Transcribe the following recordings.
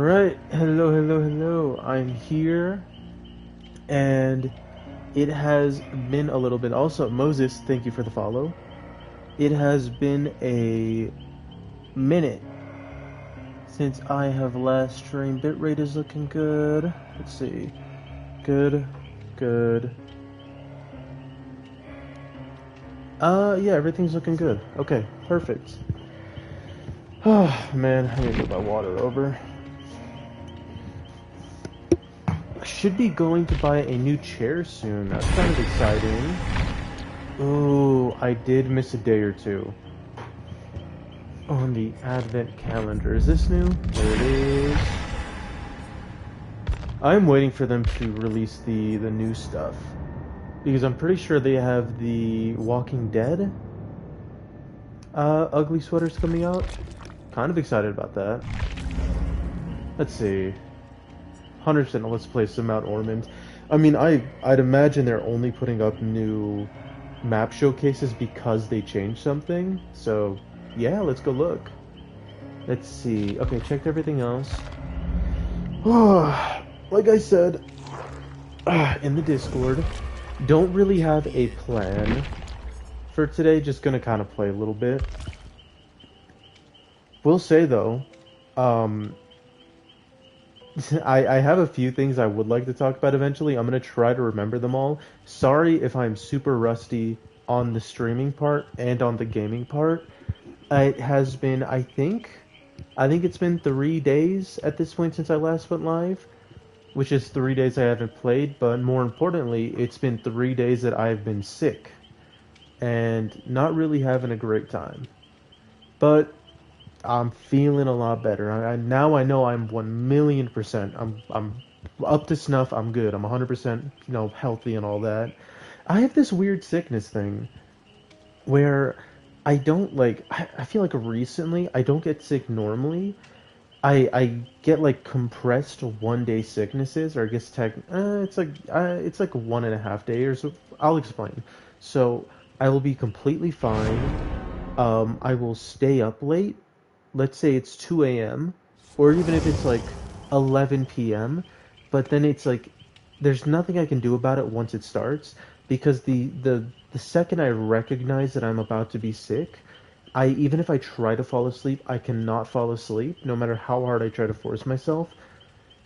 Alright, hello. I'm here, and it has been a little bit. Also, Moses, thank you for the follow. It has been a minute since I have last streamed. Bitrate is looking good. Let's see. Good. Yeah, everything's looking good. Okay, perfect. Oh, man, I need to get my water over. Should be going to buy a new chair soon. That's kind of exciting. Oh, I did miss a day or two on the advent calendar. Is this new? There it is. I'm waiting for them to release the new stuff, because I'm pretty sure they have the Walking Dead ugly sweaters coming out. Kind of excited about that. Let's see. 100% let's play some Mount Ormond. I mean, I'd imagine they're only putting up new map showcases because they changed something. So, yeah, let's go look. Let's see. Okay, checked everything else. Like I said in the Discord, don't really have a plan for today. Just gonna kind of play a little bit. Will say though, I have a few things I would like to talk about eventually. I'm going to try to remember them all. Sorry if I'm super rusty on the streaming part and on the gaming part. It has been, I think it's been 3 days at this point since I last went live, which is 3 days I haven't played, but more importantly, it's been 3 days that I've been sick and not really having a great time. But I'm feeling a lot better. Now I know I'm 1,000,000%. I'm up to snuff. I'm good. I'm 100%, healthy and all that. I have this weird sickness thing where I don't I feel like recently I don't get sick normally. I get like compressed 1 day sicknesses, or I guess it's like 1.5 days. Or so. I'll explain. So I will be completely fine. I will stay up late. Let's say it's 2 a.m. or even if it's like 11 p.m. But then it's like there's nothing I can do about it once it starts, because the second I recognize that I'm about to be sick, even if I try to fall asleep, I cannot fall asleep no matter how hard I try to force myself.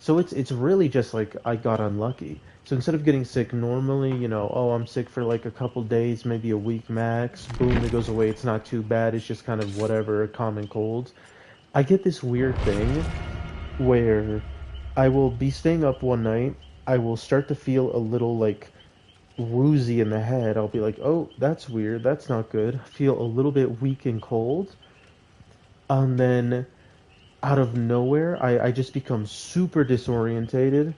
So it's really just like I got unlucky. So instead of getting sick normally, I'm sick for like a couple days, maybe a week max, boom, it goes away, it's not too bad, it's just kind of whatever, a common cold. I get this weird thing where I will be staying up one night, I will start to feel a little like woozy in the head. I'll be like, oh, that's weird, that's not good. I feel a little bit weak and cold. And then out of nowhere, I just become super disorientated.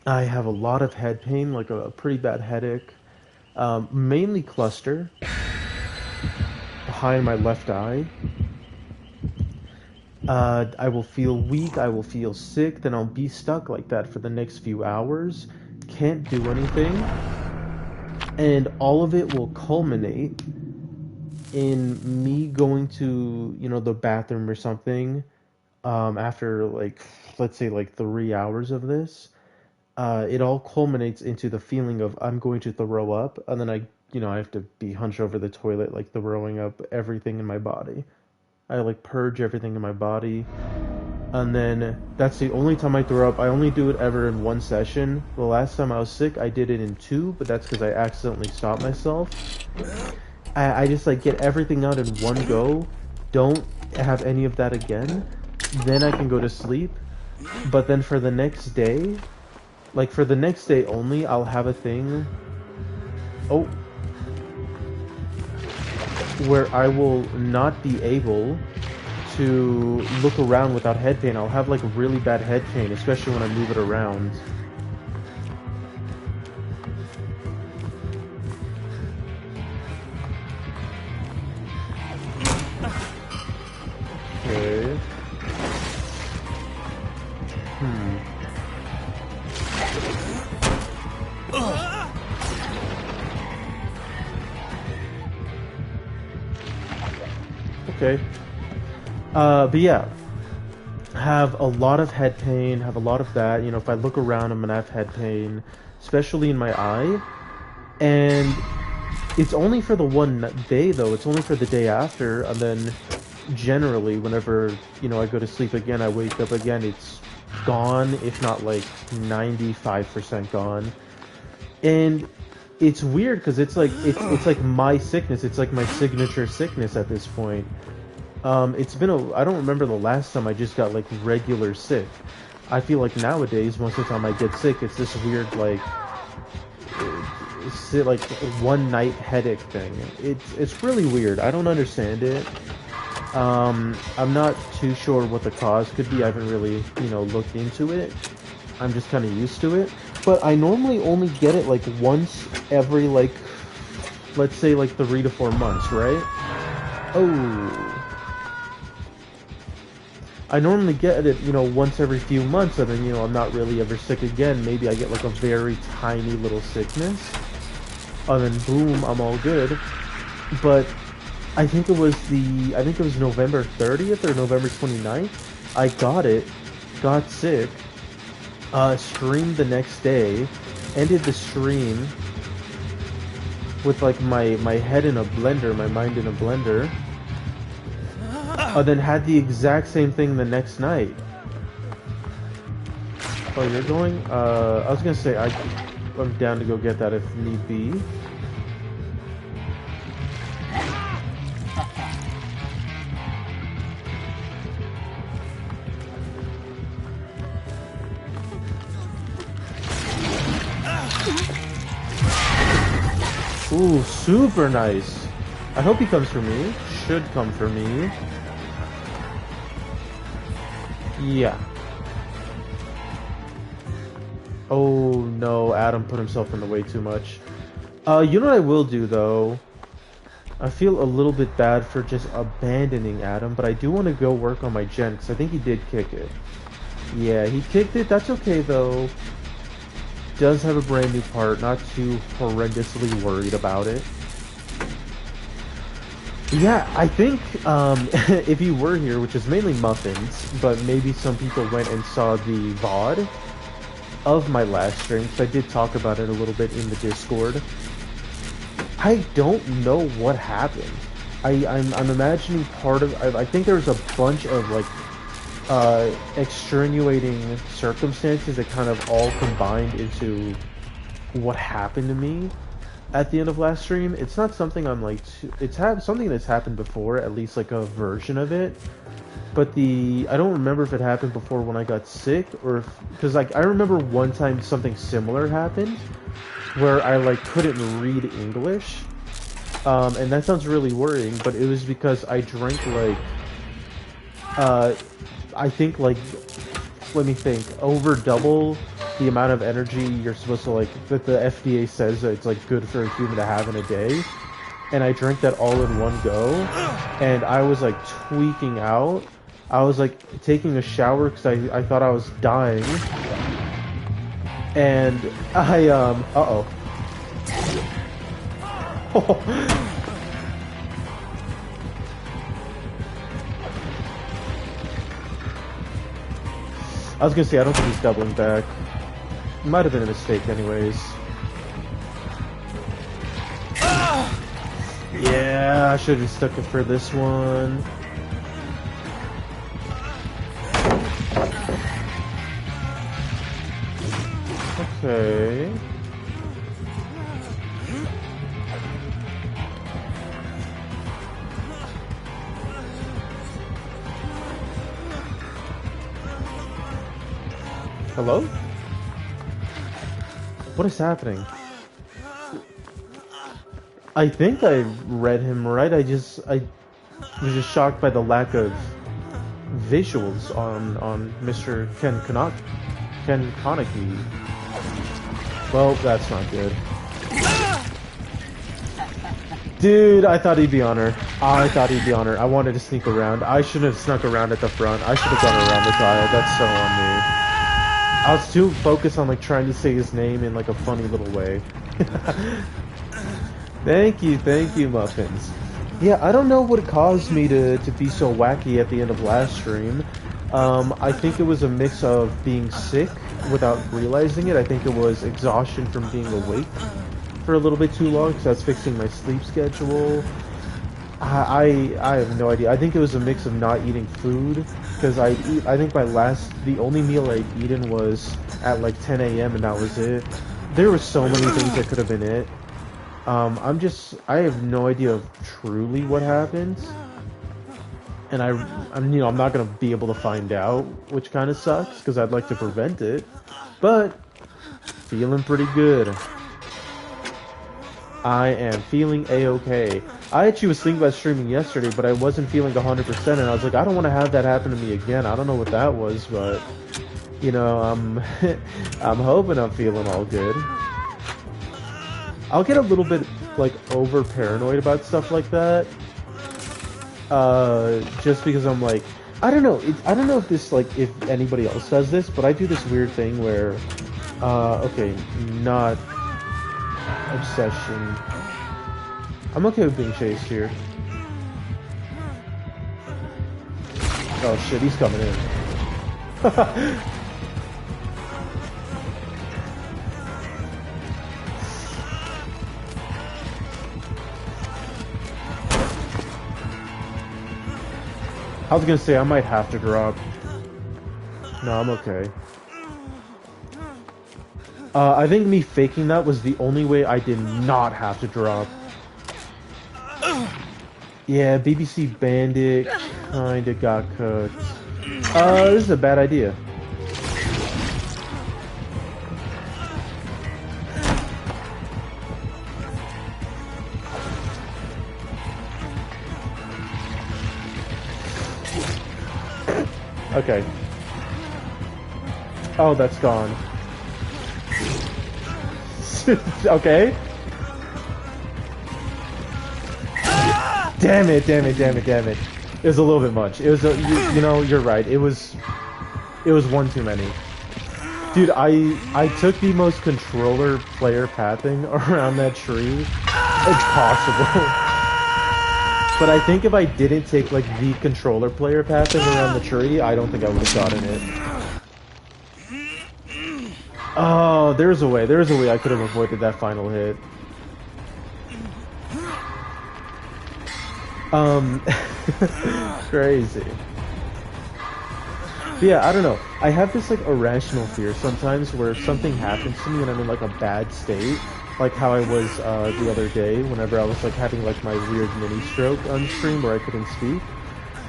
I have a lot of head pain, like a pretty bad headache, mainly cluster behind my left eye. I will feel weak, I will feel sick, then I'll be stuck like that for the next few hours, can't do anything, and all of it will culminate in me going to, the bathroom or something, after like, let's say like 3 hours of this. It all culminates into the feeling of I'm going to throw up, and then I have to be hunched over the toilet, like throwing up everything in my body. I like purge everything in my body, and then that's the only time I throw up. I only do it ever in one session. The last time I was sick, I did it in 2, but that's because I accidentally stopped myself. I just like get everything out in one go, don't have any of that again, then I can go to sleep. But then for the next day, only, I'll have a thing where I will not be able to look around without head pain. I'll have like really bad head pain, especially when I move it around. Okay. Okay. But yeah. have a lot of head pain, have a lot of that. You know, if I look around, I'm gonna have head pain, especially in my eye. And it's only for the one day, though. It's only for the day after, and then generally, whenever, you know, I go to sleep again, I wake up again, it's gone, if not like 95% gone. And it's weird because it's like my sickness. It's like my signature sickness at this point. It's been I don't remember the last time I just got like regular sick. I feel like nowadays most of the time I get sick, it's this weird like one night headache thing. It's really weird. I don't understand it. I'm not too sure what the cause could be. I haven't really, you know, looked into it. I'm just kind of used to it. But I normally only get it like once every like, let's say like 3 to 4 months, right? Oh. I normally get it, you know, once every few months, and then, you know, I'm not really ever sick again. Maybe I get like a very tiny little sickness, and then boom, I'm all good. But I think it was November 30th or November 29th. I got sick, streamed the next day, ended the stream with like my head in a blender, my mind in a blender. Then had the exact same thing the next night. Oh, you're going? I was gonna say I'm down to go get that if need be. Ooh, super nice. I hope he comes for me. Should come for me. Yeah. Oh no, Adam put himself in the way too much. You know what I will do though? I feel a little bit bad for just abandoning Adam, but I do want to go work on my gen, because I think he did kick it. Yeah, he kicked it. That's okay though. Does have a brand new part, not too horrendously worried about it. Yeah, I think if you were here, which is mainly Muffins, but maybe some people went and saw the VOD of my last stream, because I did talk about it a little bit in the Discord. I don't know what happened. I'm imagining part of... I think there's a bunch of, like, extenuating circumstances that kind of all combined into what happened to me at the end of last stream. It's not something I'm like something that's happened before, at least like a version of it, but I don't remember if it happened before when I got sick, or because like I remember one time something similar happened where I like couldn't read English, and that sounds really worrying, but it was because I drank like I think like, let me think, over double the amount of energy you're supposed to, like, that the FDA says that it's like good for a human to have in a day, and I drank that all in one go, and I was like tweaking out. I was like taking a shower because I thought I was dying, and I I was gonna say, I don't think he's doubling back. Might have been a mistake anyways. Yeah, I should have stuck it for this one. Okay. Hello? What is happening? I think I read him right. I was just shocked by the lack of visuals on Mr. Ken Kaneki. Well, that's not good. Dude, I thought he'd be on her. I thought he'd be on her. I wanted to sneak around. I shouldn't have snuck around at the front. I should have gone around the tile. That's so on me. I was too focused on like trying to say his name in like a funny little way. Thank you, Muffins. Yeah, I don't know what caused me to be so wacky at the end of last stream. I think it was a mix of being sick without realizing it. I think it was exhaustion from being awake for a little bit too long because I was fixing my sleep schedule. I have no idea. I think it was a mix of not eating food because I think the only meal I'd eaten was at like 10 a.m. and that was it. There were so many things that could have been it. I have no idea of truly what happened, and I'm not gonna be able to find out, which kind of sucks because I'd like to prevent it, but feeling pretty good. I am feeling a-okay. I actually was thinking about streaming yesterday, but I wasn't feeling 100%, and I was like, I don't want to have that happen to me again. I don't know what that was, but you know, I'm I'm hoping I'm feeling all good. I'll get a little bit like over paranoid about stuff like that. Just because I'm like, I don't know. I don't know if this like if anybody else does this, but I do this weird thing where, okay, not obsession. I'm okay with being chased here. Oh shit, he's coming in. I was gonna say I might have to drop. No, I'm okay. I think me faking that was the only way I did not have to drop. Yeah, BBC Bandit kinda got cooked. This is a bad idea. Okay. Oh, that's gone. Okay. Damn it, damn it, damn it, damn it. It was a little bit much. It was, you know, you're right. It was one too many. Dude, I took the most controller player pathing around that tree as possible. But I think if I didn't take, like, the controller player pathing around the tree, I don't think I would have gotten it. Oh, there's a way I could have avoided that final hit. Crazy. But yeah, I don't know. I have this, like, irrational fear sometimes where if something happens to me and I'm in, like, a bad state, like how I was the other day whenever I was like having like my weird mini stroke on stream where I couldn't speak.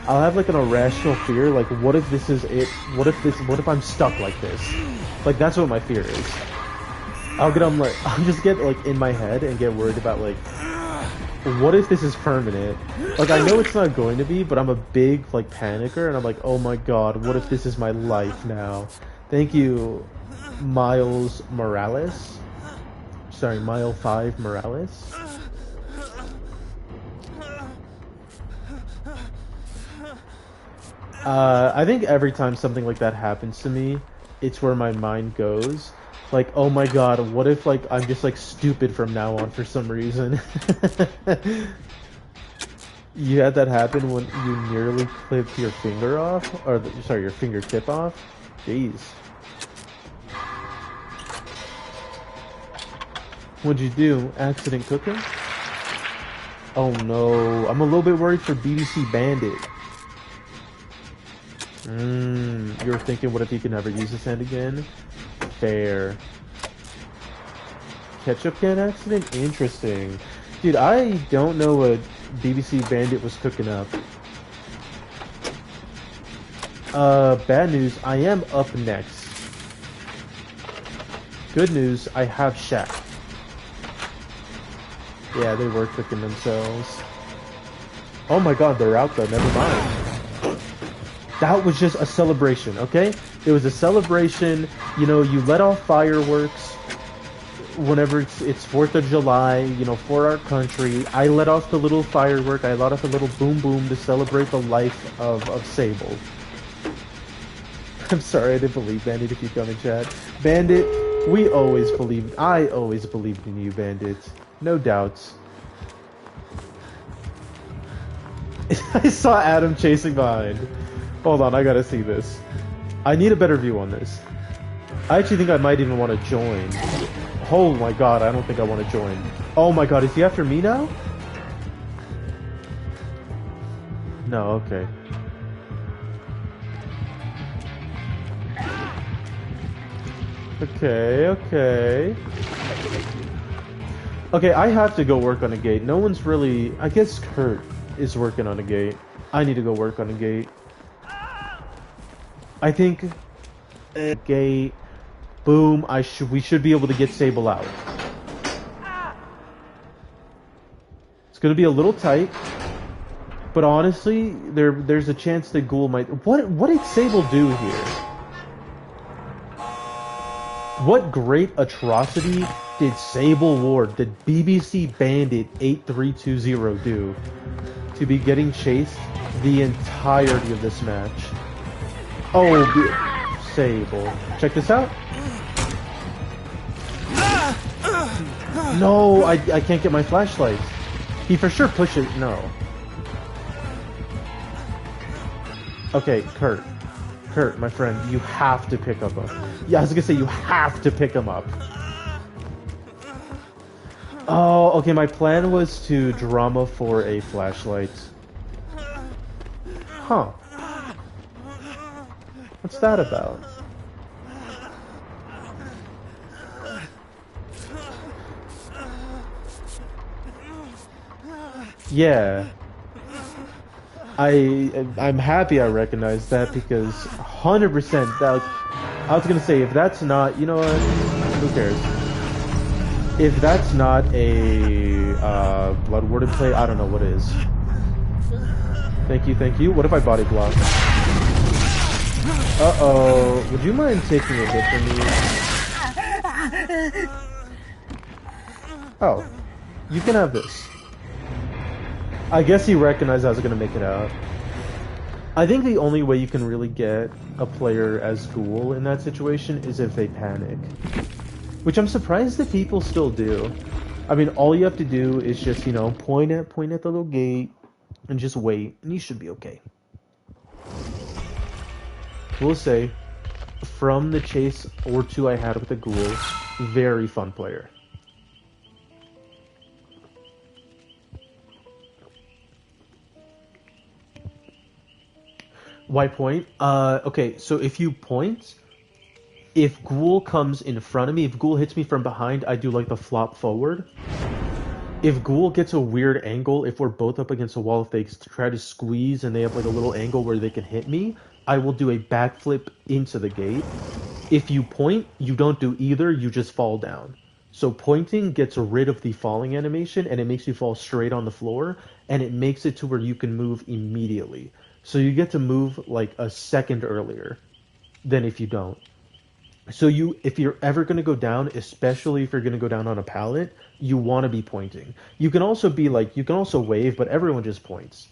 I'll have like an irrational fear, like what if this is it? What if I'm stuck like this? Like that's what my fear is. I'll just get like in my head and get worried about like what if this is permanent? Like I know it's not going to be, but I'm a big like panicker and I'm like, oh my god, what if this is my life now? Thank you, Miles Morales. Sorry, Mile 5 Morales. I think every time something like that happens to me, it's where my mind goes. Like, oh my god, what if like I'm just like stupid from now on for some reason? You had that happen when you nearly clipped your finger off? Or, sorry, your fingertip off? Jeez. What'd you do? Accident cooking? Oh no, I'm a little bit worried for BBC Bandit. You're thinking, what if he can never use his hand again? Fair. Ketchup can accident? Interesting. Dude, I don't know what BBC Bandit was cooking up. Bad news, I am up next. Good news, I have Shaq. Yeah, they were cooking themselves. Oh my god, they're out though, never mind. That was just a celebration, okay? It was a celebration, you know, you let off fireworks whenever it's 4th of July, you know, for our country. I let off the little firework, I let off a little boom boom to celebrate the life of Sable. I'm sorry, I didn't believe Bandit if you come in chat. Bandit, I always believed in you, Bandit. No doubts. I saw Adam chasing behind. Hold on, I gotta see this. I need a better view on this. I actually think I might even want to join. Oh my god, I don't think I want to join. Oh my god, is he after me now? No, okay. Okay. Okay, I have to go work on a gate. No one's really... I guess Kurt is working on a gate. I need to go work on a gate. I think... Gate... Boom, we should be able to get Sable out. It's gonna be a little tight. But honestly, there's a chance that Ghoul might... What did Sable do here? What great atrocity did Sable Ward, did BBC Bandit 8320 do to be getting chased the entirety of this match? Oh, Sable. Check this out. No, I can't get my flashlight. He for sure pushes... No. Okay, Kurt. Kurt, my friend, you have to pick up him. Yeah, I was gonna say, you have to pick him up. Oh, okay, my plan was to drama for a flashlight. Huh. What's that about? Yeah. I'm happy I recognized that because 100% that was, I was gonna say if that's not, you know what, who cares? If that's not a Blood Warden play, I don't know what is. Thank you. What if I body block? Uh-oh. Would you mind taking a hit from me? Oh. You can have this. I guess he recognized I was gonna make it out. I think the only way you can really get a player as Ghoul in that situation is if they panic. Which I'm surprised that people still do. I mean, all you have to do is just, you know, point at the little gate and just wait, and you should be okay. We'll say, from the chase or two I had with the Ghoul, very fun player. Why point? Okay, so if you point, if Ghoul comes in front of me, if Ghoul hits me from behind, I do like the flop forward. If Ghoul gets a weird angle, if we're both up against a wall, if they try to squeeze and they have like a little angle where they can hit me, I will do a backflip into the gate. If you point, you don't do either, you just fall down. So pointing gets rid of the falling animation and it makes you fall straight on the floor and it makes it to where you can move immediately. So you get to move like a second earlier than if you don't. So if you're ever going to go down, especially if you're going to go down on a pallet, you want to be pointing. You can also be like, you can also wave, but everyone just points.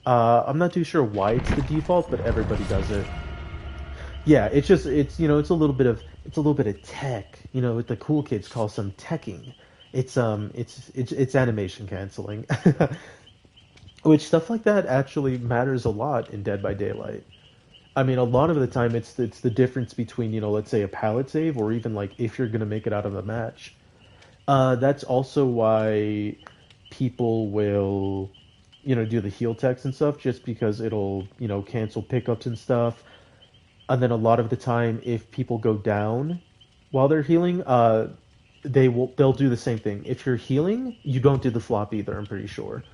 I'm not too sure why it's the default, but everybody does it. Yeah, it's you know, it's a little bit of tech. You know, what the cool kids call some teching. It's animation canceling. Which stuff like that actually matters a lot in Dead by Daylight. I mean, a lot of the time it's the difference between, you know, let's say a pallet save or even like if you're gonna make it out of the match. That's also why people will, you know, do the heal techs and stuff just because it'll, you know, cancel pickups and stuff. And then a lot of the time, if people go down while they're healing, they'll do the same thing. If you're healing, you don't do the flop either, I'm pretty sure.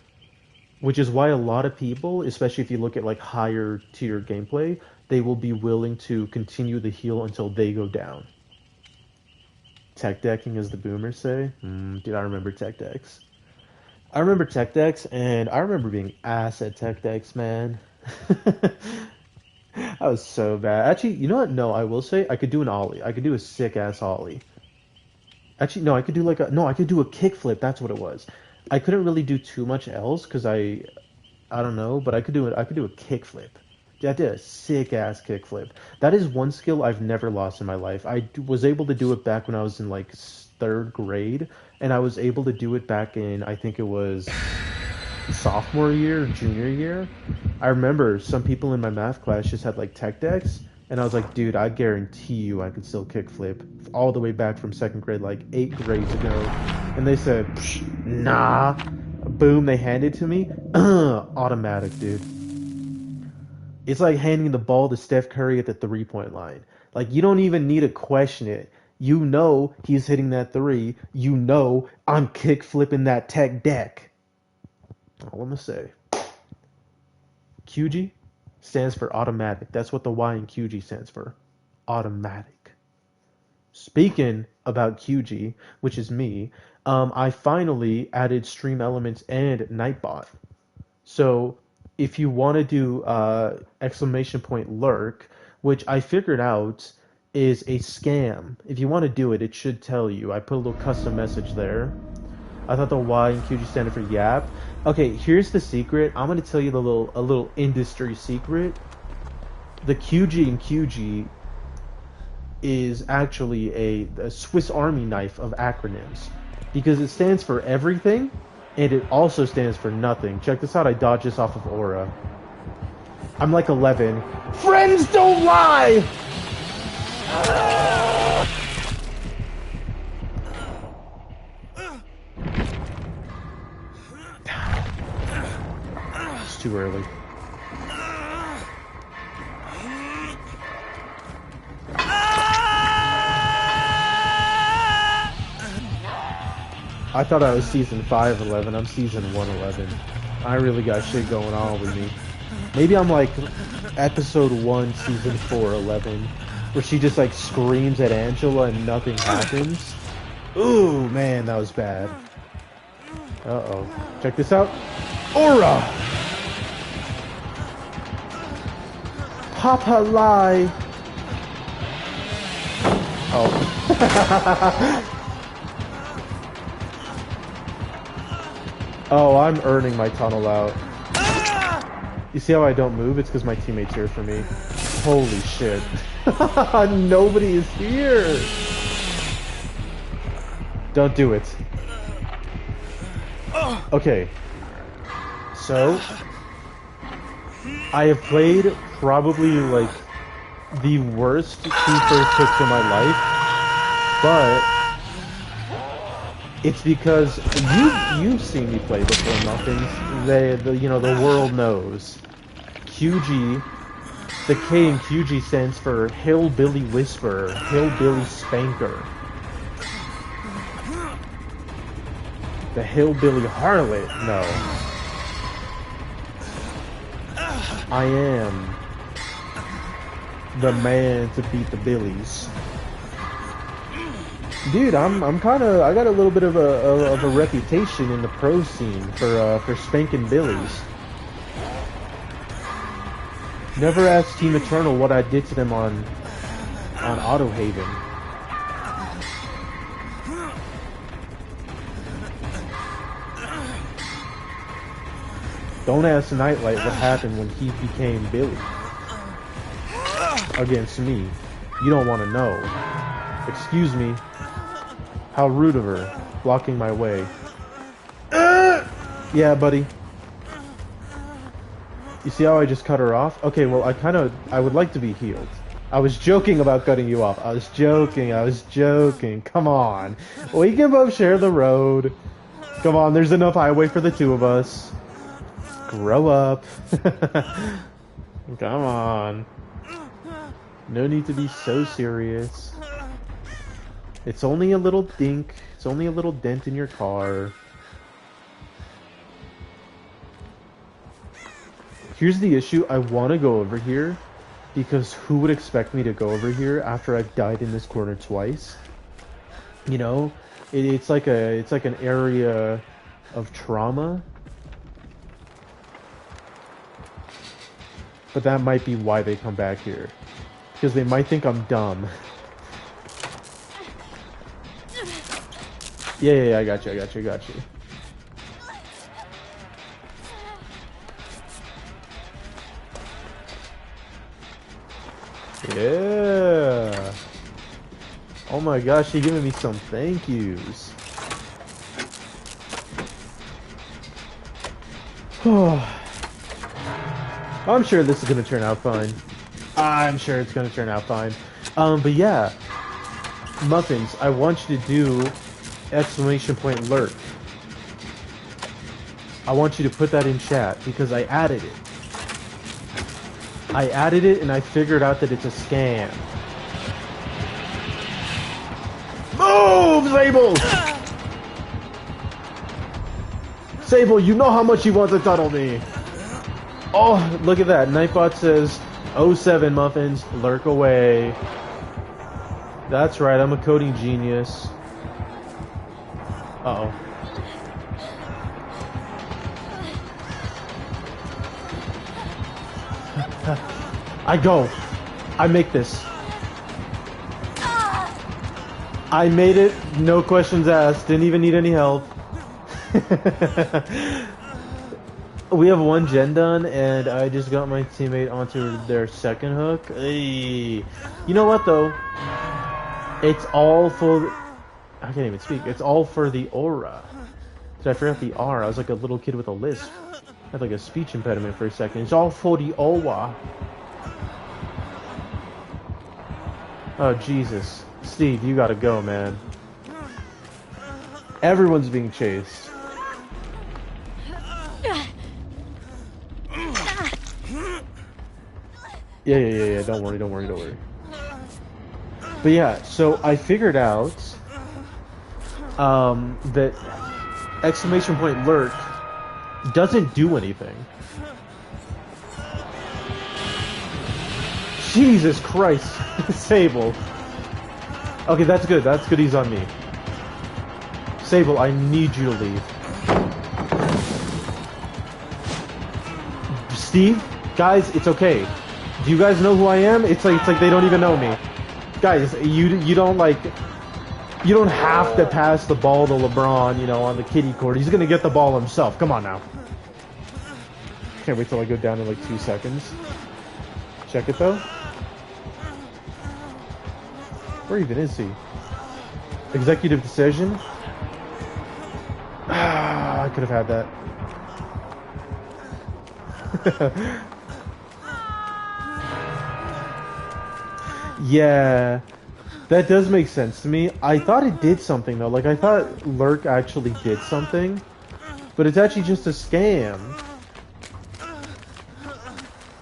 Which is why a lot of people, especially if you look at like higher tier gameplay, they will be willing to continue the heal until they go down. Tech decking, as the boomers say. Dude, I remember tech decks. I remember tech decks, and I remember being ass at tech decks, man. I was so bad. Actually, you know what? No, I will say I could do an ollie. I could do a sick ass ollie. Actually, no, I could do I could do a kickflip. That's what it was. I couldn't really do too much else because I don't know, but I could do it. I could do a kickflip. I did a sick ass kickflip. That is one skill I've never lost in my life. I was able to do it back when I was in like 3rd grade, and I was able to do it back in, I think it was sophomore year, junior year. I remember some people in my math class just had like tech decks, and I was like, dude, I guarantee you I could still kickflip all the way back from second grade, like 8 grades ago. And they said, nah. Boom, they handed it to me. Automatic, dude. It's like handing the ball to Steph Curry at the 3-point line. Like, you don't even need to question it. You know he's hitting that three. You know I'm kick flipping that tech deck. All I'm gonna say. CuredGi stands for automatic. That's what the Y in CuredGi stands for. Automatic. Speaking about CuredGi, which is me, I finally added Stream Elements and Nightbot. So if you want to do exclamation point lurk, which I figured out is a scam. If you want to do it, it should tell you. I put a little custom message there. I thought the Y in CuredGi standard for yap. Okay, here's the secret. I'm gonna tell you a little industry secret. The CuredGi in CuredGi is actually a Swiss Army knife of acronyms because it stands for everything and it also stands for nothing. Check this out. I dodged this off of Aura. I'm like 11. Friends don't lie. It's too early. I thought I was season 511. I'm season 111. I really got shit going on with me. Maybe I'm like episode 1, season 411, where she just like screams at Angela and nothing happens. Ooh, man, that was bad. Uh-oh. Check this out. Aura! Papa lie! Oh. Oh, I'm earning my tunnel out. You see how I don't move? It's because my teammate's here for me. Holy shit. Nobody is here! Don't do it. Okay. So, I have played probably like the worst two first picks of my life, but it's because you've seen me play before, Muffins. The world knows. CuredGi, the K in CuredGi stands for Hillbilly Whisperer, Hillbilly Spanker. The Hillbilly Harlot, no. I am the man to beat the Billies. Dude, I got a little bit of a reputation in the pro scene for spanking Billies. Never asked Team Eternal what I did to them on Auto Haven. Don't ask Nightlight what happened when he became Billy against me. You don't want to know. Excuse me. How rude of her, blocking my way. Yeah, buddy. You see how I just cut her off? Okay, well, I would like to be healed. I was joking about cutting you off. I was joking. Come on. We can both share the road. Come on, there's enough highway for the two of us. Grow up. Come on. No need to be so serious. It's only a little dink. It's only a little dent in your car. Here's the issue. I want to go over here because who would expect me to go over here after I've died in this corner twice? You know, it's like an area of trauma. But that might be why they come back here. Because they might think I'm dumb. Yeah, I got you. Yeah. Oh my gosh, you're giving me some thank yous. I'm sure this is gonna turn out fine. I'm sure it's gonna turn out fine. But yeah, Muffins, I want you to do exclamation point lurk. I want you to put that in chat because I added it. I added it and I figured out that it's a scam. Move, Sable! Sable, you know how much you want to tunnel me. Oh, look at that. Nightbot says, "07 Muffins, lurk away." That's right, I'm a coding genius. Uh-oh. I go. I make this. I made it. No questions asked. Didn't even need any help. We have one gen done, and I just got my teammate onto their second hook. Hey. You know what, though? It's all for... I can't even speak. It's all for the aura. Did I forgot the R? I was like a little kid with a lisp. I had like a speech impediment for a second. It's all for the aura. Oh, Jesus. Steve, you gotta go, man. Everyone's being chased. Yeah. Don't worry. But yeah, so I figured out that exclamation point lurk doesn't do anything. Jesus Christ, Sable. Okay, that's good. That's good. He's on me. Sable, I need you to leave. Steve, guys, it's okay. Do you guys know who I am? It's like they don't even know me. Guys, you don't like, you don't have to pass the ball to LeBron, you know, on the kiddie court. He's gonna get the ball himself. Come on now. Can't wait till I go down in like 2 seconds. Check it though. Where even is he? Executive decision? Ah, I could have had that. Yeah, that does make sense to me. I thought it did something though. Like I thought Lurk actually did something, but it's actually just a scam.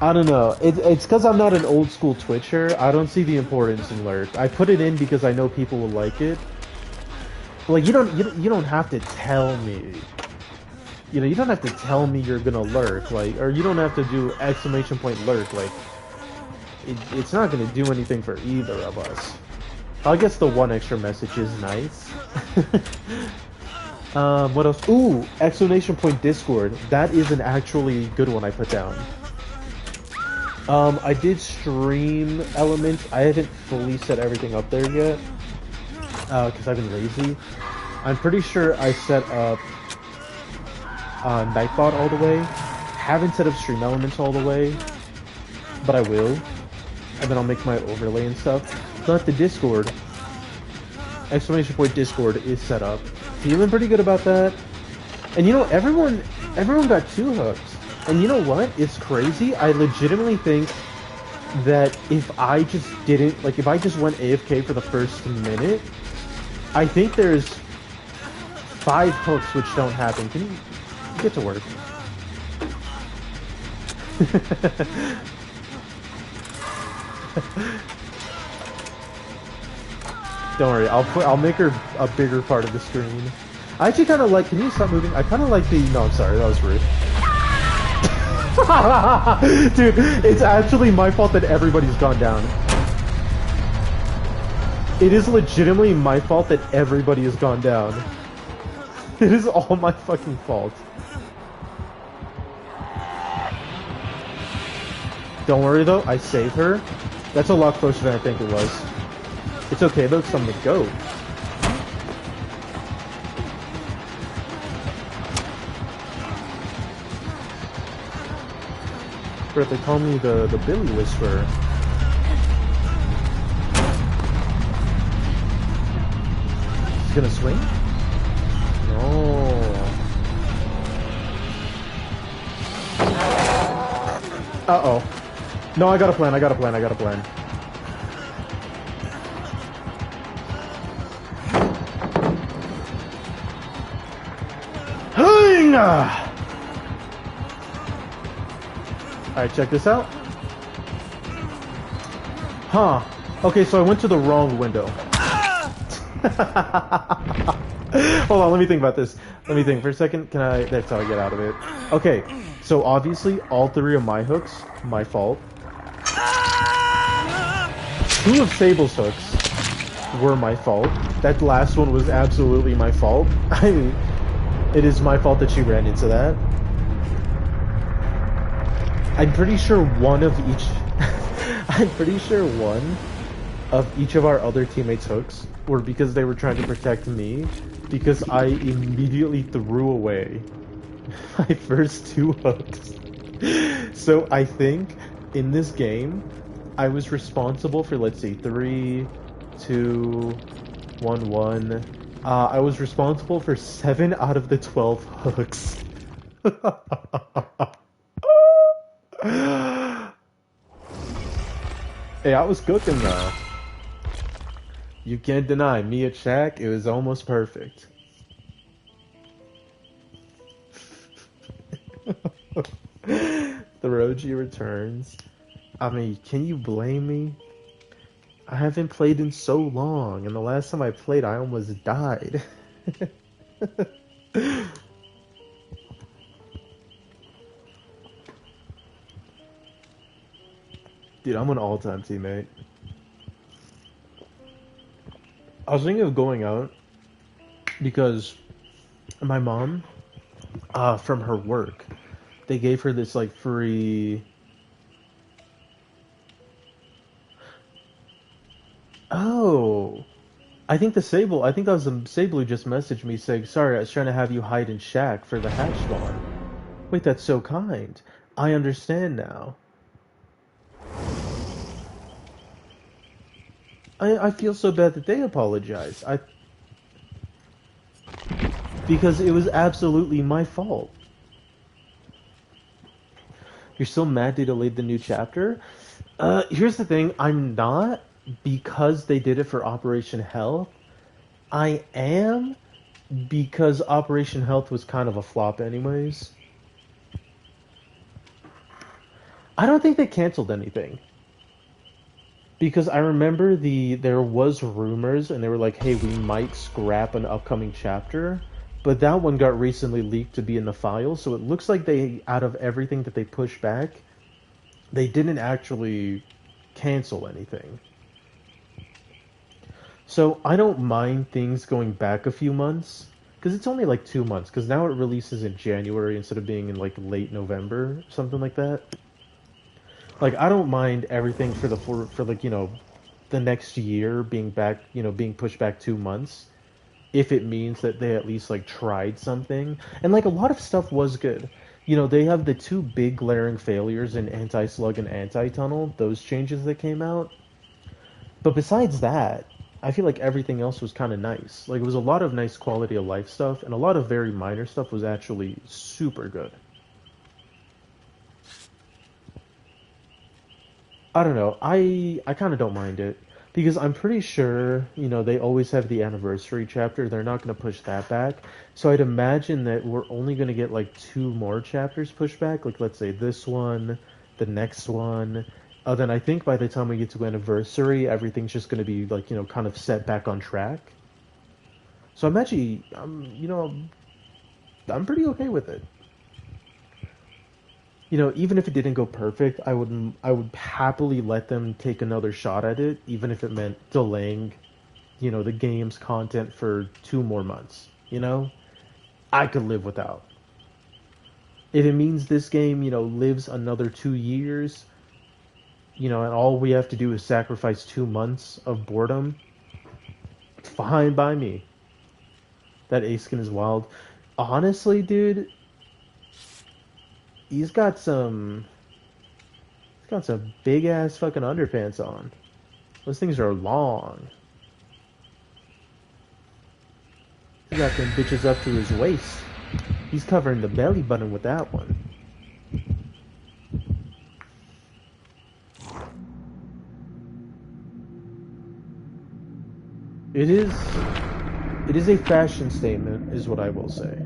I don't know. It's because I'm not an old school Twitcher. I don't see the importance in Lurk. I put it in because I know people will like it. Like you don't have to tell me. You know, you don't have to tell me you're gonna lurk, like, or you don't have to do exclamation point lurk, like. It's not gonna do anything for either of us. I guess the one extra message is nice. What else? Ooh, exclamation point Discord. That is an actually good one I put down. I did stream elements. I haven't fully set everything up there yet. Because I've been lazy. I'm pretty sure I set up Nightbot all the way. Haven't set up stream elements all the way. But I will. And then I'll make my overlay and stuff. But the Discord, exclamation point Discord is set up. Feeling pretty good about that. And you know, everyone got 2 hooks. And you know what? It's crazy. I legitimately think that if I just didn't, like if I just went AFK for the first minute, I think there's 5 hooks which don't happen. Can you get to work? Don't worry, I'll make her a bigger part of the screen. I actually kind of like. Can you stop moving? I kind of like the. No, I'm sorry, that was rude. Dude, it's actually my fault that everybody's gone down. It is legitimately my fault that everybody has gone down. It is all my fucking fault. Don't worry though, I saved her. That's a lot closer than I think it was. It's okay though, because I'm the GOAT. But they call me the Billy Whisperer. He's gonna swing? No. Uh-oh. No, I got a plan, I got a plan, I got a plan. Alright, check this out. Huh. Okay, so I went to the wrong window. Hold on, let me think about this. Let me think for a second. Can I... That's how I get out of it. Okay, so obviously all three of my hooks, my fault. Two of Sable's hooks were my fault. That last one was absolutely my fault. I mean, it is my fault that she ran into that. I'm pretty sure one of each... I'm pretty sure one of each of our other teammates' hooks were because they were trying to protect me, because I immediately threw away my first two hooks. So I think in this game, I was responsible for, let's see, 3, 2, 1, 1. I was responsible for 7 out of the 12 hooks. Hey, I was cooking though. You can't deny me at Shaq, it was almost perfect. CuredGi returns. I mean, can you blame me? I haven't played in so long, and the last time I played, I almost died. Dude, I'm an all-time teammate. I was thinking of going out because my mom, from her work, they gave her this like free... Oh, I think that was the Sable who just messaged me saying, sorry, I was trying to have you hide in Shack for the hatch spawn. Wait, that's so kind. I understand now. I feel so bad that they apologize. Because it was absolutely my fault. You're still mad they delayed the new chapter? Here's the thing, I'm not, because they did it for Operation Health. I am, because Operation Health was kind of a flop anyways. I don't think they canceled anything. Because I remember there was rumors and they were like, hey, we might scrap an upcoming chapter. But that one got recently leaked to be in the file, so it looks like they, out of everything that they pushed back, they didn't actually cancel anything. So I don't mind things going back a few months, because it's only like 2 months, because now it releases in January instead of being in like late November, something like that. Like, I don't mind everything for like, you know, the next year being back, you know, being pushed back 2 months, if it means that they at least like tried something. And like a lot of stuff was good. You know, they have the two big glaring failures in anti-slug and anti-tunnel, those changes that came out. But besides that, I feel like everything else was kind of nice. Like, it was a lot of nice quality of life stuff, and a lot of very minor stuff was actually super good. I don't know. I kind of don't mind it because I'm pretty sure, you know, they always have the anniversary chapter. They're not going to push that back. So I'd imagine that we're only going to get like 2 more chapters pushed back. Like, let's say this one, the next one. Then I think by the time we get to anniversary, everything's just going to be like, you know, kind of set back on track. So I'm actually, you know, I'm pretty okay with it. You know, even if it didn't go perfect, I would happily let them take another shot at it, even if it meant delaying, you know, the game's content for 2 more months. You know, I could live without. If it means this game, you know, lives another 2 years, you know, and all we have to do is sacrifice 2 months of boredom, it's fine by me. That ace skin is wild. Honestly, dude, he's got some big ass fucking underpants on. Those things are long. He got them bitches up to his waist. He's covering the belly button with that one. It is a fashion statement, is what I will say.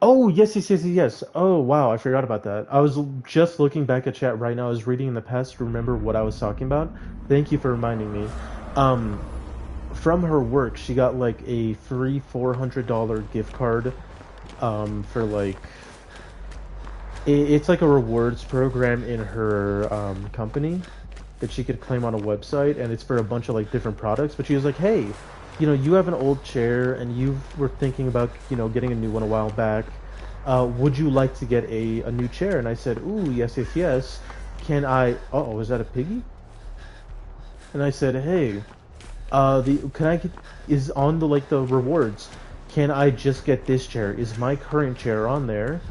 Oh, yes, yes, yes, yes, yes. Oh, wow, I forgot about that. I was just looking back at chat right now. I was reading in the past to remember what I was talking about. Thank you for reminding me. Um, from her work, she got like a free $400 gift card, for like it's like a rewards program in her company that she could claim on a website, and it's for a bunch of like different products. But she was like, "Hey, you have an old chair, and you were thinking about getting a new one a while back. Would you like to get a new chair?" And I said, "Ooh, yes, yes, yes. Can I? Oh, is that a piggy?" And I said, "Hey, the can I get is on the like the rewards? Can I just get this chair? Is my current chair on there?"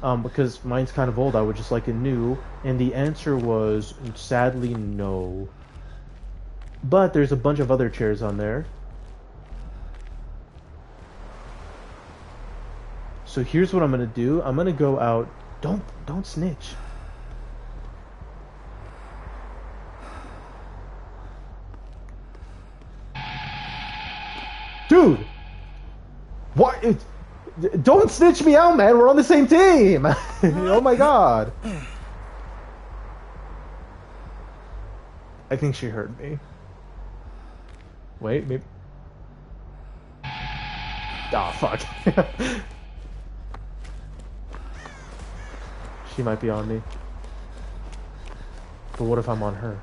Because mine's kind of old, I would just like a new. And the answer was sadly no. But there's a bunch of other chairs on there. So here's what I'm gonna do. I'm gonna go out. Don't snitch. Dude! What? Don't snitch me out, man. We're on the same team. Oh my god. I think she heard me. Wait, maybe. Ah, fuck. She might be on me. But what if I'm on her?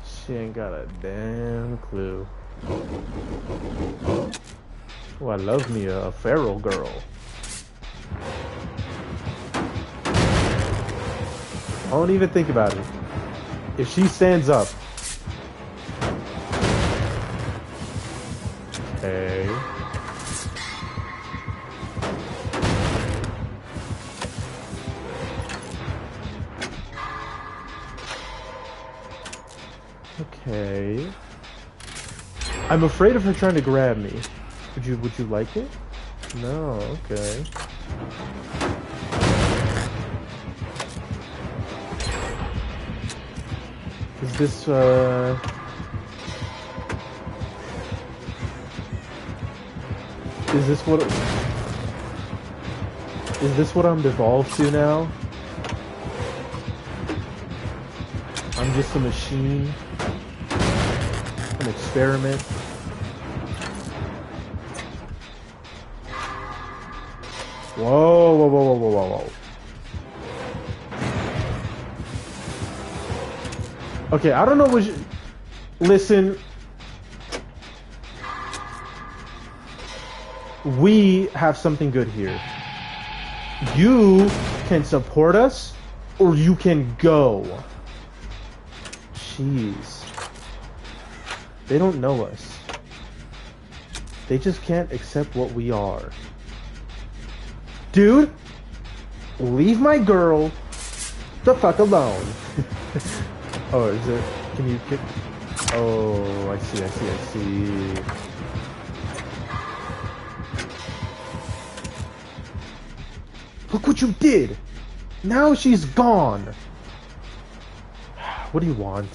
She ain't got a damn clue. Oh, I love me a feral girl. Don't even think about it. If she stands up. Okay. Okay. I'm afraid of her trying to grab me. Would you like it? No, okay. Is this is this what I'm devolved to now? I'm just a machine. An experiment. Whoa, whoa, whoa, whoa, whoa, whoa, whoa. Okay, I don't know what you... Listen. We have something good here. You can support us, or you can go. Jeez. They don't know us. They just can't accept what we are. Dude, leave my girl the fuck alone. Oh, is it? Can you kick? Oh, I see, I see, I see. Look what you did! Now she's gone! What do you want?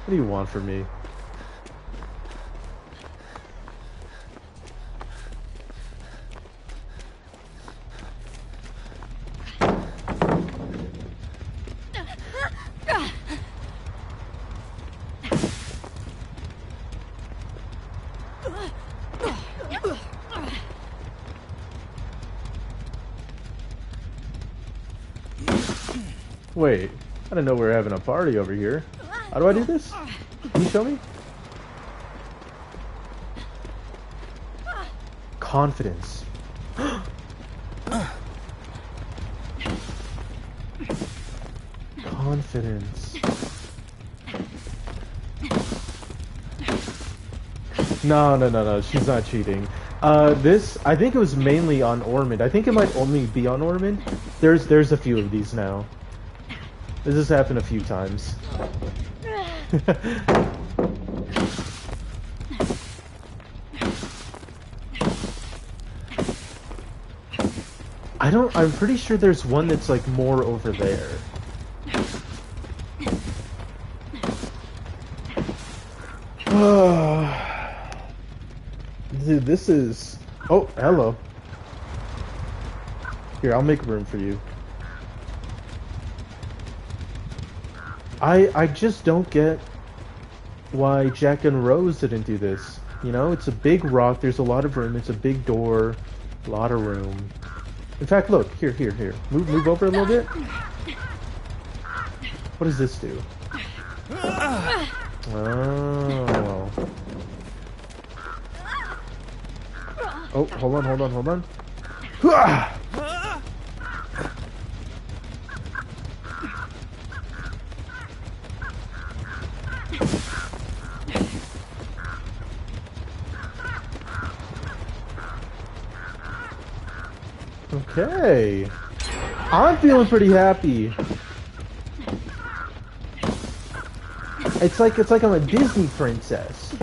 What do you want from me? Wait, I didn't know we were having a party over here. How do I do this? Can you show me? Confidence. Confidence. No. She's not cheating. This I think it was mainly on Ormond. I think it might only be on Ormond. There's a few of these now. This has happened a few times. I'm pretty sure there's one that's like more over there. Dude, this is... Oh, hello. Here, I'll make room for you. I just don't get why Jack and Rose didn't do this. You know, it's a big rock, there's a lot of room, it's a big door, a lot of room. In fact, look, here. Move over a little bit. What does this do? Oh. Oh, hold on. Okay. I'm feeling pretty happy. It's like I'm a Disney princess.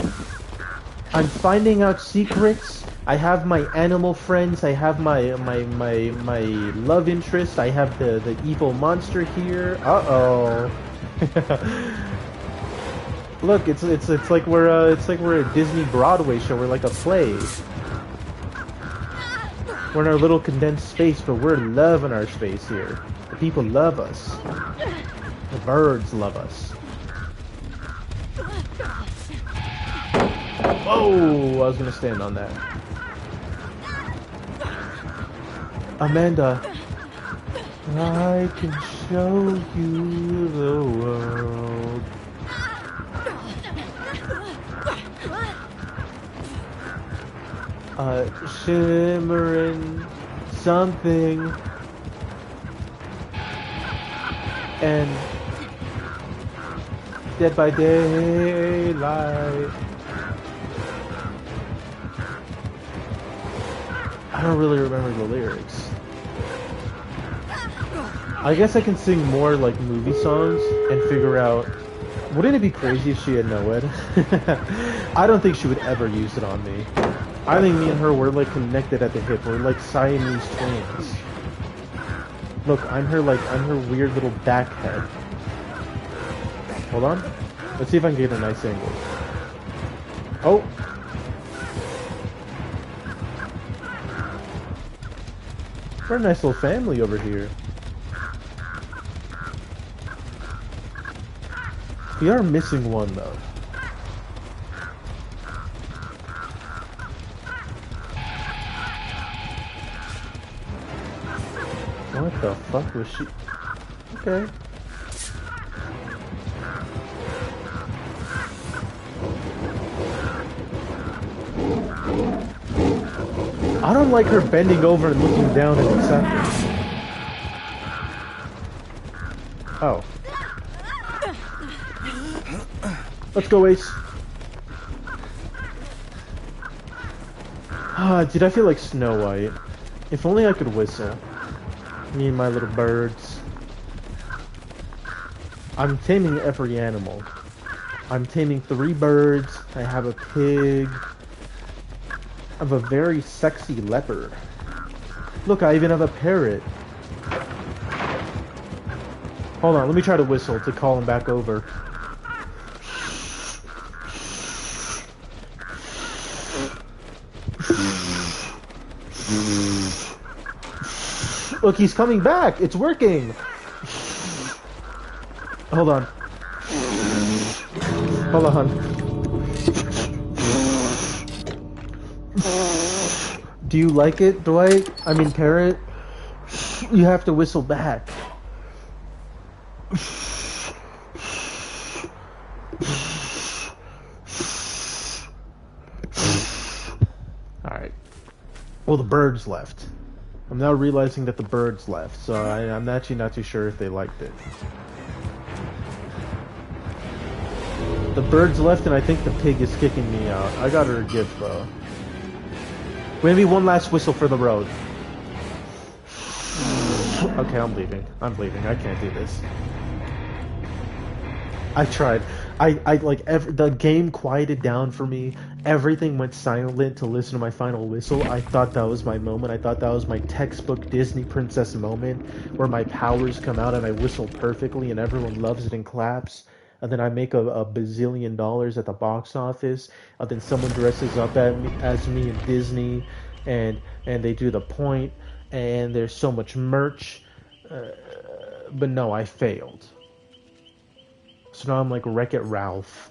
I'm finding out secrets. I have my animal friends. I have my love interest. I have the evil monster here. Uh-oh. Look, it's like we're a Disney Broadway show. We're like a play. We're in our little condensed space, but we're loving our space here. The people love us. The birds love us. Whoa! I was gonna stand on that. Amanda, I can show you the world. Shimmering something, and Dead by Daylight. I don't really remember the lyrics. I guess I can sing more like movie songs and figure out. Wouldn't it be crazy if she had Noed? I don't think she would ever use it on me. I think me and her were like connected at the hip. We're like Siamese twins. Look, I'm her weird little back head. Hold on. Let's see if I can get a nice angle. Oh. We're a nice little family over here. We are missing one though. What the fuck was she? Okay. I don't like her bending over and looking down in acceptance. Oh. Let's go, Ace. Dude, I feel like Snow White. If only I could whistle. Me and my little birds. I'm taming every animal. I'm taming 3 birds. I have a pig. I have a very sexy leopard. Look, I even have a parrot. Hold on, let me try to whistle to call him back over. Look, he's coming back. It's working. Hold on. Hold on. Do you like it, Dwight? I mean, Parrot? You have to whistle back. Alright. Well, the birds left. I'm now realizing that the birds left, so I'm actually not too sure if they liked it. The bird's left, and I think the pig is kicking me out. I got her a gift, though. Maybe one last whistle for the road. Okay, I'm leaving. I'm leaving. I can't do this. I tried. I like the game quieted down for me. Everything went silent to listen to my final whistle. I thought that was my moment. I thought that was my textbook Disney princess moment where my powers come out and I whistle perfectly and everyone loves it and claps. And then I make a bazillion dollars at the box office. And then someone dresses up as me in Disney, and they do the point. And there's so much merch. But no, I failed. So now I'm like Wreck-It Ralph.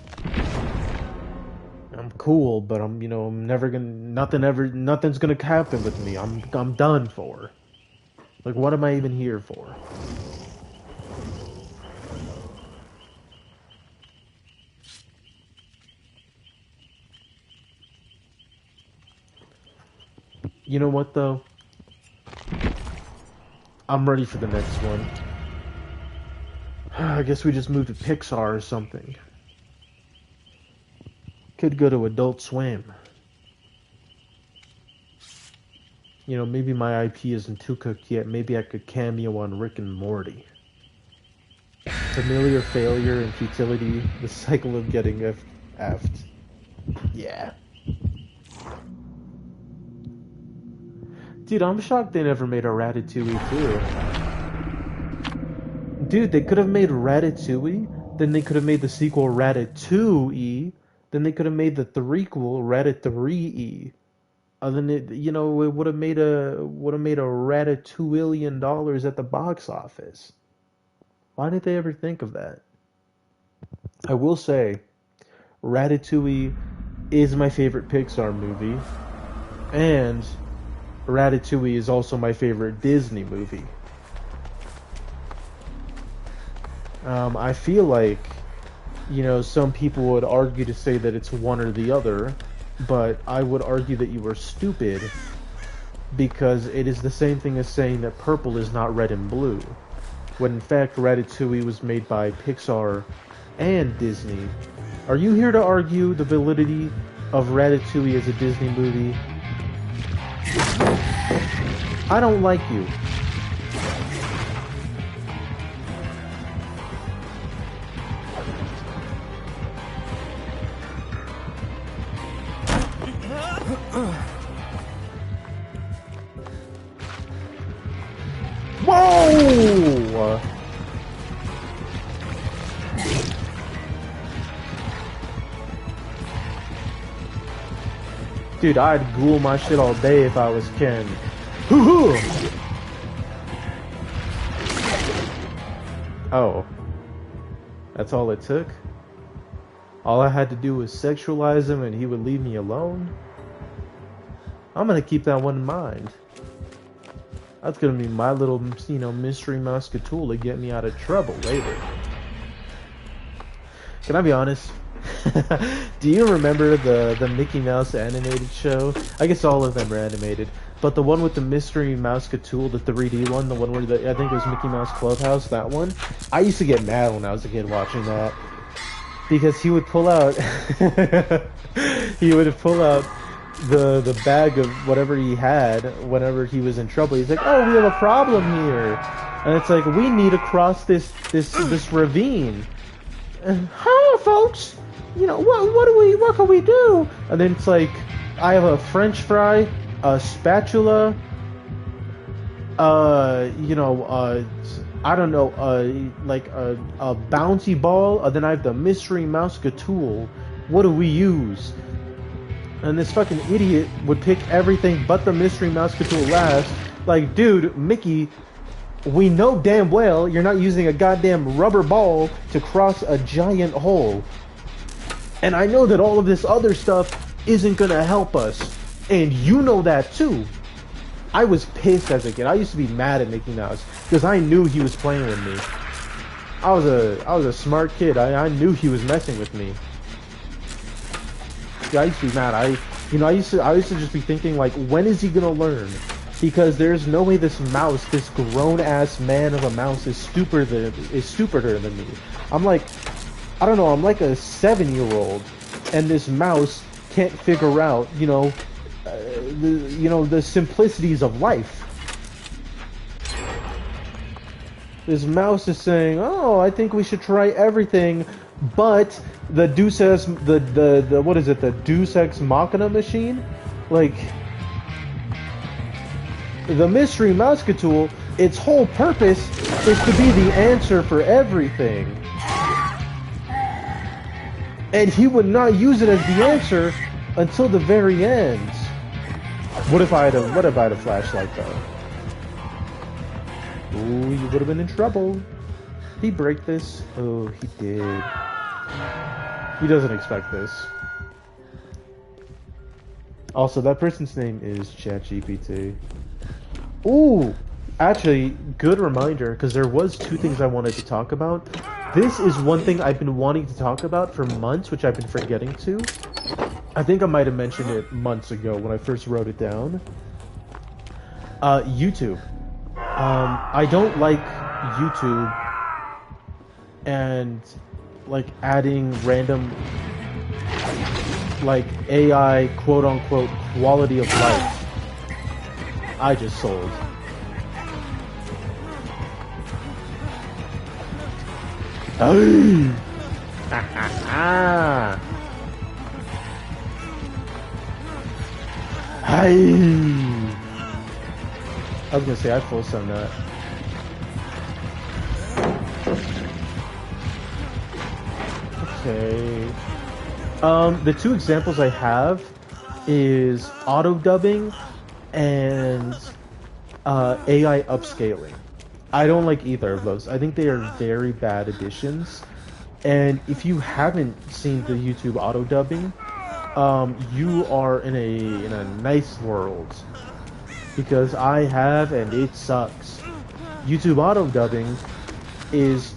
I'm cool, but I'm never gonna, nothing's gonna happen with me. I'm done for. Like, what am I even here for? You know what, though? I'm ready for the next one. I guess we just moved to Pixar or something. Could go to Adult Swim. You know, maybe my IP isn't too cooked yet. Maybe I could cameo on Rick and Morty. Familiar failure and futility. The cycle of getting effed. Yeah. Dude, I'm shocked they never made a Ratatouille too. Dude, they could have made Ratatouille, then they could have made the sequel Ratatouille, then they could have made the threequel Ratatouille. And then it would have made a $1,000,000,000 at the box office. Why did they ever think of that? I will say, Ratatouille is my favorite Pixar movie, and Ratatouille is also my favorite Disney movie. I feel like, some people would argue to say that it's one or the other, but I would argue that you are stupid because it is the same thing as saying that purple is not red and blue, when in fact Ratatouille was made by Pixar and Disney. Are you here to argue the validity of Ratatouille as a Disney movie? I don't like you. Whoa! Dude, I'd ghoul my shit all day if I was Ken. Hoo-hoo! Oh. That's all it took? All I had to do was sexualize him and he would leave me alone? I'm gonna keep that one in mind. That's gonna be my little, mystery muscatool to get me out of trouble later. Can I be honest? Do you remember the Mickey Mouse animated show? I guess all of them are animated. But the one with the Mystery Mousecatool, the 3D one, the one where I think it was Mickey Mouse Clubhouse, that one. I used to get mad when I was a kid watching that. Because he would pull out the bag of whatever he had whenever he was in trouble. He's like, oh, we have a problem here. And it's like, we need to cross this ravine. And, hi, folks. What can we do? And then it's like, I have a French fry, a spatula, I don't know, like a bouncy ball, and then I have the Mystery Mousecatool. What do we use? And this fucking idiot would pick everything but the Mystery Mousecatool last. Like, dude, Mickey, we know damn well you're not using a goddamn rubber ball to cross a giant hole. And I know that all of this other stuff isn't gonna help us. And you know that too. I was pissed as a kid. I used to be mad at Mickey Mouse because I knew he was playing with me. I was a smart kid. I knew he was messing with me. Yeah, I used to be mad. I used to just be thinking, like, when is he gonna learn? Because there's no way this mouse, this grown ass man of a mouse, is stupider than me. I'm like, I don't know, I'm like a 7-year-old, and this mouse can't figure out, the simplicities of life. This mouse is saying, "Oh, I think we should try everything," but the Deus Ex, the what is it? The Deus Ex Machina machine, like the mystery mouse tool. Its whole purpose is to be the answer for everything, and he would not use it as the answer until the very end. What if I had a flashlight though? Ooh, you would have been in trouble. He break this? Oh, he did. He doesn't expect this. Also, that person's name is ChatGPT. Ooh, actually, good reminder, because there was 2 things I wanted to talk about. This is one thing I've been wanting to talk about for months, which I've been forgetting to. I think I might have mentioned it months ago when I first wrote it down. YouTube. I don't like YouTube and like adding random like AI quote unquote quality of life. I just sold. Oh. Hey. I was gonna say I full sum that. Okay. The 2 examples I have is auto dubbing and AI upscaling. I don't like either of those. I think they are very bad additions. And if you haven't seen the YouTube auto dubbing, you are in a nice world. Because I have, and it sucks. YouTube auto dubbing is,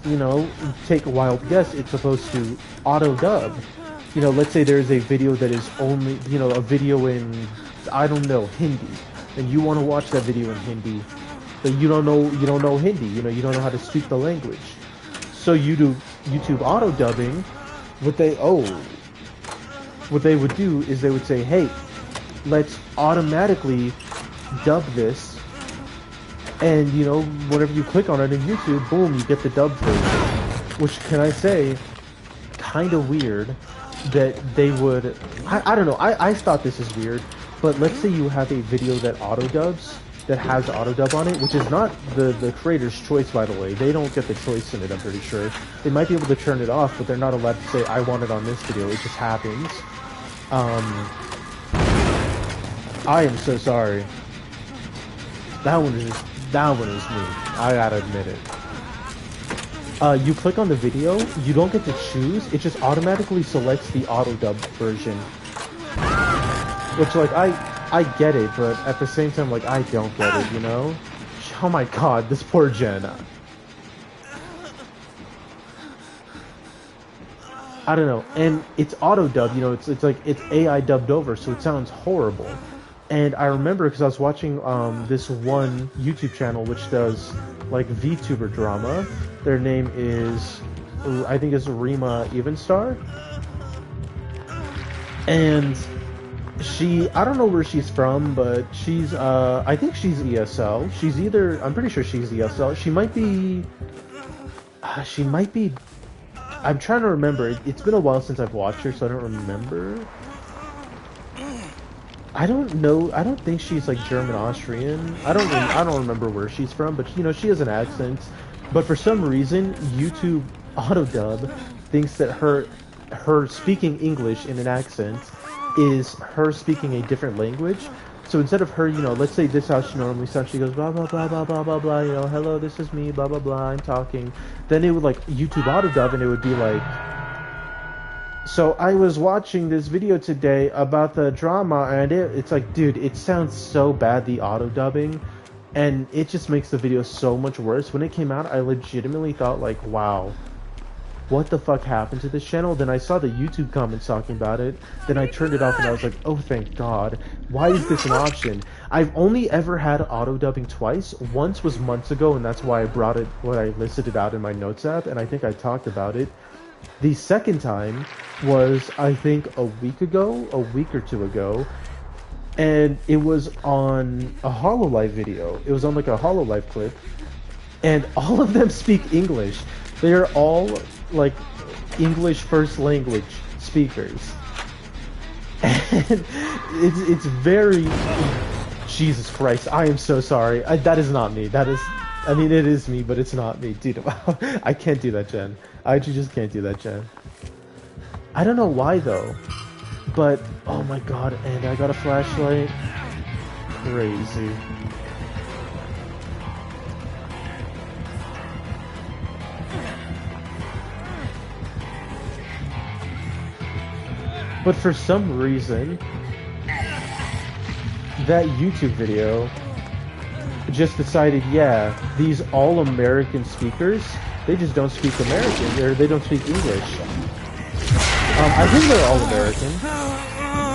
take a wild guess, it's supposed to auto dub. Let's say there's a video that is only, a video in, I don't know, Hindi, and you want to watch that video in Hindi, but you don't know Hindi, you don't know how to speak the language. So you do YouTube auto dubbing. What they would do is they would say, hey, let's automatically dub this, and whenever you click on it in YouTube, boom, you get the dub version. Which, can I say, kind of weird that they would, I don't know, I thought this is weird, but let's say you have a video that auto dubs, that has auto dub on it, which is not the creator's choice, by the way. They don't get the choice in it, I'm pretty sure. They might be able to turn it off, but they're not allowed to say, I want it on this video. It just happens. I am so sorry. That one is me. I gotta admit it. You click on the video, you don't get to choose. It just automatically selects the auto dub version. Which, like, I get it, but at the same time, like, I don't get it, Oh my god, this poor Jen. I don't know. And it's auto dub, it's like it's AI dubbed over, so it sounds horrible. And I remember because I was watching this one YouTube channel which does like VTuber drama. Their name is, I think it's Rima Evenstar. And she, I don't know where she's from, but she's, I think she's ESL. She's either, I'm pretty sure she's ESL. She might be, I'm trying to remember. It's been a while since I've watched her, so I don't remember. I don't know. I don't think she's like German Austrian. I don't remember where she's from, but she has an accent. But for some reason, YouTube Autodub thinks that her speaking English in an accent is her speaking a different language. So instead of her, let's say this is how she normally sounds, she goes blah blah blah blah blah blah blah, hello, this is me, blah blah blah, I'm talking. Then it would like YouTube Autodub, and it would be like, so I was watching this video today about the drama, and it's like, dude, it sounds so bad, the auto dubbing, and it just makes the video so much worse. When it came out, I legitimately thought like, wow, what the fuck happened to this channel? Then I saw the YouTube comments talking about it, then I turned it off and I was like, oh thank god, why is this an option? I've only ever had auto dubbing twice. Once was months ago, and that's why I brought it, I listed it out in my notes app, and I think I talked about it. The second time was, I think, a week or two ago, and it was on a HoloLive video. It was on like a HoloLive clip, and all of them speak English. They are all like English first language speakers, and it's very. Jesus Christ! I am so sorry. That is not me. That is. I mean, it is me, but it's not me, dude. I can't do that, Jen. I actually just can't do that, Jen. I don't know why though, but oh my god! And I got a flashlight. Crazy. But for some reason, that YouTube video just decided, yeah, these all-American speakers, they just don't speak American, or they don't speak English. I think they're all American.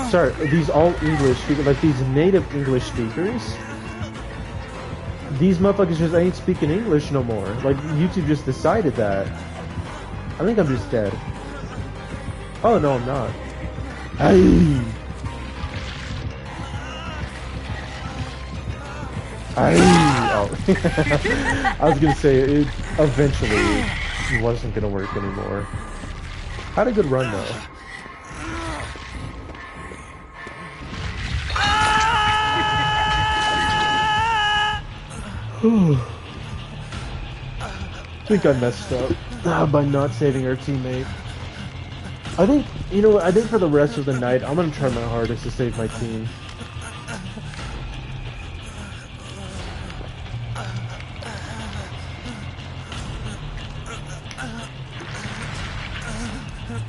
Sorry, these all-English speakers, like these native English speakers, these motherfuckers just ain't speaking English no more. Like, YouTube just decided that. I think I'm just dead. Oh, no, I'm not. Aye. Oh. I was gonna say, it eventually wasn't gonna work anymore. Had a good run though. I think I messed up by not saving our teammate. I think, you know what, I think for the rest of the night, I'm gonna try my hardest to save my team.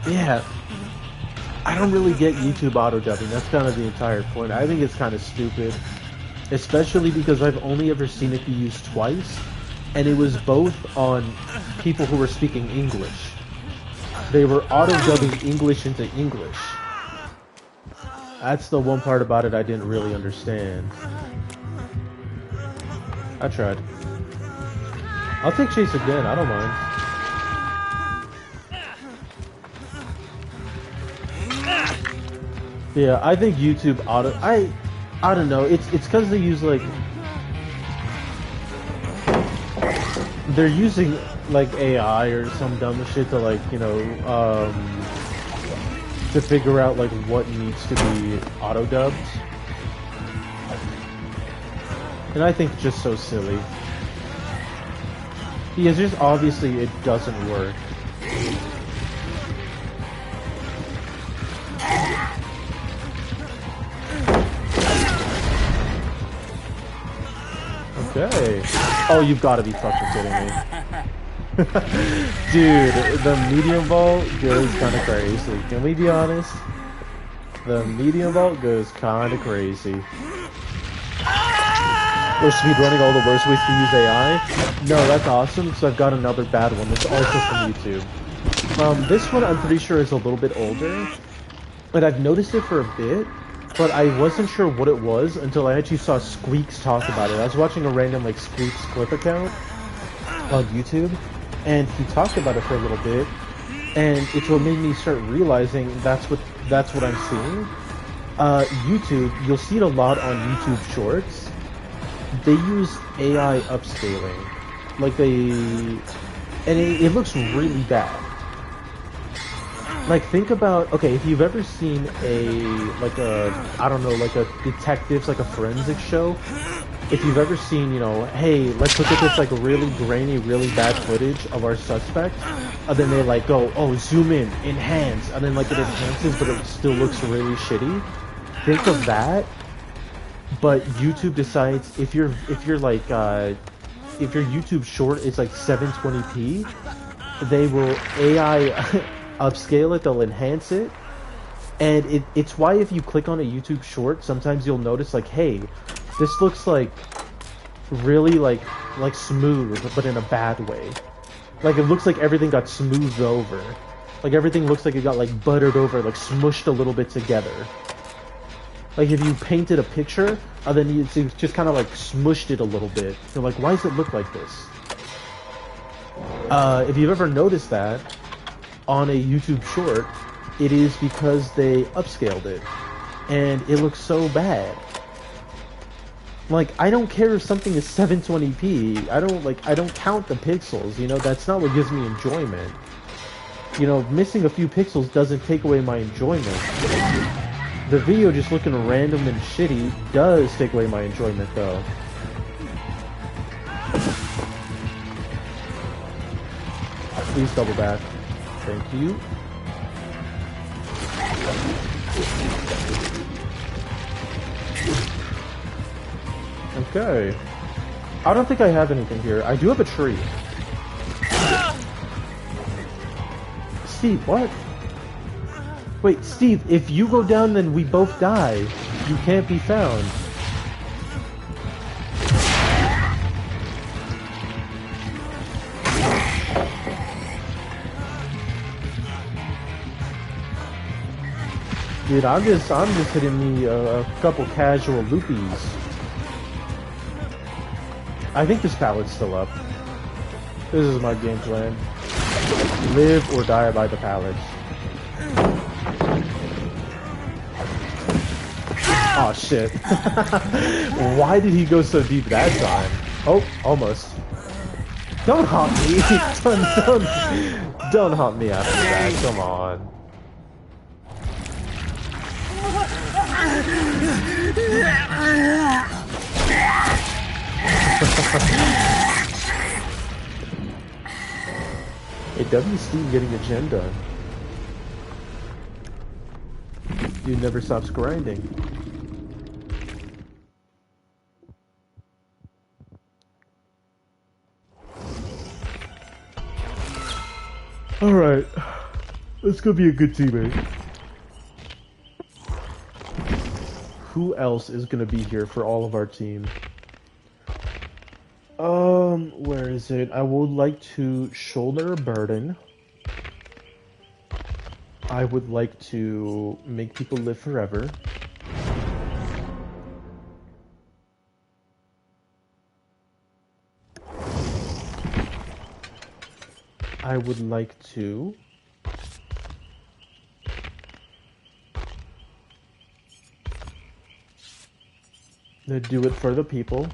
Yeah, I don't really get YouTube auto-dubbing. That's kind of the entire point. I think it's kind of stupid. Especially because I've only ever seen it be used twice, and it was both on people who were speaking English. They were auto-dubbing English into English. That's the one part about it I didn't really understand. I tried. I'll take chase again, I don't mind. Yeah, I think YouTube auto... I don't know, it's because they use, like... They're using, like, AI or some dumb shit to, like, you know, to figure out, like, what needs to be auto-dubbed. And I think it's just so silly. Because just obviously it doesn't work. Okay. Oh, you've got to be fucking kidding me. Dude, the medium vault goes kind of crazy. Can we be honest? The medium vault goes kind of crazy. We're speedrunning all the worst ways to use AI? No, that's awesome, so I've got another bad one. It's also from YouTube. This one I'm pretty sure is a little bit older, and I've noticed it for a bit, but I wasn't sure what it was until I actually saw Squeaks talk about it. I was watching a random, like, Squeaks clip account on YouTube, and he talked about it for a little bit, and it's what made me start realizing that's what I'm seeing. YouTube, you'll see it a lot on YouTube Shorts. They use AI upscaling, like it looks really bad. Like, think about, okay, if you've ever seen like a detectives, like a forensic show, if you've ever seen, you know, hey, let's look at this, like, really grainy, really bad footage of our suspect, and then they, like, go, oh, zoom in, enhance, and then, like, it enhances, but it still looks really shitty. Think of that. But YouTube decides if your YouTube short is like 720p, they will AI upscale it, they'll enhance it, and it's why if you click on a YouTube short, sometimes you'll notice, like, hey, this looks like really like smooth, but in a bad way. Like, it looks like everything got smoothed over. Like, everything looks like it got, like, buttered over, like smushed a little bit together. Like, if you painted a picture, and then you just kind of, like, smushed it a little bit. You're like, why does it look like this? If you've ever noticed that, on a YouTube short, it is because they upscaled it. And it looks so bad. Like, I don't care if something is 720p. I don't count the pixels, you know? That's not what gives me enjoyment. You know, missing a few pixels doesn't take away my enjoyment. The video just looking random and shitty does take away my enjoyment, though. Please double back. Thank you. Okay. I don't think I have anything here. I do have a tree. Steve, what? Wait, Steve, if you go down then we both die. You can't be found. Dude, I'm just hitting me a couple casual loopies. I think this pallet's still up. This is my game plan. Live or die by the pallets. Oh shit. Why did he go so deep that time? Oh, almost. Don't haunt me. don't haunt me after that. Come on. Hey, W Steve getting a gen done. Dude never stops grinding. Alright. Let's go be a good teammate. Who else is gonna be here for all of our team? Where is it? I would like to shoulder a burden. I would like to make people live forever. I would like to do it for the people.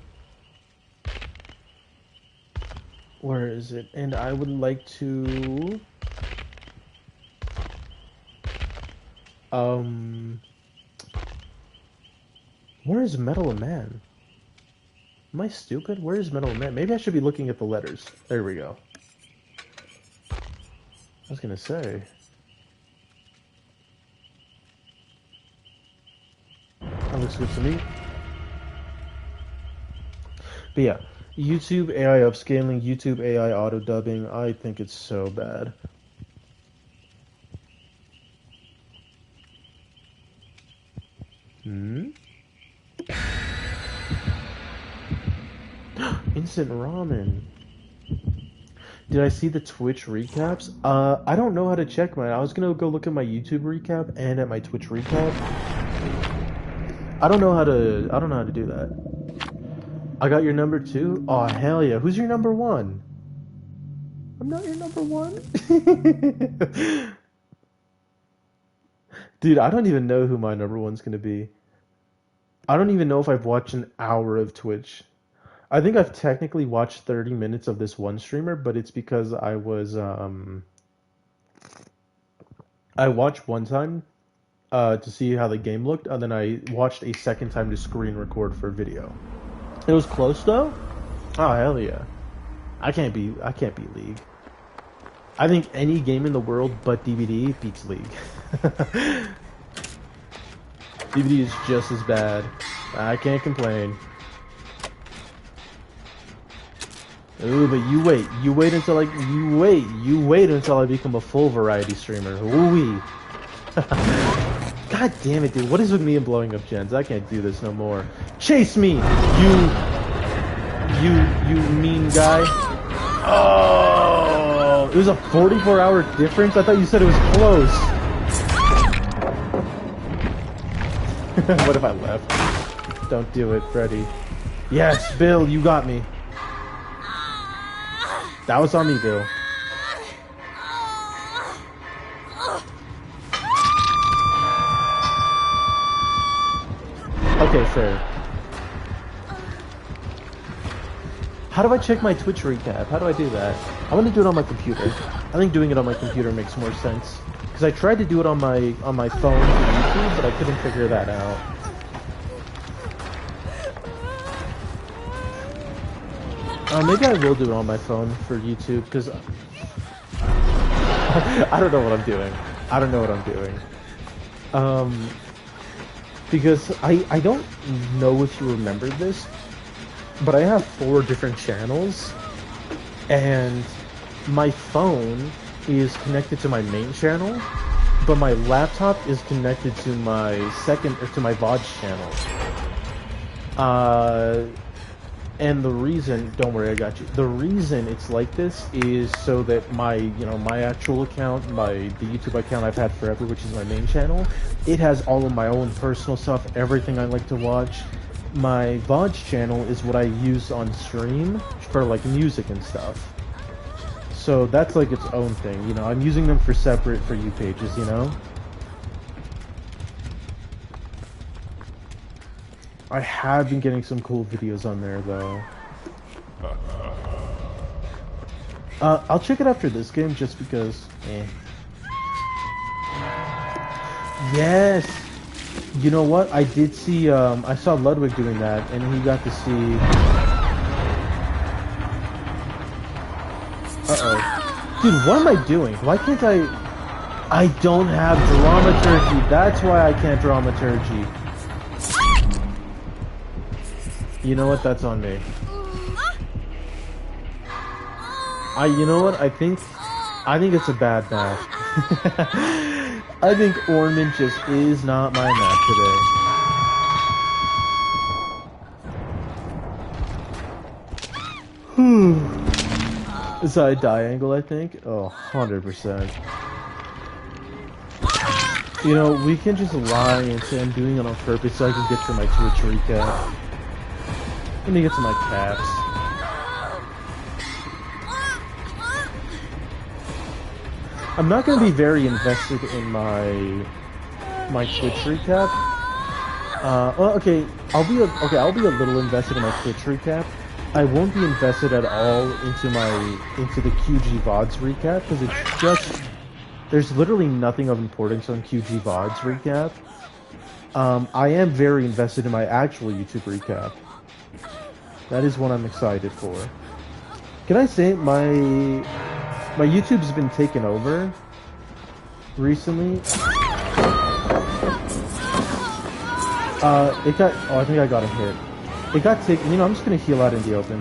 Where is it? And I would like to where is Metal Man? Am I stupid? Where is Metal Man? Maybe I should be looking at the letters. There we go. I was gonna say. That looks good to me. But yeah, YouTube AI upscaling, YouTube AI auto dubbing. I think it's so bad. Instant ramen. Did I see the Twitch recaps? I don't know how to check mine. I was gonna go look at my YouTube recap and at my Twitch recap. I don't know how to do that. I got your number 2? Oh hell yeah. Who's your number 1? I'm not your number 1. Dude, I don't even know who my number 1's gonna be. I don't even know if I've watched an hour of Twitch. I think I've technically watched 30 minutes of this one streamer, but it's because I was, I watched one time, to see how the game looked, and then I watched a second time to screen record for video. It was close though? Oh hell yeah. I can't beat League. I think any game in the world but DVD beats League. DVD is just as bad. I can't complain. Ooh, but you wait until I become a full variety streamer. Ooh-wee. God damn it, dude. What is with me and blowing up gens? I can't do this no more. Chase me, you mean guy. Oh, it was a 44-hour difference? I thought you said it was close. What if I left? Don't do it, Freddy. Yes, Bill, you got me. That was on me, Bill. Okay, fair. How do I check my Twitch recap? How do I do that? I want to do it on my computer. I think doing it on my computer makes more sense. Because I tried to do it on my phone for YouTube, but I couldn't figure that out. Maybe I will do it on my phone for YouTube, because I don't know what I'm doing. I don't know what I'm doing. Because I don't know if you remember this, but I have 4 different channels, and my phone is connected to my main channel, but my laptop is connected to my VOD channel. And the reason, don't worry, I got you. The reason it's like this is so that my actual account, the YouTube account I've had forever, which is my main channel, it has all of my own personal stuff, everything I like to watch. My VOD channel is what I use on stream for like music and stuff. So that's like its own thing, you know. I'm using them for separate For You pages, you know. I have been getting some cool videos on there, though. I'll check it after this game, just because, Yes! You know what? I did see, I saw Ludwig doing that, and he got to see... Uh-oh. Dude, what am I doing? Why can't I don't have dramaturgy. That's why I can't dramaturgy. You know what? That's on me. You know what? I think it's a bad match. I think Ormond just is not my map today. Side diangle, I think. Oh, 100%. You know, we can just lie and say I'm doing it on purpose so I can get to my Twitch recap. Let me get to my caps. I'm not going to be very invested in my Twitch recap. Well, okay, I'll be a little invested in my Twitch recap. I won't be invested at all into the CuredGi VODs recap, because it's just, there's literally nothing of importance on CuredGi VODs recap. I am very invested in my actual YouTube recap. That is what I'm excited for. Can I say my YouTube's been taken over recently? I think I got a hit. It got taken. You know, I'm just gonna heal out in the open.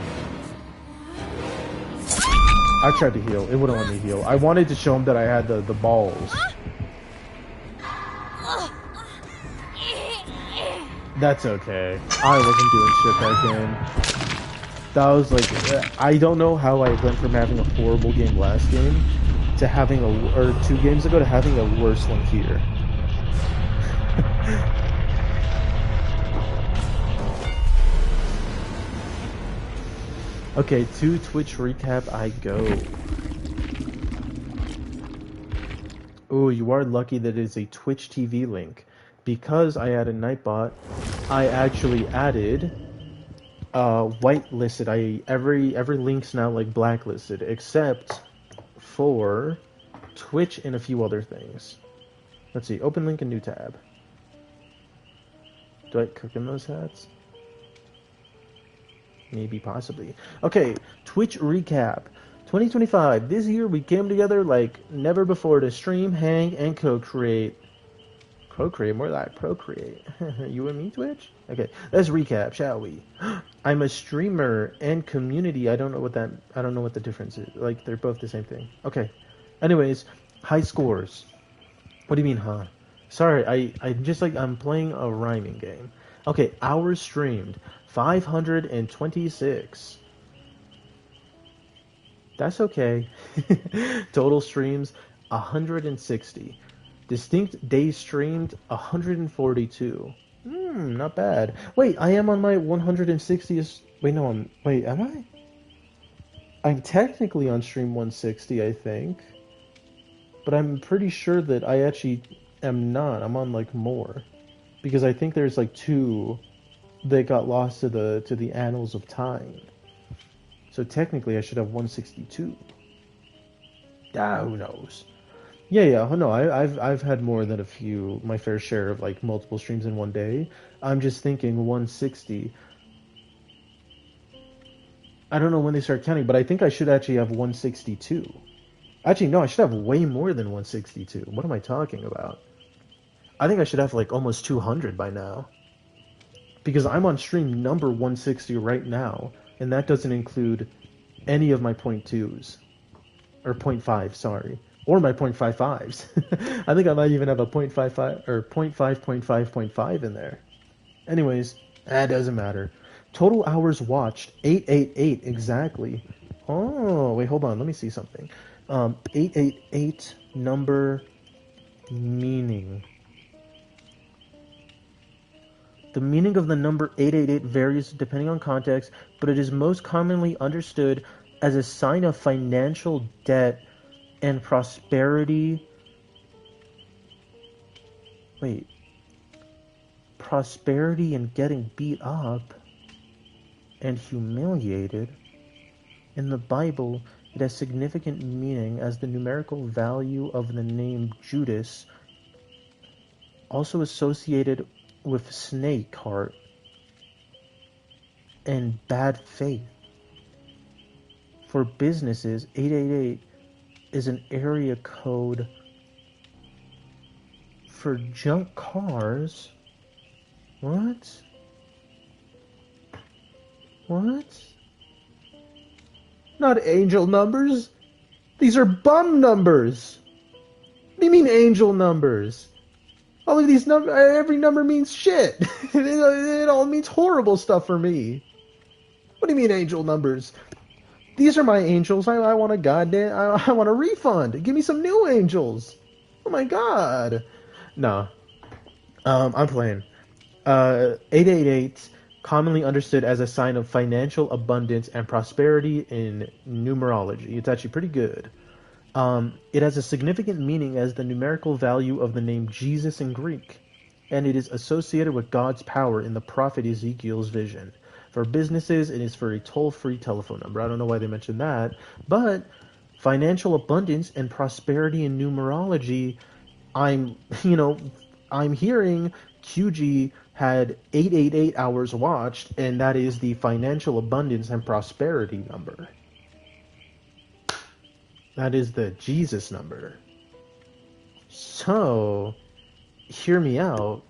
I tried to heal. It wouldn't let me heal. I wanted to show him that I had the balls. That's okay. I wasn't doing shit that game. That was like, I don't know how I went from having a horrible game last game to having 2 games ago to having a worse one here. Okay, to Twitch recap I go. Oh, you are lucky that it is a Twitch TV link. Because I added Nightbot, I actually added whitelisted. Every link's now like blacklisted, except for Twitch and a few other things. Let's see, open link and new tab. Do I click in those hats? Maybe, possibly. Okay, Twitch recap. 2025. This year we came together like never before to stream, hang, and co-create. Co-create? More like procreate. You and me, Twitch? Okay, let's recap, shall we? I'm a streamer and community. I don't know what the difference is. Like, they're both the same thing. Okay. Anyways, high scores. What do you mean, huh? Sorry, I'm playing a rhyming game. Okay, hours streamed. 526. That's okay. Total streams, 160. Distinct days streamed, 142. Not bad. Wait, I am on my 160th... Wait, no, am I? I'm technically on stream 160, I think. But I'm pretty sure that I actually am not. I'm on, like, more. Because I think there's, like, 2 they got lost to the annals of time. So technically, I should have 162. Ah, who knows? Yeah, yeah. No, I've had more than a few, my fair share of like multiple streams in one day. I'm just thinking 160. I don't know when they start counting, but I think I should actually have 162. Actually, no, I should have way more than 162. What am I talking about? I think I should have like almost 200 by now. Because I'm on stream number 160 right now, and that doesn't include any of my point twos. Or point five, sorry. Or my point five fives. I think I might even have a point five five or point five point five point five in there. Anyways, that doesn't matter. Total hours watched 888 exactly. Oh, wait, hold on. Let me see something. 888 number meaning. The meaning of the number 888 varies depending on context, but it is most commonly understood as a sign of financial debt and prosperity. Wait. Prosperity and getting beat up and humiliated. In the Bible, it has significant meaning as the numerical value of the name Judas, also associated with snake heart and bad faith. For businesses, 888 is an area code for junk cars. What? What? Not angel numbers. These are bum numbers. What do you mean angel numbers? All of these numbers, every number means shit. It all means horrible stuff for me. What do you mean angel numbers? These are my angels. I want a goddamn. I want a refund. Give me some new angels. Oh my god. Nah. I'm playing. 888, commonly understood as a sign of financial abundance and prosperity in numerology. It's actually pretty good. It has a significant meaning as the numerical value of the name Jesus in Greek, and it is associated with God's power in the prophet Ezekiel's vision. For businesses, it is for a toll-free telephone number. I don't know why they mentioned that, but financial abundance and prosperity in numerology, I'm hearing QG had 888 hours watched, and that is the financial abundance and prosperity number. That is the Jesus number. So, hear me out.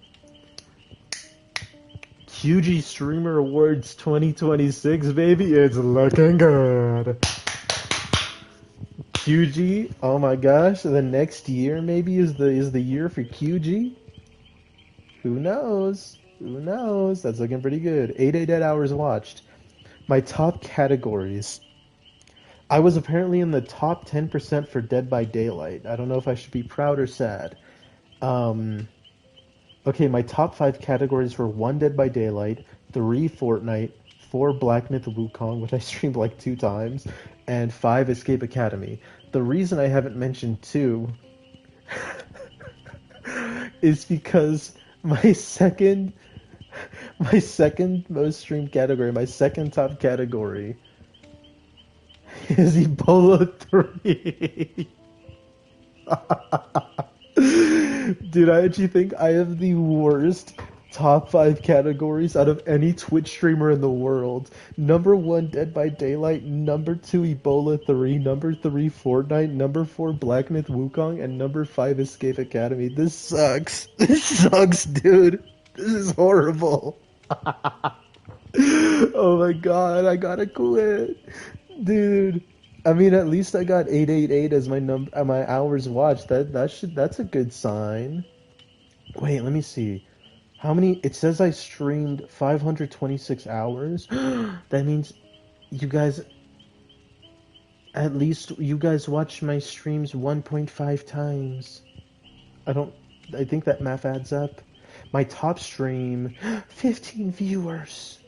QG Streamer Awards 2026, baby, it's looking good. QG, oh my gosh, the next year maybe is the year for QG. Who knows? Who knows? That's looking pretty good. 888 hours watched. My top categories. I was apparently in the top 10% for Dead by Daylight. I don't know if I should be proud or sad. Okay, my top 5 categories were 1 Dead by Daylight, 3 Fortnite, 4 Black Myth Wukong, which I streamed like 2 times, and 5 Escape Academy. The reason I haven't mentioned 2 is because my second most streamed category, my second top category is Ebola 3. Dude, I actually think I have the worst top 5 categories out of any Twitch streamer in the world. Number 1, Dead by Daylight. Number 2, Ebola 3. Number 3, Fortnite. Number 4, Black Myth Wukong. And number 5, Escape Academy. This sucks. This sucks, dude. This is horrible. Oh my god, I gotta quit. Dude. I mean, at least I got 888 as my hours watched. That's a good sign. Wait, let me see. How many? It says I streamed 526 hours. That means you guys watch my streams 1.5 times. I think that math adds up. My top stream, 15 viewers.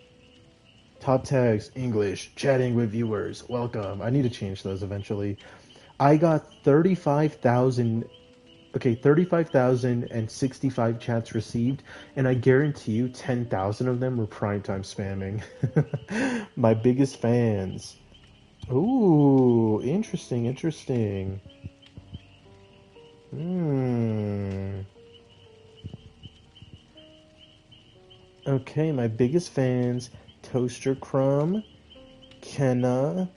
Top tags, English, chatting with viewers, welcome. I need to change those eventually. I got 35,000 Okay, 35,065 chats received, and I guarantee you 10,000 of them were primetime spamming. My biggest fans. Ooh, interesting, interesting. Hmm. Okay, my biggest fans: Toaster Crumb, Kenna,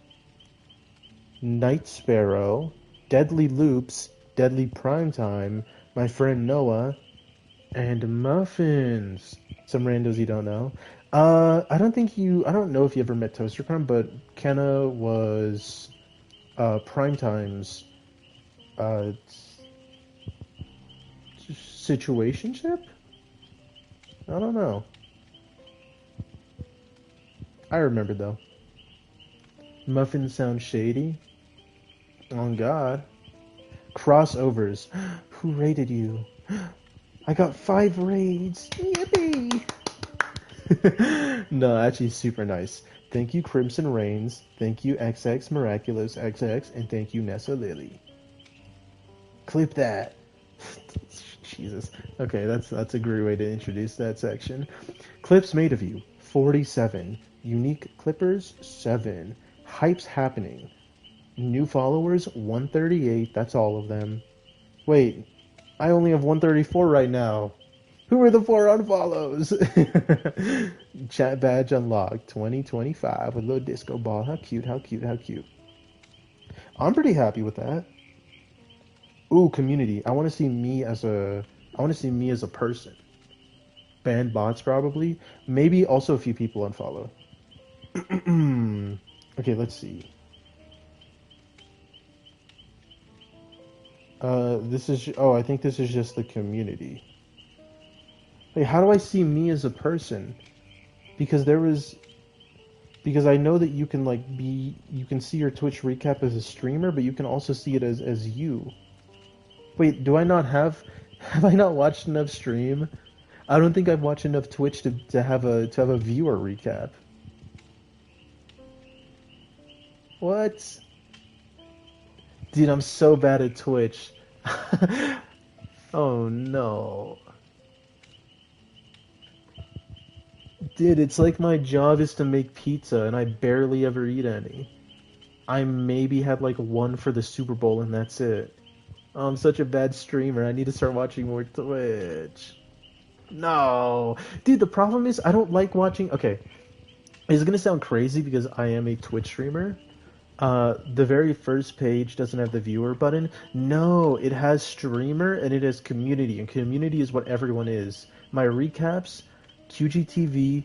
Night Sparrow, Deadly Loops, Deadly Primetime, my friend Noah, and Muffins. Some randos you don't know. I don't know if you ever met Toaster Crumb, but Kenna was Primetime's uh, situationship? I don't know. I remember though. Muffins sound shady. On God. Crossovers. Who rated you? I got 5 raids. Yippee! No, actually, super nice. Thank you, Crimson Rains. Thank you, XX Miraculous XX, and thank you, Nessa Lily. Clip that. Jesus. Okay, that's a great way to introduce that section. Clips made of you, 47. Unique clippers, 7. Hypes happening. New followers, 138. That's all of them. Wait, I only have 134 right now. Who are the 4 unfollows? Chat badge unlocked, 2025 with a little disco ball. How cute, how cute, how cute. I'm pretty happy with that. Ooh, community. I want to see me as a person. Ban bots probably. Maybe also a few people unfollow. Okay, let's see. I think this is just the community. Wait, how do I see me as a person? Because there was because I know that you can see your Twitch recap as a streamer, but you can also see it as you. Wait, do I not have I not watched enough stream? I don't think I've watched enough Twitch to have a viewer recap. What? Dude, I'm so bad at Twitch. Oh no. Dude, it's like my job is to make pizza and I barely ever eat any. I maybe had like one for the Super Bowl and that's it. Oh, I'm such a bad streamer. I need to start watching more Twitch. No. Dude, the problem is I don't like watching. Okay, it's gonna sound crazy because I am a Twitch streamer. The very first page doesn't have the viewer button. No, it has streamer and it has community, and community is what everyone is. My recaps, QGTV,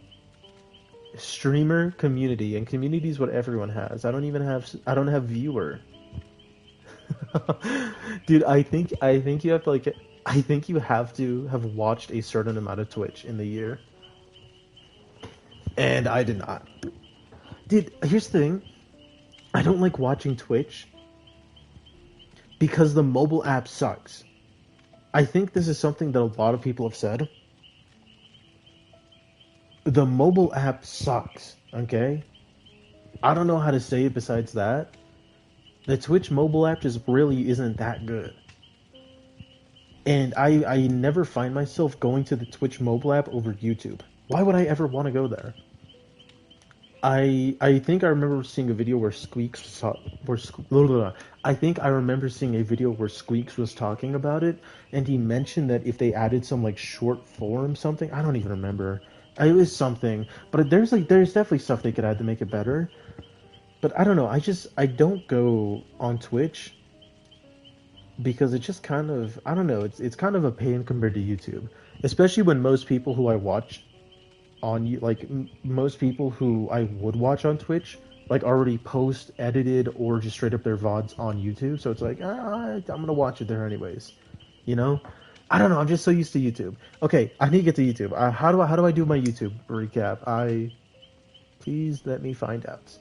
streamer, community, and community is what everyone has. I don't have viewer. Dude, I think you have to like I think you have to have watched a certain amount of Twitch in the year. And I did not. Dude, here's the thing. I don't like watching Twitch because the mobile app sucks. I think this is something that a lot of people have said. The mobile app sucks, okay? I don't know how to say it besides that. The Twitch mobile app just really isn't that good. And I never find myself going to the Twitch mobile app over YouTube. Why would I ever want to go there? I think I remember seeing a video where Squeaks saw where I think I remember seeing a video where Squeaks was talking about it, and he mentioned that if they added some like short form something, I don't even remember. It was something, but there's definitely stuff they could add to make it better. But I don't know. I don't go on Twitch because it's just kind of I don't know. It's kind of a pain compared to YouTube, especially when most people who I watch most people who I would watch on Twitch like already post edited or just straight up their VODs on YouTube. So it's like I'm gonna watch it there anyways, you know. I don't know. I'm just so used to YouTube. Okay, I need to get to YouTube. How do I do my YouTube recap? Please let me find out.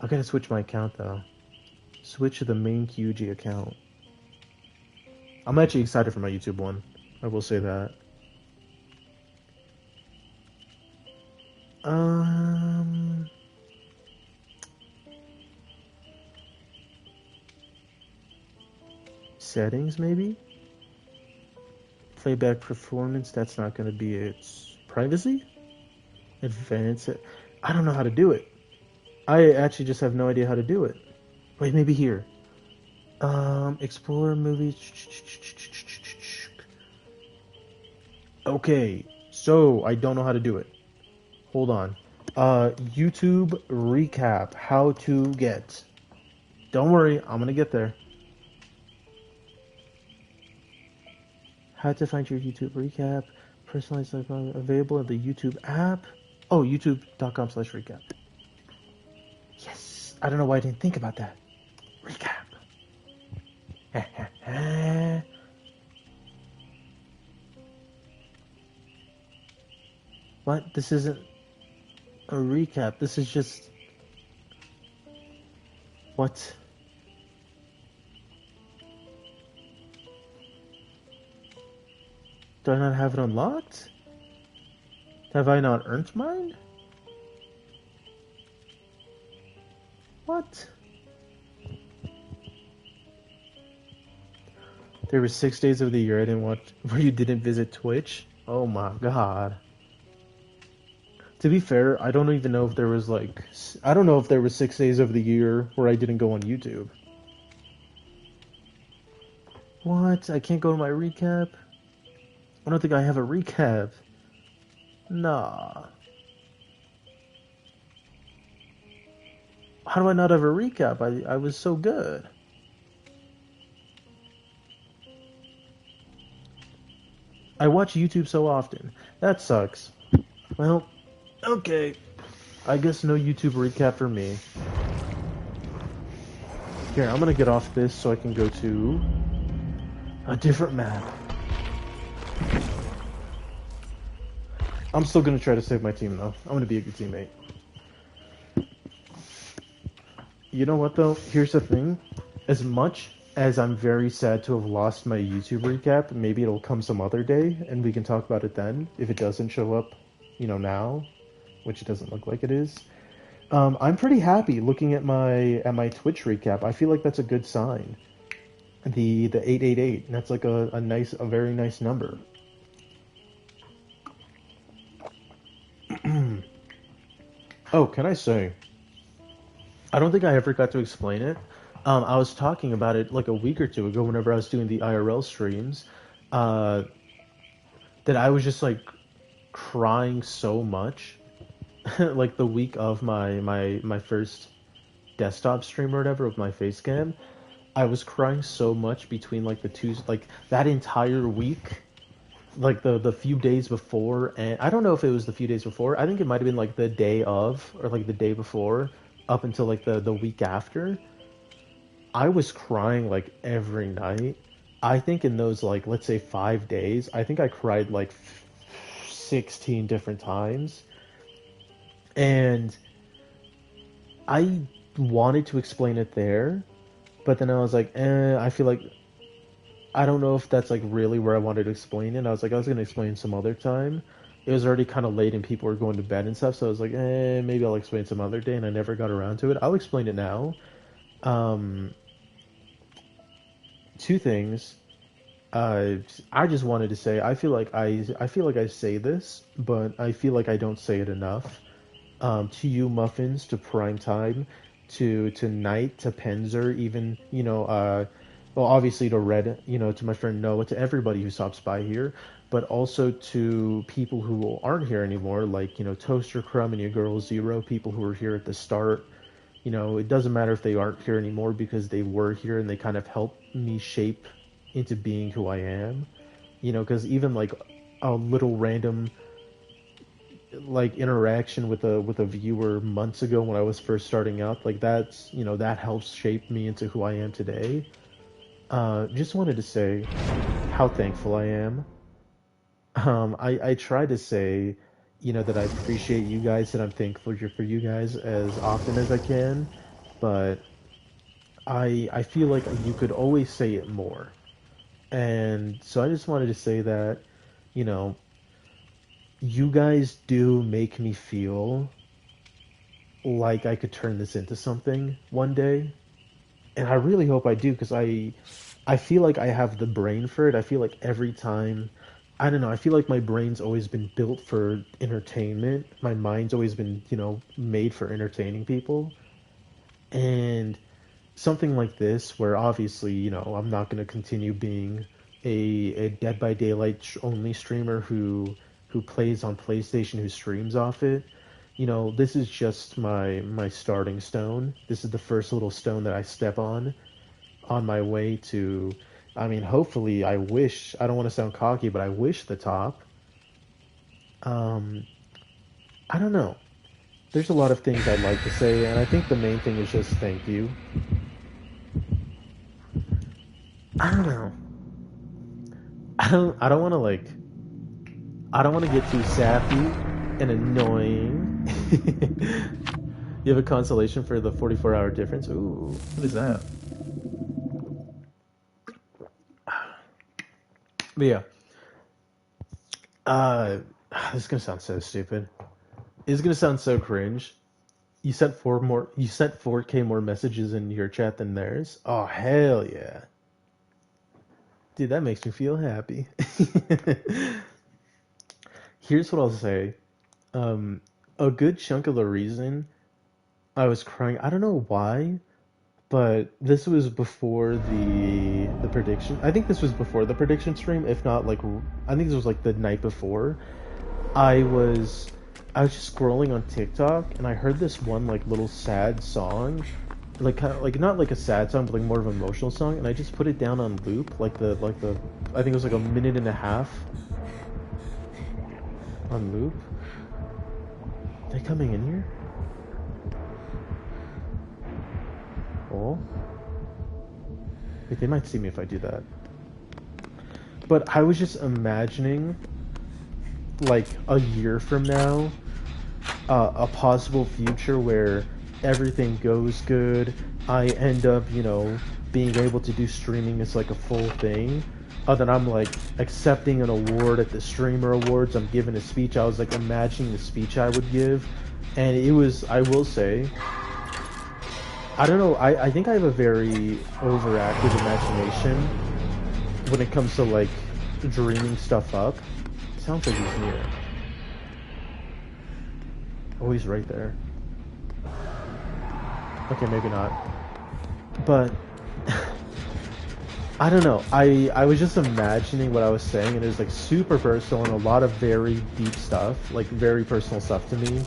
I gotta switch my account though. Switch to the main QG account. I'm actually excited for my YouTube one. I will say that. Um, Settings maybe? Playback performance, that's not going to be its privacy. Advance it. I don't know how to do it. I actually just have no idea how to do it. Wait, maybe here. Explore movies. Okay, so I don't know how to do it. Hold on. YouTube recap. How to get. Don't worry, I'm gonna get there. How to find your YouTube recap. Personalized available in the YouTube app. Oh, youtube.com/recap. Yes. I don't know why I didn't think about that. Recap. What? This isn't a recap. This is just... What? Do I not have it unlocked? Have I not earned mine? What? There were 6 days of the year I didn't watch where you didn't visit Twitch? Oh my god. To be fair, I don't even know if there was like... I don't know if there was 6 days of the year where I didn't go on YouTube. What? I can't go to my recap? I don't think I have a recap. Nah. How do I not have a recap? I was so good. I watch YouTube so often. That sucks. Well, okay. I guess no YouTube recap for me. Here, I'm gonna get off this so I can go to a different map. I'm still gonna try to save my team though. I'm gonna be a good teammate. You know what though? Here's the thing. As much as I'm very sad to have lost my YouTube recap, maybe it'll come some other day and we can talk about it then. If it doesn't show up, now, which it doesn't look like it is. I'm pretty happy looking at my Twitch recap. I feel like that's a good sign. The 888, that's like a very nice number. Oh, can I say? I don't think I ever got to explain it. I was talking about it like a week or two ago whenever I was doing the IRL streams. That I was just like crying so much. Like the week of my first desktop stream or whatever with my face cam. I was crying so much between like the two, like that entire week. Like the few days before, and I don't know if it was the few days before. I think it might have been like the day of or like the day before up until like the week after. I was crying like every night. I think in those like let's say 5 days, I think I cried like 16 different times. And I wanted to explain it there, but then I was like, I feel like I don't know if that's like really where I wanted to explain it. I was going to explain some other time. It was already kind of late and people were going to bed and stuff, so I was like, maybe I'll explain some other day, and I never got around to it. I'll explain it now. Two things. I just wanted to say I feel like I say this, but I feel like I don't say it enough. To you muffins, to prime time, to Knight, to Penzer, even well, obviously to Red, to my friend Noah, to everybody who stops by here, but also to people who aren't here anymore, like, Toaster Crumb and your girl Zero, people who were here at the start. It doesn't matter if they aren't here anymore because they were here and they kind of helped me shape into being who I am. Because even like a little random like interaction with a viewer months ago when I was first starting out, like that's that helps shape me into who I am today. Just wanted to say how thankful I am. I try to say, that I appreciate you guys, that I'm thankful for you guys as often as I can, but I feel like you could always say it more. And so I just wanted to say that, you guys do make me feel like I could turn this into something one day. And I really hope I do, because I feel like I have the brain for it. I feel like every time I don't know. I feel like my brain's always been built for entertainment. My mind's always been, made for entertaining people. And something like this, where obviously, I'm not going to continue being a Dead by Daylight only streamer who plays on PlayStation, who streams off it. This is just my starting stone. This is the first little stone that I step on my way to. I mean, hopefully, I don't want to sound cocky, but I wish the top. Um, I don't know. There's a lot of things I'd like to say, and I think the main thing is just thank you. I don't know. I don't want to I don't want to get too sappy and annoying. You have a consolation for the 44-hour difference? Ooh, what is that? But yeah. This is gonna sound so stupid. It's gonna sound so cringe. You sent 4K more messages in your chat than theirs? Oh hell yeah. Dude, that makes me feel happy. Here's what I'll say. A good chunk of the reason I was crying, I don't know why, but this was before the prediction. I think this was before the prediction stream, if not I think this was like the night before. I was just scrolling on TikTok and I heard this one like little sad song, like not like a sad song, but like more of an emotional song, and I just put it down on loop, like the I think it was like a minute and a half on loop. Are they coming in here? Oh. Wait, they might see me if I do that. But I was just imagining, like, a year from now, a possible future where everything goes good. I end up, being able to do streaming as like a full thing. Then I'm like accepting an award at the Streamer Awards. I'm giving a speech. I was like imagining the speech I would give, and it was, I will say, I don't know, I think I have a very overactive imagination when it comes to like dreaming stuff up. It sounds like he's near. Oh, he's right there. Okay, maybe not. But I don't know. I was just imagining what I was saying, and it was like super personal and a lot of very deep stuff, like very personal stuff to me,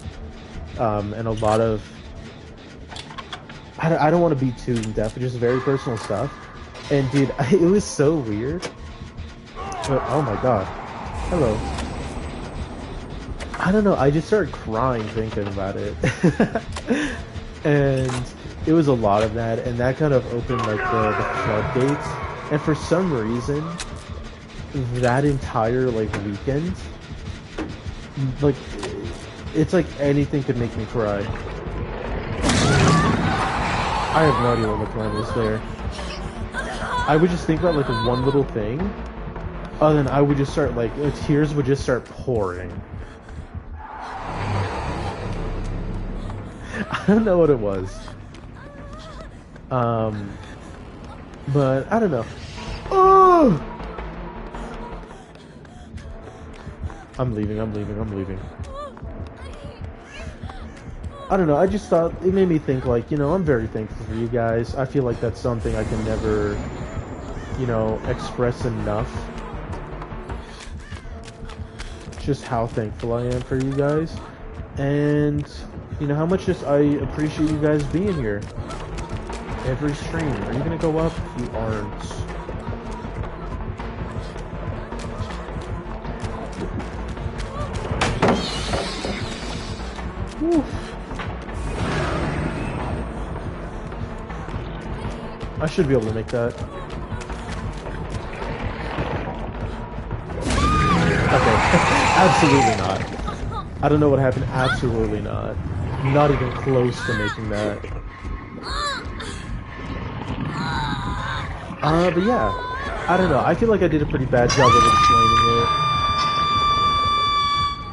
and a lot of I don't want to be too in depth, but just very personal stuff. And dude, it was so weird. But, oh my god, hello. I don't know. I just started crying thinking about it, and it was a lot of that, and that kind of opened like the floodgates. And for some reason, that entire like weekend, like it's like anything could make me cry. I have no idea what my plan was there. I would just think about like one little thing, and then I would just start like tears would just start pouring. I don't know what it was. But I don't know. Oh! I'm leaving. I don't know, I just thought, it made me think like, I'm very thankful for you guys. I feel like that's something I can never, express enough. Just how thankful I am for you guys. And, how much just I appreciate you guys being here. Every stream. Are you gonna go up? You aren't. Whew. I should be able to make that. Okay. Absolutely not. I don't know what happened. Absolutely not. Not even close to making that. But yeah, I don't know. I feel like I did a pretty bad job of explaining it.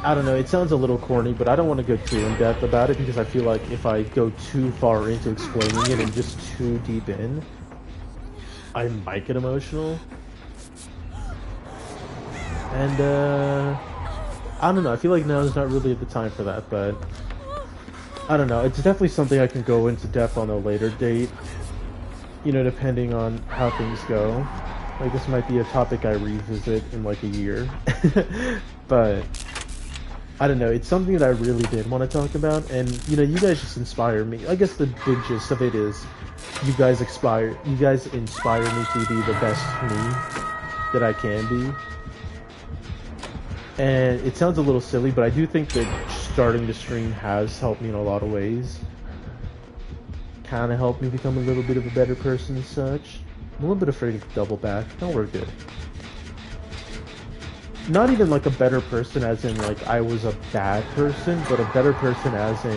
I don't know. It sounds a little corny, but I don't want to go too in depth about it because I feel like if I go too far into explaining it and just too deep in, I might get emotional. And I don't know. I feel like now is not really the time for that, but I don't know. It's definitely something I can go into depth on a later date. You know, depending on how things go. Like, this might be a topic I revisit in like a year. But I don't know. It's something that I really did want to talk about, and you know, you guys just inspire me. I guess the big gist of it is, you guys inspire me to be the best me that I can be. And it sounds a little silly, but I do think that starting the stream has helped me in a lot of ways. Kind of helped me become a little bit of a better person and such. I'm a little bit afraid of double back. No, we're good. Not even like a better person as in like I was a bad person, but a better person as in,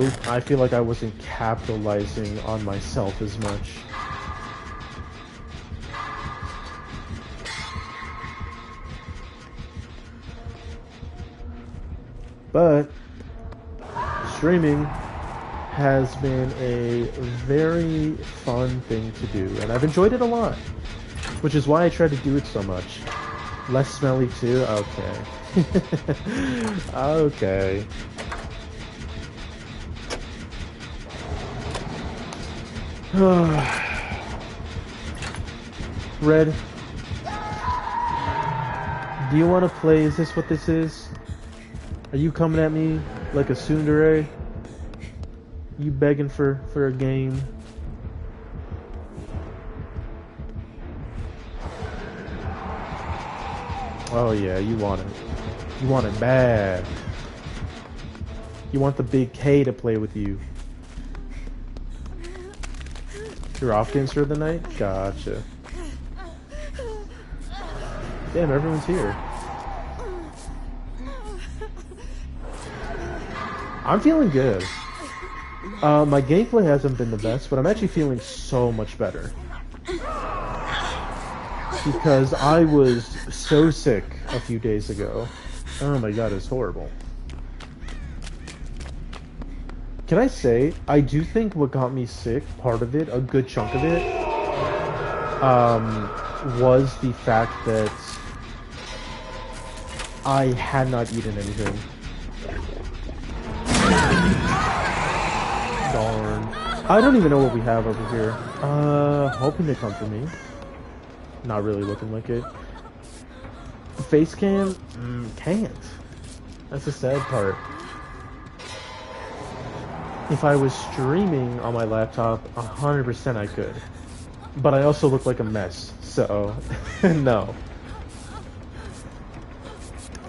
oop, I feel like I wasn't capitalizing on myself as much. But streaming has been a very fun thing to do, and I've enjoyed it a lot, which is why I try to do it so much. Less smelly too? Okay. Okay. Red, do you want to play? Is this what this is? Are you coming at me like a tsundere? You begging for a game? Oh yeah, you want it. You want it bad. You want the big K to play with you. You're off games for the night? Gotcha. Damn, everyone's here. I'm feeling good. My gameplay hasn't been the best, but I'm actually feeling so much better. Because I was so sick a few days ago. Oh my god, it's horrible. Can I say, I do think what got me sick, part of it, a good chunk of it, was the fact that I had not eaten anything. Darn. I don't even know what we have over here. Hoping they come for me. Not really looking like it. Face cam? Can't. That's the sad part. If I was streaming on my laptop, 100% I could. But I also look like a mess, so no.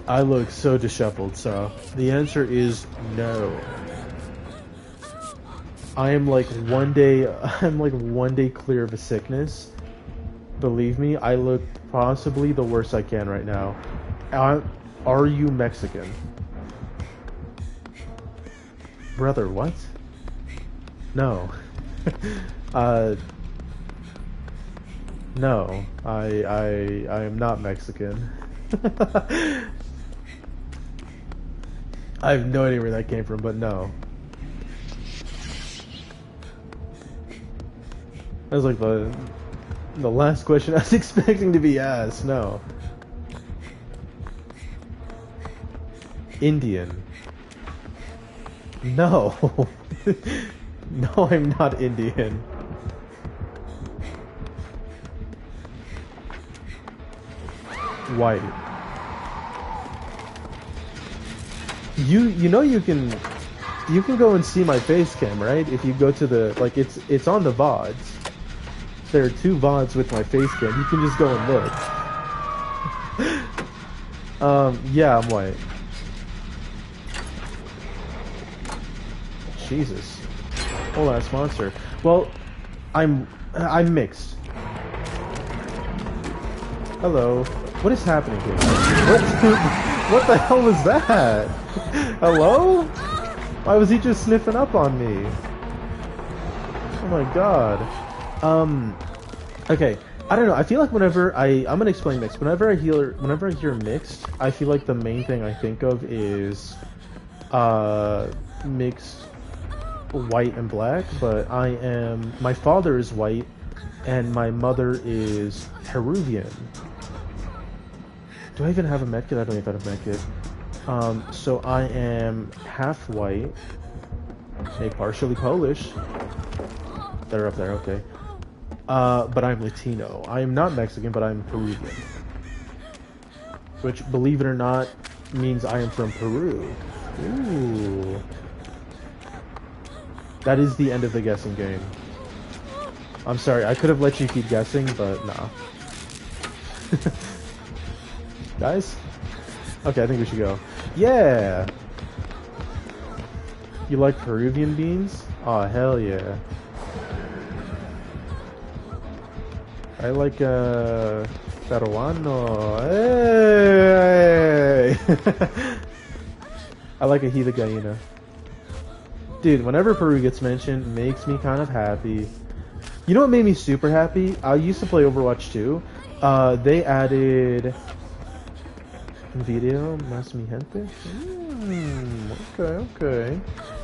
I look so disheveled, so the answer is no. I'm like one day clear of a sickness. Believe me, I look possibly the worst I can right now. Are you Mexican? Brother, what? No. No. I am not Mexican. I have no idea where that came from, but no. That was like the last question I was expecting to be asked. No. Indian. No. No, I'm not Indian. White. You know you can go and see my face cam, right? If you go to the, like, it's on the VODs. There are 2 VODs with my face cam. You can just go and look. Yeah, I'm white. Jesus. Whole ass monster. Well, I'm mixed. Hello. What is happening here? What the hell was that? Hello? Why was he just sniffing up on me? Oh my god. Okay. I don't know. I feel like whenever I'm gonna explain mixed. Whenever I hear mixed, I feel like the main thing I think of is mixed white and black, but my father is white and my mother is Peruvian. Do I even have a medkit? I don't even have a medkit. So I am half white, partially Polish. They're up there, okay. But I'm Latino. I am not Mexican, but I'm Peruvian. Which, believe it or not, means I am from Peru. Ooh. That is the end of the guessing game. I'm sorry, I could have let you keep guessing, but nah. Guys? Okay, I think we should go. Yeah! You like Peruvian beans? Aw, hell yeah. I like, peruano. Hey! I like a Gila gallina. Dude, whenever Peru gets mentioned, it makes me kind of happy. You know what made me super happy? I used to play Overwatch 2. They added... Video más mi gente? Okay.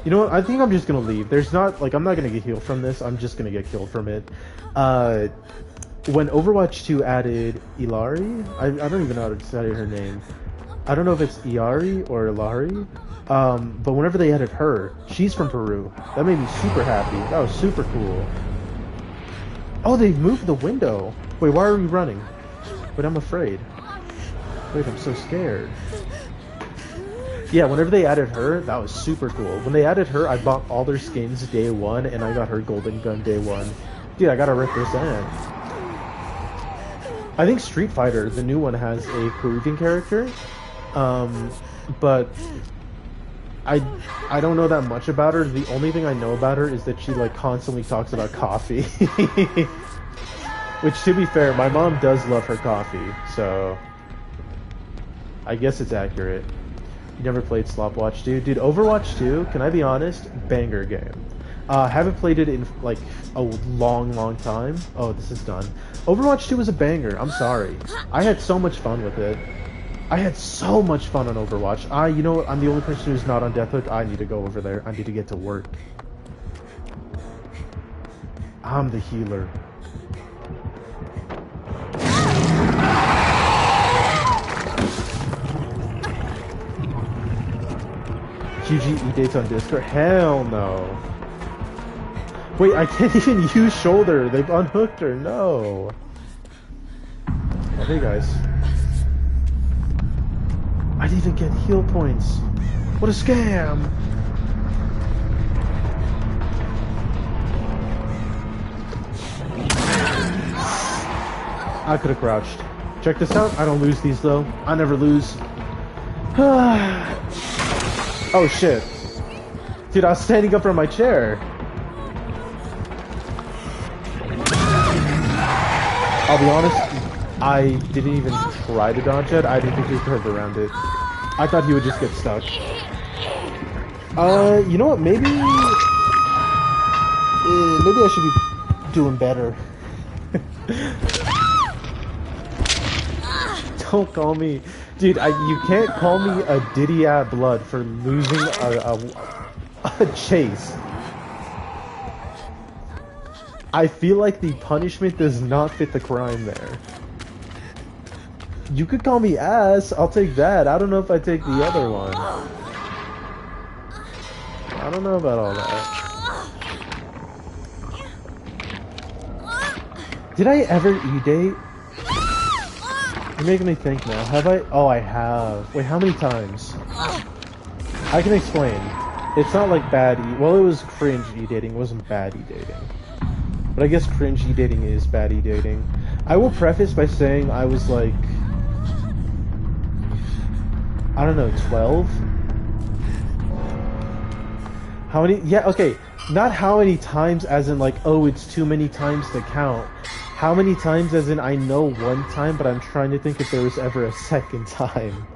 You know what? I think I'm just gonna leave. There's not, like, I'm not gonna get healed from this. I'm just gonna get killed from it. When Overwatch 2 added Ilari, I don't even know how to say her name. I don't know if it's Iari or Ilari. But whenever they added her, she's from Peru. That made me super happy. That was super cool. Oh, they moved the window. Wait, why are we running? Wait, I'm afraid. Wait, I'm so scared. Yeah, whenever they added her, that was super cool. When they added her, I bought all their skins day one, and I got her golden gun day one. Dude, I gotta represent. I think Street Fighter, the new one, has a Peruvian character. But I don't know that much about her. The only thing I know about her is that she like constantly talks about coffee. Which, to be fair, my mom does love her coffee, so I guess it's accurate. You never played Slopwatch 2? Dude, Overwatch 2, can I be honest? Banger game. Haven't played it in like a long time. Oh, this is done. Overwatch 2 was a banger. I'm sorry. I had so much fun with it. I had so much fun on Overwatch. You know what? I'm the only person who's not on Deathhook. I need to go over there. I need to get to work. I'm the healer. CuredGi dates on Discord? Hell no. Wait, I can't even use shoulder. They've unhooked her. No. Oh, hey guys. I didn't even get heal points. What a scam! I could have crouched. Check this out. I don't lose these though. I never lose. Oh shit. Dude, I was standing up from my chair. I'll be honest, I didn't even try to dodge it. I didn't think he could curve around it. I thought he would just get stuck. You know what? Maybe I should be doing better. Don't call me, dude. You can't call me a Diddy at blood for losing a chase. I feel like the punishment does not fit the crime there. You could call me ass. I'll take that. I don't know if I take the other one. I don't know about all that. Did I ever E-date? You're making me think now. Have I? Oh, I have. Wait, how many times? I can explain. It's not like bad well, it was cringe E-dating. It wasn't bad E-dating. But I guess cringe E-dating is bad E-dating. I will preface by saying I was like, I don't know, 12? How many? Yeah, okay. Not how many times as in like, oh, it's too many times to count. How many times as in I know one time, but I'm trying to think if there was ever a second time.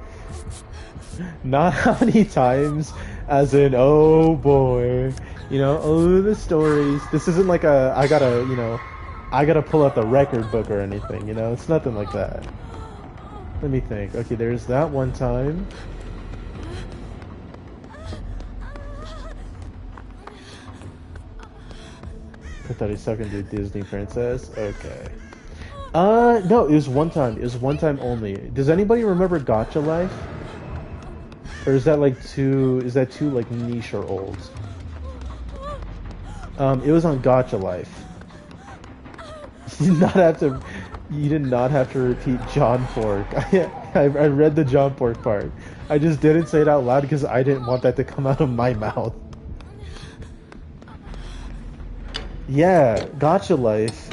Not how many times as in, oh boy. You know, oh, the stories. This isn't like I gotta pull out the record book or anything, you know? It's nothing like that. Let me think. Okay, there's that one time. I thought he's talking to a Disney princess. Okay. No, it was one time. It was one time only. Does anybody remember Gotcha Life? Or is that like is that too like niche or old? It was on Gotcha Life. You did not have to. You did not have to repeat John Pork. I read the John Pork part. I just didn't say it out loud because I didn't want that to come out of my mouth. Yeah, Gotcha Life.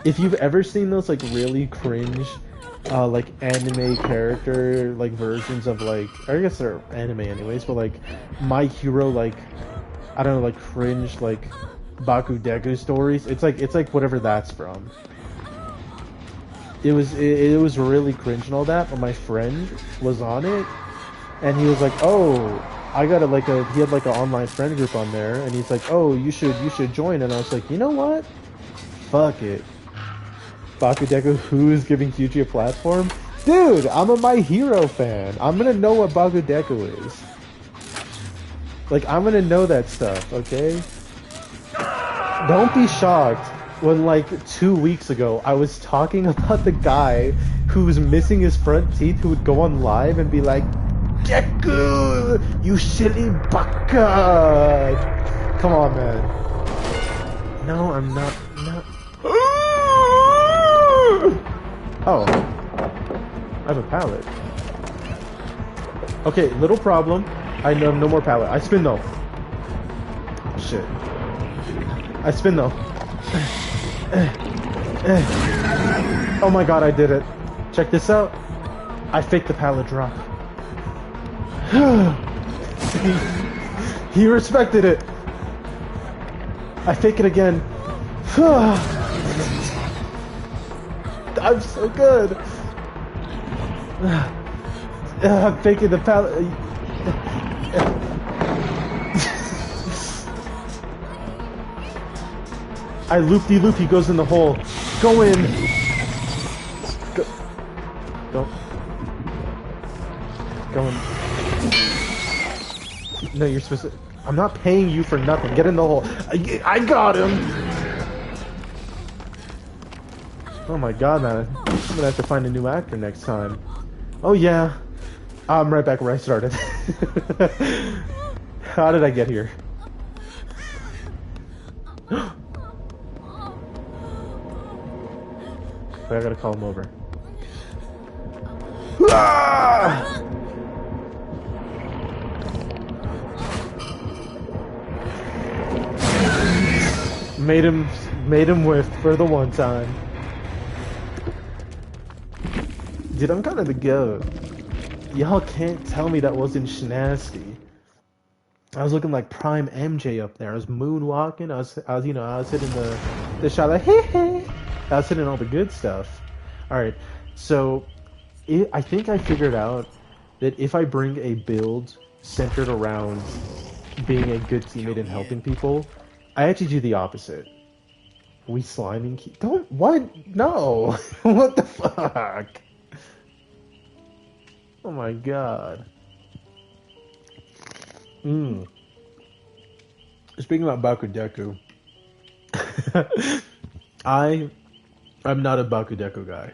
If you've ever seen those like really cringe, like anime character like versions of like, I guess they're anime anyways, but like My Hero, like I don't know, like cringe like Bakudeku stories. It's like whatever that's from. It was really cringe and all that, but my friend was on it, and he was like, "Oh, I got he had like an online friend group on there, and he's like, "Oh, you should join." And I was like, "You know what? Fuck it." Bakudeku, who is giving Kyuji a platform? Dude, I'm a My Hero fan. I'm gonna know what Bakudeku is. Like, I'm gonna know that stuff, okay? Don't be shocked when, like, 2 weeks ago, I was talking about the guy who was missing his front teeth who would go on live and be like, Deku, you silly baka! Come on, man. No, I'm not. Oh. I have a pallet. Okay, little problem. I know no more pallet. I spin though. Shit. I spin though. Oh my god, I did it. Check this out. I faked the pallet drop. He respected it. I fake it again. I'm so good. I'm faking the pallet. I loop-de-loop, he goes in the hole. Go in. Go. Don't. Go in. No, you're supposed to. I'm not paying you for nothing. Get in the hole. I got him. Oh my god, man. I'm gonna have to find a new actor next time. Oh yeah. I'm right back where I started. How did I get here? I gotta call him over. Ah! Made him whiff for the one time. Dude, I'm kind of the goat. Y'all can't tell me that wasn't schnasty. I was looking like prime MJ up there. I was moonwalking. I was hitting the shot like, hey, hey. I was hitting all the good stuff. All right, so I think I figured out that if I bring a build centered around being a good teammate and helping people, I actually do the opposite. We sliming. Don't what? No. What the fuck? Oh my god. Speaking about Bakudeku, I'm not a Bakudeku guy.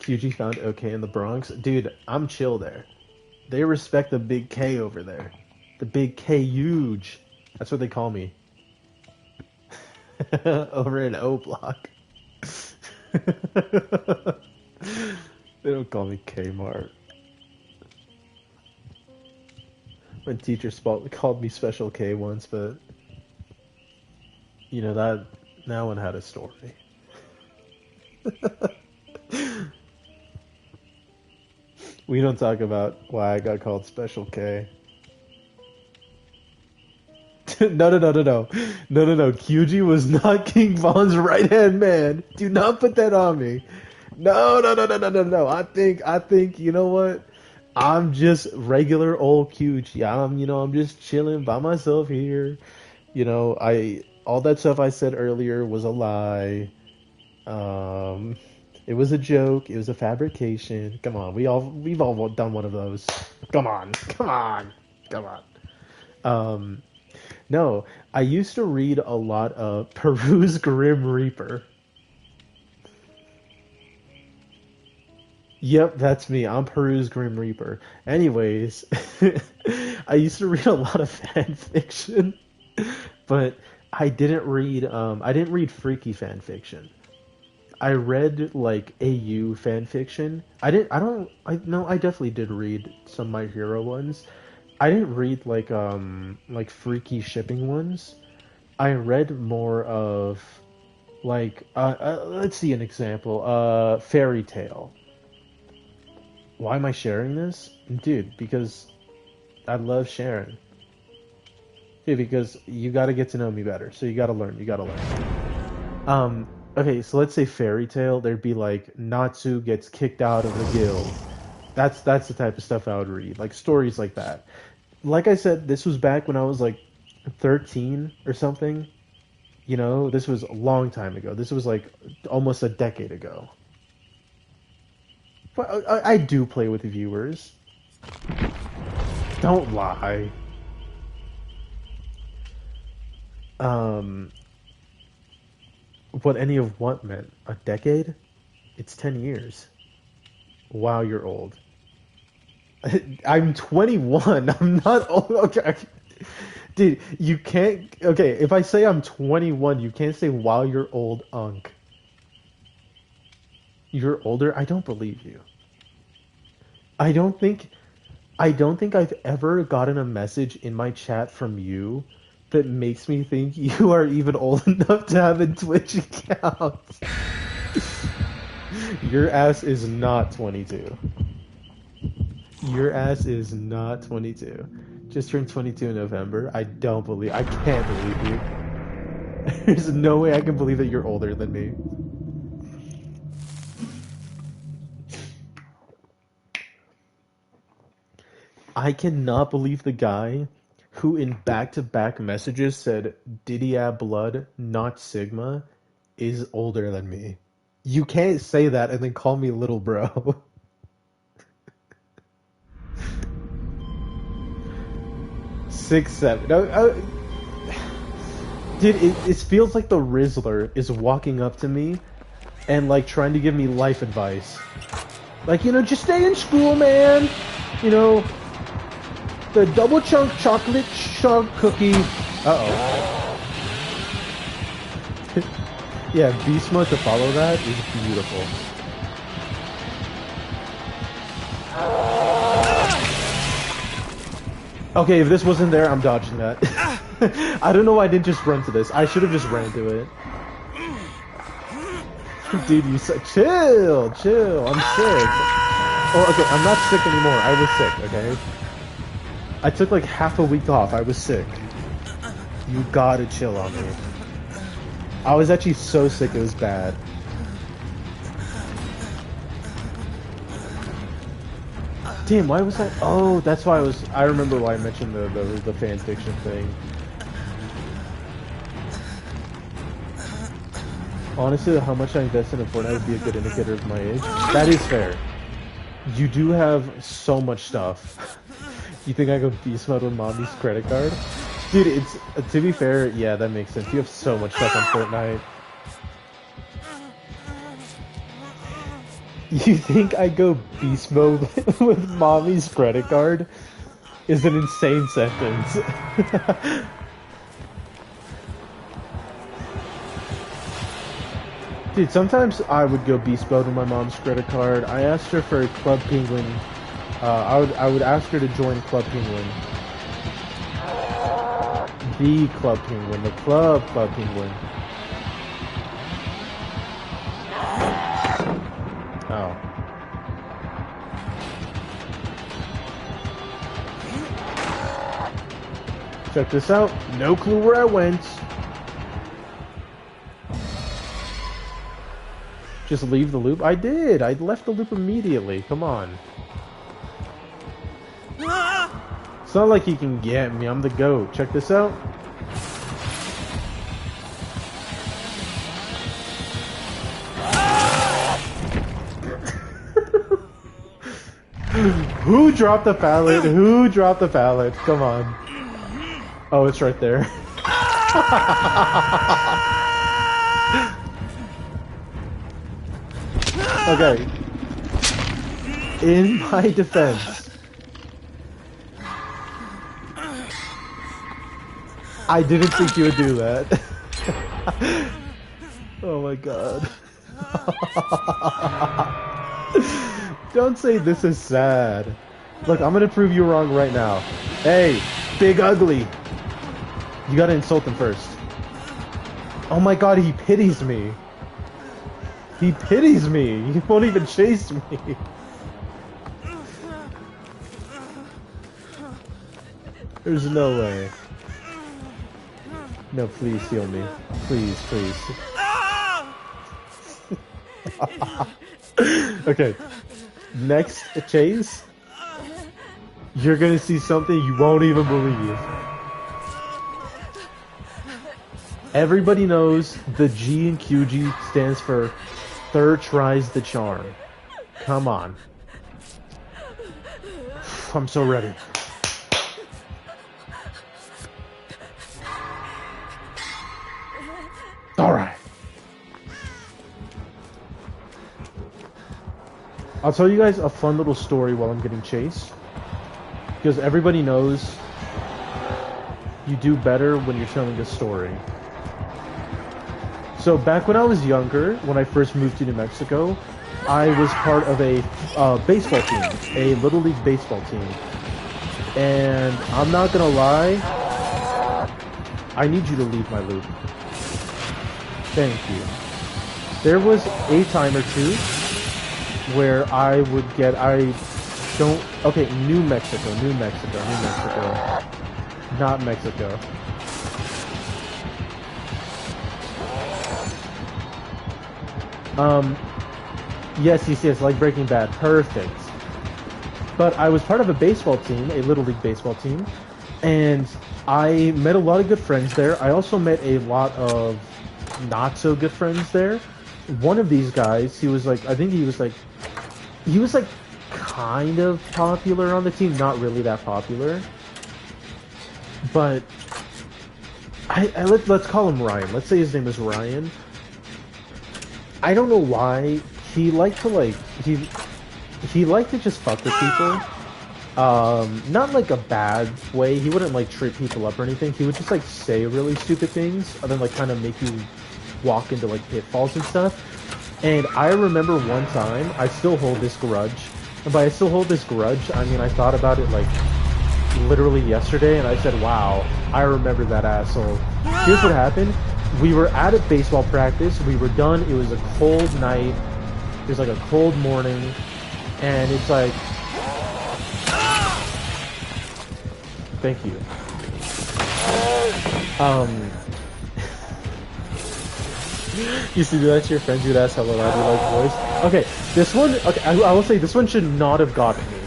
QG found okay in the Bronx. Dude, I'm chill there. They respect the big K over there. The big K huge. That's what they call me. Over in O Block. They don't call me Kmart. My teacher called me Special K once, but you know that one had a story. We don't talk about why I got called Special K. No. QG was not King Von's right hand man. Do not put that on me. No. I think you know what? I'm just regular old QG. I'm just chilling by myself here. All that stuff I said earlier was a lie. It was a joke. It was a fabrication. Come on, we've all done one of those. Come on. No, I used to read a lot of Peru's Grim Reaper. Yep, that's me. I'm Peru's Grim Reaper. Anyways, I used to read a lot of fan fiction, but I didn't read freaky fan fiction. I read like AU fan fiction. I don't I no, I definitely did read some My Hero ones. I didn't read like freaky shipping ones. I read more of like let's see an example. Fairy Tale. Why am I sharing this? Dude, because I love sharing. Dude, because you got to get to know me better. So you got to learn. You got to learn. Okay, so let's say Fairy Tale. There'd be like Natsu gets kicked out of the guild. That's the type of stuff I would read. Like stories like that. Like I said, this was back when I was like 13 or something. You know, this was a long time ago. This was like almost a decade ago. But I do play with viewers. Don't lie. Um, what any of what meant? A decade? It's 10 years. Wow, you're old. I'm 21. I'm not old. Okay. Dude, you can't. Okay, if I say I'm 21, you can't say, wow, you're old, Unk. You're older? I don't believe you. I don't think. I don't think I've ever gotten a message in my chat from you that makes me think you are even old enough to have a Twitch account. Your ass is not 22. Your ass is not 22. Just turned 22 in November. I can't believe you. There's no way I can believe that you're older than me. I cannot believe the guy who in back-to-back messages said Didia Blood, not Sigma, is older than me. You can't say that and then call me little bro. 6'7". No, dude, it feels like the Rizzler is walking up to me and like trying to give me life advice. Like, you know, just stay in school, man. You know, the double chunk chocolate chunk cookie. Uh-oh. Yeah, beast mode to follow that is beautiful. Okay, if this wasn't there, I'm dodging that. I don't know why I didn't just run to this. I should have just ran to it. Dude, you said chill. I'm sick. Oh, okay, I'm not sick anymore. I was sick, okay? I took like half a week off. I was sick. You gotta chill on me. I was actually so sick it was bad. Damn, why was I? Oh, that's why I remember why I mentioned the fan fiction thing. Honestly, how much I invest in Fortnite would be a good indicator of my age. That is fair. You do have so much stuff. You think I go beast mode with mommy's credit card? Dude, it's to be fair, yeah, that makes sense. You have so much stuff on Fortnite. You think I go beast mode with mommy's credit card? Is an insane sentence. Dude, sometimes I would go beast mode with my mom's credit card. I asked her for Club Penguin. I would ask her to join Club Penguin. The Club Penguin. The Club Penguin. Oh. Check this out. No clue where I went. Just leave the loop? I did. I left the loop immediately. Come on. It's not like he can get me. I'm the GOAT. Check this out. Who dropped the pallet? Who dropped the pallet? Come on. Oh, it's right there. Okay. In my defense, I didn't think you would do that. Oh my god. Don't say this is sad. Look, I'm gonna prove you wrong right now. Hey, Big Ugly. You gotta insult him first. Oh my god, he pities me. He pities me. He won't even chase me. There's no way. No, please heal me. Please, please. Okay. Next chase, you're gonna see something you won't even believe. Everybody knows the G in CuredGi stands for third tries the charm. Come on. I'm so ready. Alright. I'll tell you guys a fun little story while I'm getting chased. Because everybody knows you do better when you're telling a story. So back when I was younger, when I first moved to New Mexico, I was part of a baseball team, a Little League baseball team. And I'm not gonna lie, I need you to leave my loop. Thank you. There was a time or two where I would get, okay, New Mexico, not Mexico. Yes, like Breaking Bad, perfect. But I was part of a baseball team, a Little League baseball team, and I met a lot of good friends there. I also met a lot of not so good friends there. One of these guys, he was like kind of popular on the team, not really that popular. But let's call him Ryan. Let's say his name is Ryan. I don't know why he liked to he liked to just fuck with people. Not like a bad way. He wouldn't like trip people up or anything. He would just like say really stupid things and then like kind of make you walk into like pitfalls and stuff. And I remember one time, I still hold this grudge. And by I still hold this grudge, I mean I thought about it like literally yesterday and I said, wow, I remember that asshole. Here's what happened. We were at a baseball practice, we were done, it was a cold night, it was like a cold morning, and it's like... Thank you. You see, that's your friends who'd ask hello, I do like voice. Okay, this one, okay, I will say this one should not have gotten me.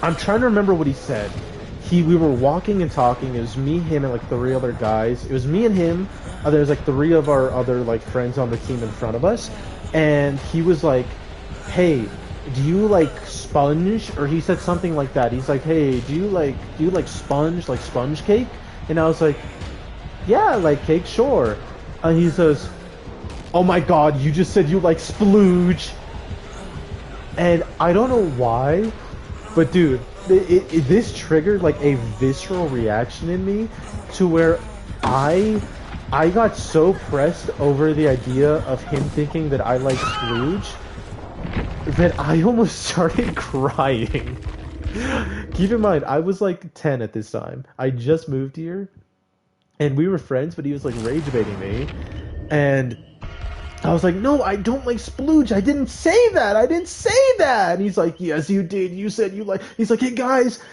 I'm trying to remember what he said. We were walking and talking, it was me, him, and like 3 other guys. It was me and him, there was like 3 of our other like friends on the team in front of us, and he was like, hey, do you like sponge? Or he said something like that. He's like, hey, do you like sponge, like sponge cake? And I was like, yeah, like cake, sure. And he says, oh my god, you just said you like splooge. And I don't know why, but dude, this triggered like a visceral reaction in me to where I got so pressed over the idea of him thinking that I like splooge that I almost started crying. Keep in mind, I was like 10 at this time. I just moved here, and we were friends, but he was like rage baiting me, and I was like, no, I don't like splooge. I didn't say that. I didn't say that. And he's like, yes, you did. You said you like... He's like, hey, guys,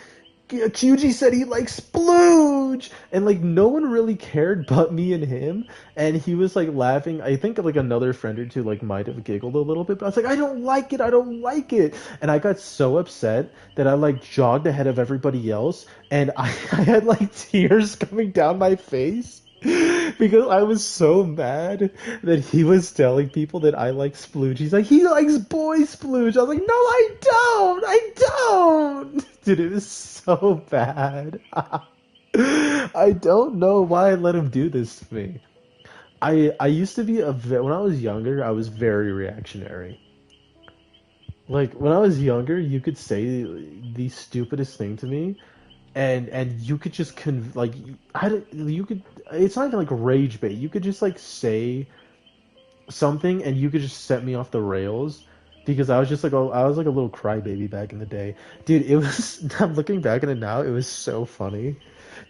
CuredGi said he likes splooge. And, like, no one really cared but me and him. And he was, like, laughing. I think, like, another friend or two, like, might have giggled a little bit. But I was like, I don't like it. I don't like it. And I got so upset that I, like, jogged ahead of everybody else. And I had, like, tears coming down my face. Because I was so mad that he was telling people that I like splooge. He's like, he likes boy splooge. I was like, no, I don't. Dude, it was so bad. I don't know why I let him do this to me. I used to be when I was younger, I was very reactionary. Like when I was younger, you could say the stupidest thing to me, and you could just like I don't- you could it's not even like rage bait. You could just like say something and you could just set me off the rails because I was just like I was like a little crybaby back in the day. Dude, it was I'm looking back at it now, it was so funny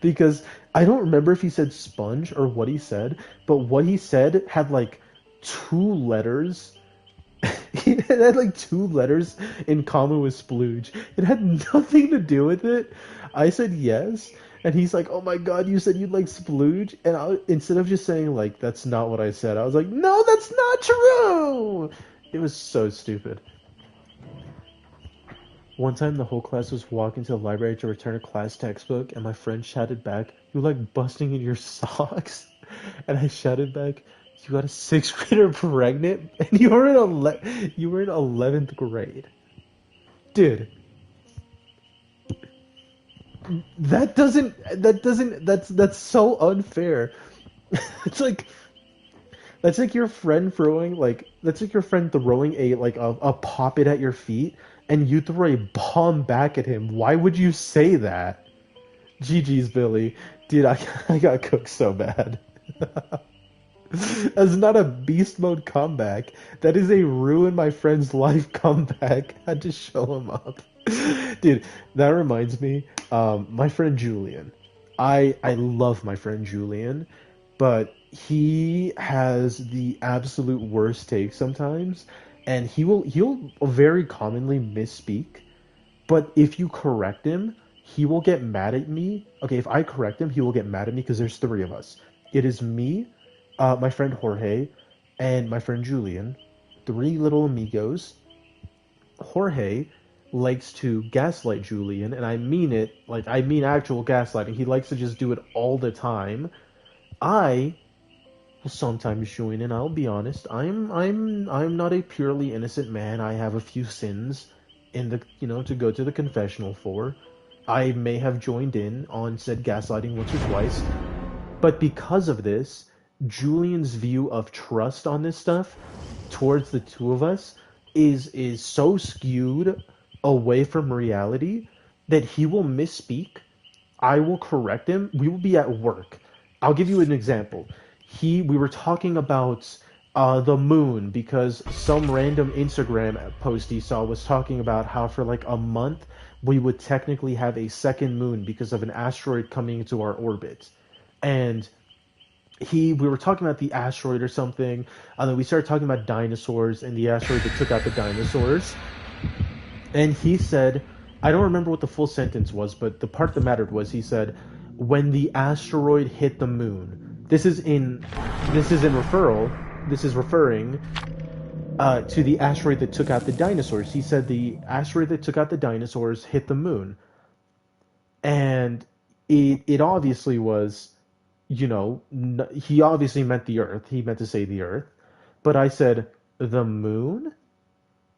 because I don't remember if he said sponge or what he said, but what he said had like two letters. It had like two letters in common with splooge. It had nothing to do with it. I said yes, and he's like, "Oh my god, you said you'd like splooge?" And instead of just saying like, "That's not what I said," I was like, "No, that's not true." It was so stupid. One time, the whole class was walking to the library to return a class textbook, and my friend shouted back, "You like busting in your socks?" And I shouted back, "You got a sixth grader pregnant, and you were in 11th grade, dude." That's so unfair. It's like that's like your friend throwing a poppet at your feet, and you throw a bomb back at him. Why would you say that? GG's, Billy. Dude, I got cooked so bad. That's not a beast mode comeback. That is a ruin my friend's life comeback. Had to show him up. Dude, that reminds me, my friend Julian. I love my friend Julian, but he has the absolute worst take sometimes, and he'll very commonly misspeak. But if you correct him, he will get mad at me. Okay, if I correct him, he will get mad at me because there's three of us. It is me, my friend Jorge, and my friend Julian. Three little amigos. Jorge likes to gaslight Julian, and I mean it, like I mean actual gaslighting. He likes to just do it all the time. I will sometimes join in. I'll be honest. I'm not a purely innocent man. I have a few sins in the to go to the confessional for. I may have joined in on said gaslighting once or twice, but because of this, Julian's view of trust on this stuff towards the two of us is so skewed away from reality that he will misspeak. I will correct him. We will be at work. I'll give you an example. We were talking about the moon because some random Instagram post he saw was talking about how for like a month we would technically have a second moon because of an asteroid coming into our orbit. And we were talking about the asteroid or something, and then we started talking about dinosaurs and the asteroid that took out the dinosaurs. And he said, I don't remember what the full sentence was, but the part that mattered was he said, when the asteroid hit the moon. This is referring to the asteroid that took out the dinosaurs. He said the asteroid that took out the dinosaurs hit the moon. And it obviously was, he obviously meant the Earth. He meant to say the Earth. But I said, the moon?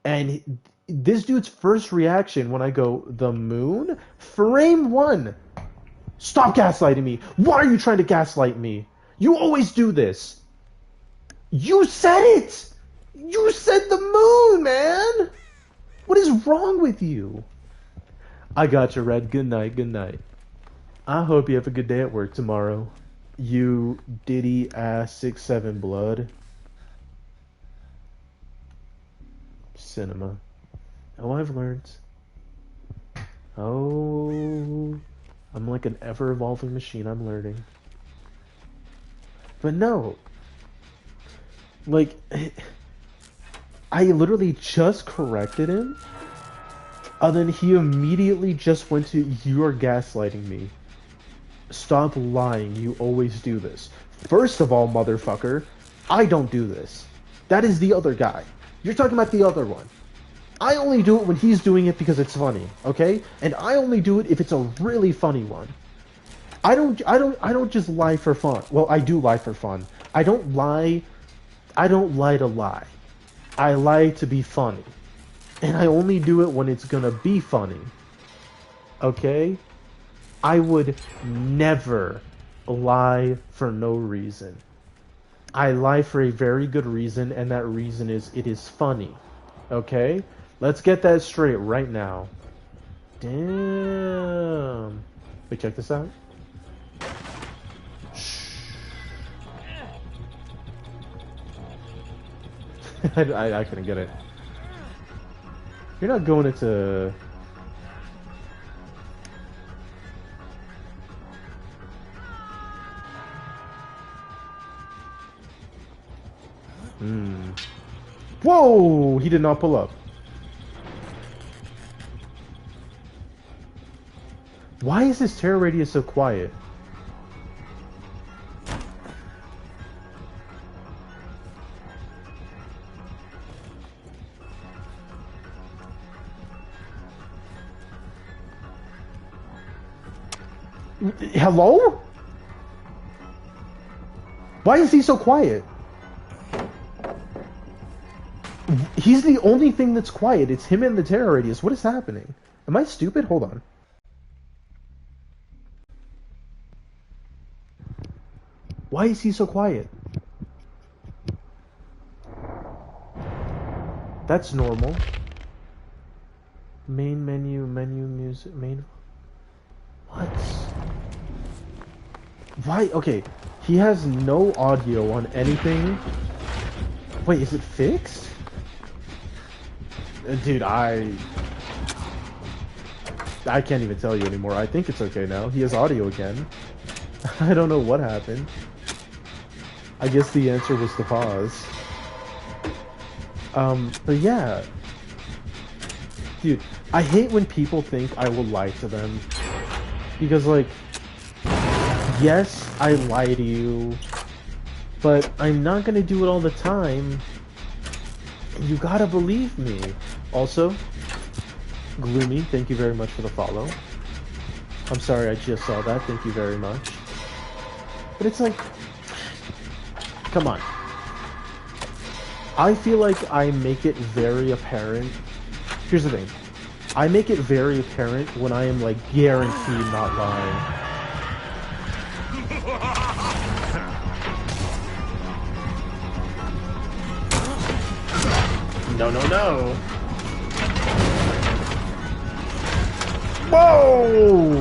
And this dude's first reaction when I go, the moon? Frame one. Stop gaslighting me. Why are you trying to gaslight me? You always do this. You said it. You said the moon, man. What is wrong with you? I got you, Red. Good night. Good night. I hope you have a good day at work tomorrow. You Diddy ass 6'7" blood. Cinema. Oh, I've learned. Oh, I'm like an ever-evolving machine. I'm learning. But no, like, I literally just corrected him, and then he immediately just went to, "You're gaslighting me. Stop lying. You always do this." First of all, motherfucker, I don't do this. That is the other guy. You're talking about the other one. I only do it when he's doing it because it's funny, okay? And I only do it if it's a really funny one. I don't just lie for fun. Well, I do lie for fun. I don't lie to lie. I lie to be funny. And I only do it when it's gonna be funny. Okay? I would never lie for no reason. I lie for a very good reason, and that reason is it is funny. Okay? Let's get that straight right now. Damn. Wait, check this out. I couldn't get it. You're not going into... Whoa! He did not pull up. Why is this terror radius so quiet? Hello? Why is he so quiet? He's the only thing that's quiet. It's him and the terror radius. What is happening? Am I stupid? Hold on. Why is he so quiet? That's normal. Main menu, music, main... What? Why? Okay, he has no audio on anything. Wait, is it fixed? Dude, I can't even tell you anymore. I think it's okay now. He has audio again. I don't know what happened. I guess the answer was the pause. But yeah. Dude, I hate when people think I will lie to them. Because, like, yes, I lie to you, but I'm not gonna do it all the time. You gotta believe me. Also, Gloomy, thank you very much for the follow. I'm sorry I just saw that, thank you very much. But it's like, come on. I feel like I make it very apparent. Here's the thing. I make it very apparent when I am, like, guaranteed not lying. No, no, no. Whoa!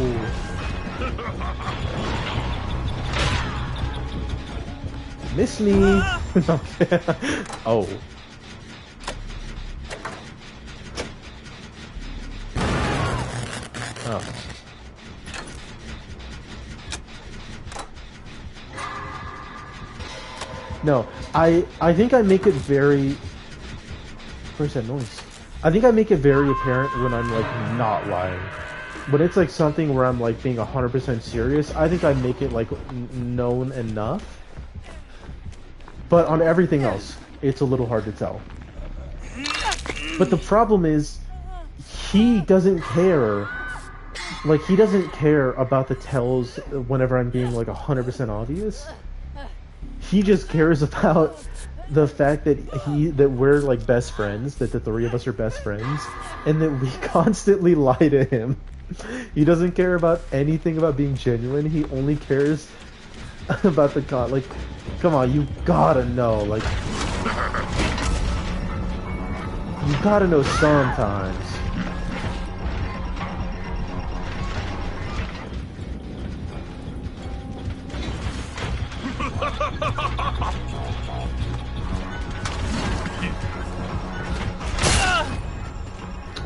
Miss me. Oh. Oh. No, I think I make it very... Where's that noise? I think I make it very apparent when I'm, like, not lying. When it's, like, something where I'm, like, being 100% serious, I think I make it, like, known enough. But on everything else, it's a little hard to tell. But the problem is, he doesn't care. Like, he doesn't care about the tells whenever I'm being, like, 100% obvious. He just cares about the fact that we're, like, best friends, that the three of us are best friends, and that we constantly lie to him. He doesn't care about anything about being genuine. He only cares about the con. Like, come on, you gotta know. Like, you gotta know sometimes.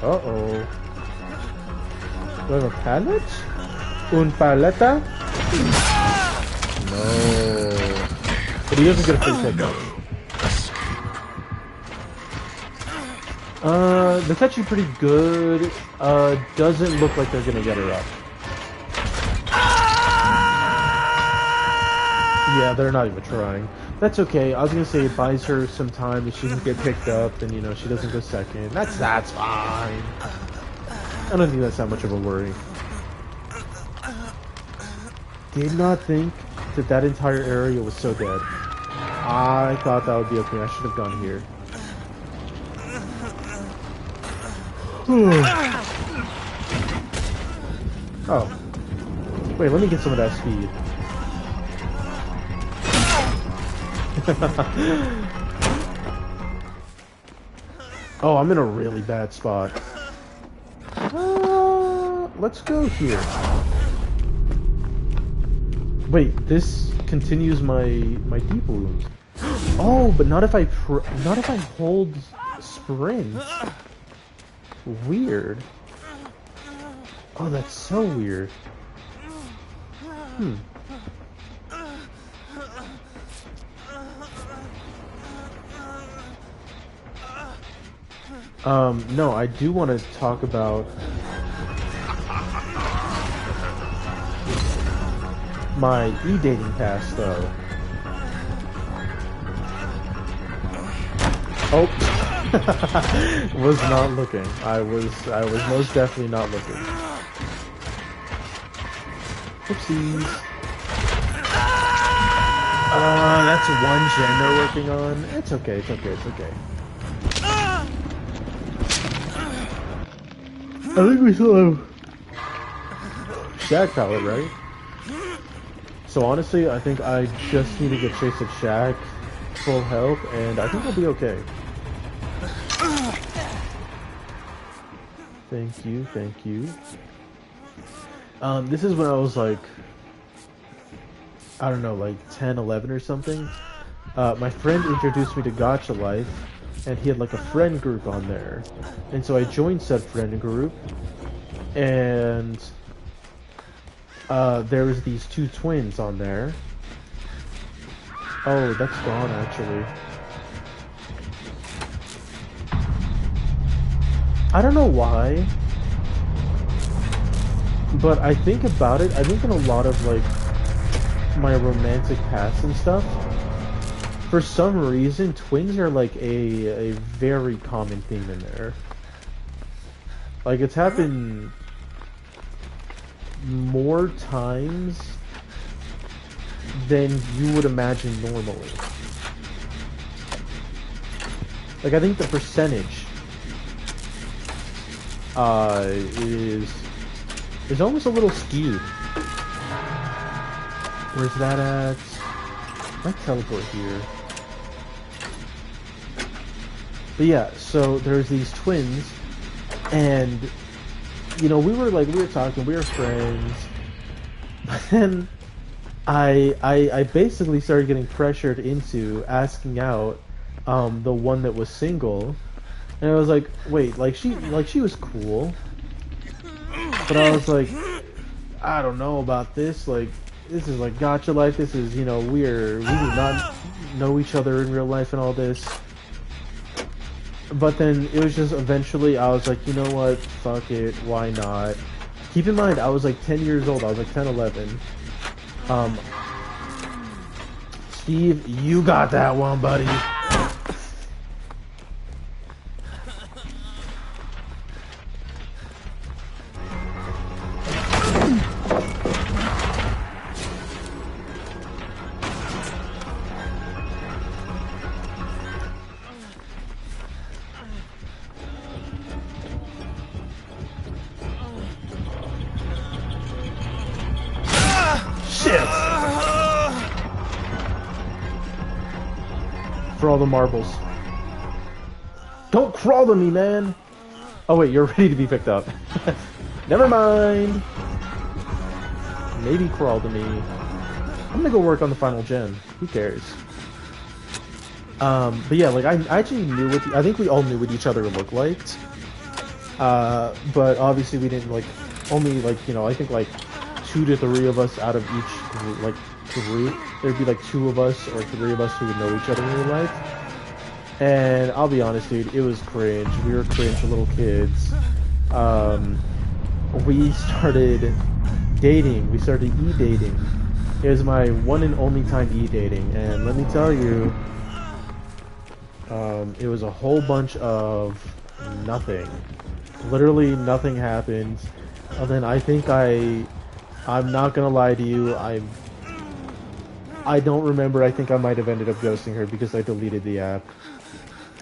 Uh-oh. Do I have a pallet? Un paleta? No. But he doesn't get a free pickup. That's actually pretty good. Doesn't look like they're gonna get her up. Yeah, they're not even trying. That's okay. I was gonna say it buys her some time if she can get picked up and, you know, she doesn't go second. That's fine. I don't think that's that much of a worry. Did not think that entire area was so dead. I thought that would be okay. I should have gone here. Oh. Wait, let me get some of that speed. Oh, I'm in a really bad spot. Let's go here. Wait, this continues my deep wounds. Oh, but not if I hold sprint. Weird. Oh, that's so weird. No, I do want to talk about my e-dating pass, though. Oh, was not looking. I was most definitely not looking. Oopsies. That's one gen they're working on. It's okay. It's okay. It's okay. I think we still have Shag palette, right? So honestly, I think I just need to get Chase of Shag full health, and I think I'll be okay. Thank you, thank you. This is when I was like, I don't know, like 10, 11 or something. My friend introduced me to Gacha Life, and he had like a friend group on there. And so I joined said friend group, and there was these two twins on there. Oh, that's gone actually. I don't know why, but I think about it, I think in a lot of like my romantic past and stuff, for some reason twins are like a very common theme in there. Like it's happened more times than you would imagine normally. Like I think the percentage is almost a little skewed. Where's that at? I teleport here. But yeah, so there's these twins, and you know, we were talking, we were friends, but then I basically started getting pressured into asking out the one that was single, and I was like, wait, she was cool, but I was like, I don't know about this, like this is like Gacha Life, this is, you know, we do not know each other in real life and all this. But then it was just eventually I was like, you know what, fuck it, why not? Keep in mind, I was like 10 years old, I was like 10, 11. Steve, you got that one, buddy. For all the marbles. Don't crawl to me, man! Oh wait, you're ready to be picked up. Never mind! Maybe crawl to me. I'm gonna go work on the final gen. Who cares? But yeah, like I actually knew what I think we all knew what each other looked like. But obviously we didn't like, only like, you know, I think like 2 to 3 of us out of each like group, there'd be like 2 of us or 3 of us who would know each other in real life. And I'll be honest, dude, it was cringe. We were cringe little kids. We started dating. We started e-dating. It was my one and only time e-dating, and let me tell you, it was a whole bunch of nothing. Literally nothing happened. And then I think I'm not gonna lie to you, I don't remember, I think I might have ended up ghosting her because I deleted the app.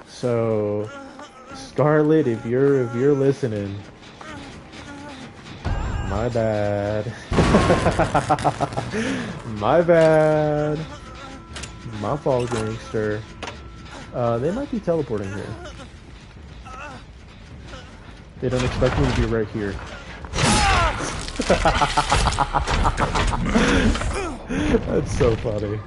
So, Scarlet, if you're listening, My bad. My bad. My fault, gangster. They might be teleporting here. They don't expect me to be right here. That's so funny.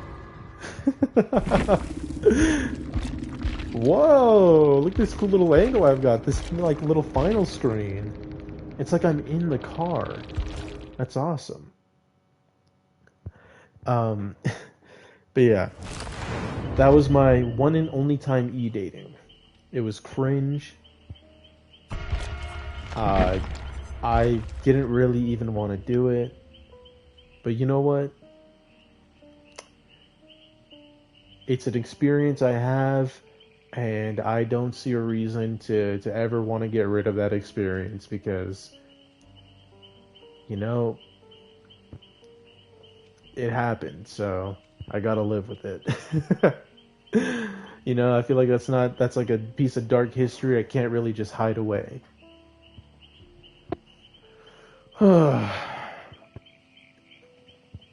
Whoa! Look at this cool little angle I've got. This like little final screen. It's like I'm in the car. That's awesome. Um, but yeah, that was my one and only time e-dating. It was cringe. Uh, I didn't really even want to do it. But you know what? It's an experience I have, and I don't see a reason to ever want to get rid of that experience because, you know, it happened, so I gotta live with it. You know, I feel like that's like a piece of dark history I can't really just hide away.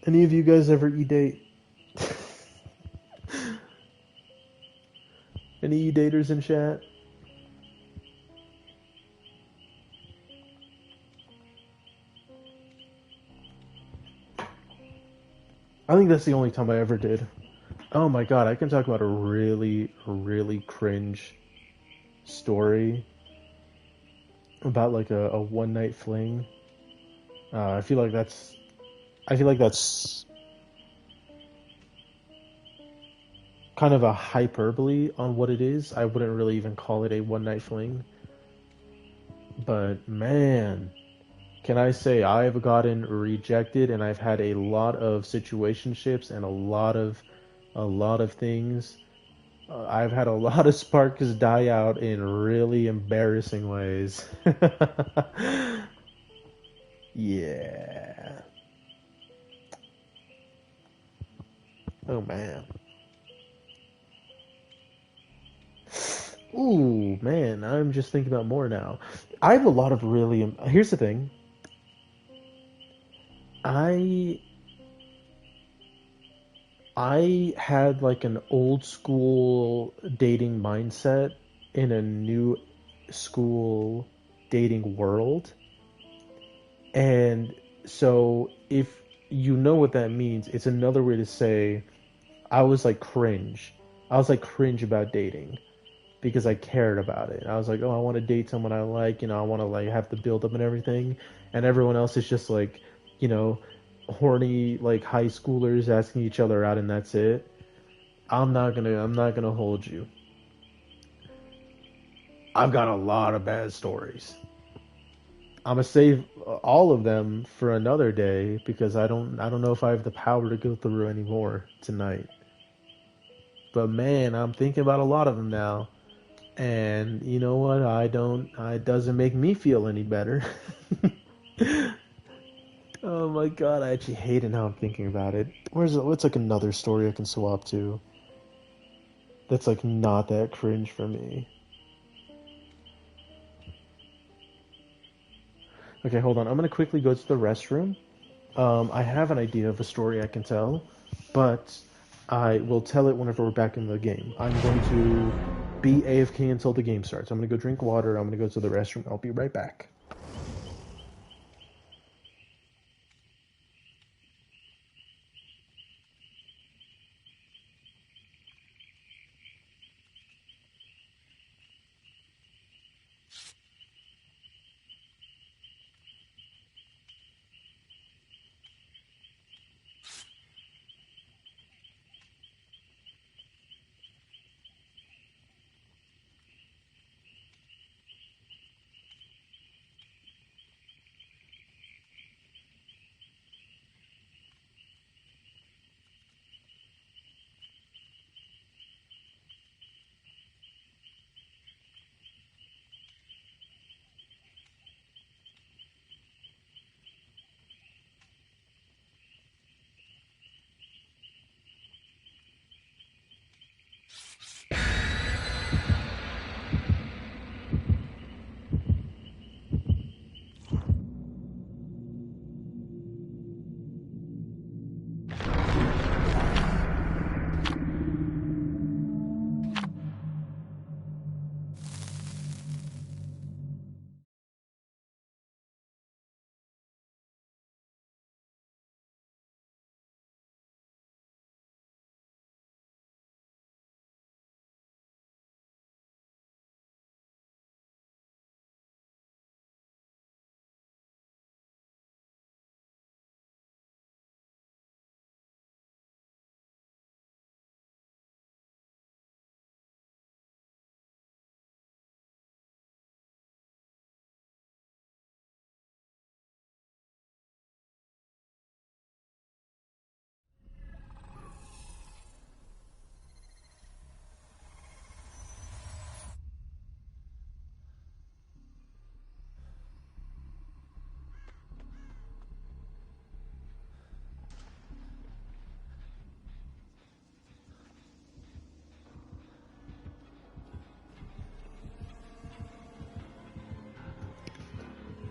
Any of you guys ever e-date? Any e-daters in chat? I think that's the only time I ever did. Oh my god, I can talk about a really, really cringe story about like a one night fling. I feel like that's kind of a hyperbole on what it is. I wouldn't really even call it a one night fling. But man, can I say I've gotten rejected and I've had a lot of situationships and a lot of things. I've had a lot of sparks die out in really embarrassing ways. Yeah. Oh man. Ooh, man, I'm just thinking about more now. I have a lot of really. Here's the thing. I I had like an old school dating mindset in a new school dating world. And so if you know what that means, it's another way to say I was like cringe. I was like cringe about dating because I cared about it. I was like, oh, I want to date someone I like, I want to like have the build up and everything. And everyone else is just like, you know, horny like high schoolers asking each other out and that's it. I'm not gonna hold you. I've got a lot of bad stories. I'm gonna save all of them for another day because I don't know if I have the power to go through anymore tonight. But man, I'm thinking about a lot of them now. And you know what? It doesn't make me feel any better. Oh my god, I actually hate it now I'm thinking about it. What's like another story I can swap to that's like not that cringe for me? Okay, hold on. I'm gonna quickly go to the restroom. I have an idea of a story I can tell, but I will tell it whenever we're back in the game. I'm going to be AFK until the game starts. I'm gonna go drink water. I'm gonna go to the restroom. I'll be right back.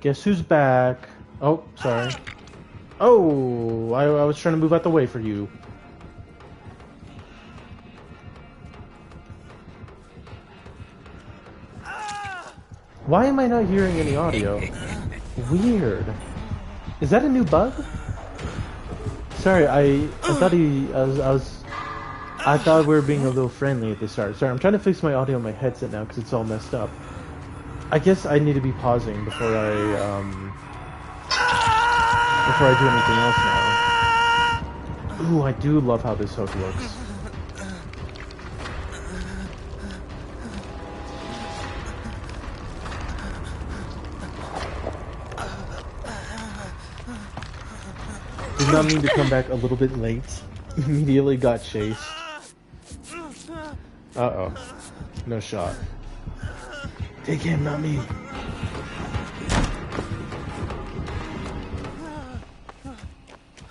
Guess who's back? Oh, sorry. Oh, I was trying to move out the way for you. Why am I not hearing any audio? Weird. Is that a new bug? Sorry, I thought I thought we were being a little friendly at the start. Sorry, I'm trying to fix my audio on my headset now because it's all messed up. I guess I need to be pausing before I do anything else now. Ooh, I do love how this hook looks. Did not mean to come back a little bit late. Immediately got chased. Uh-oh. No shot. Take him, not me.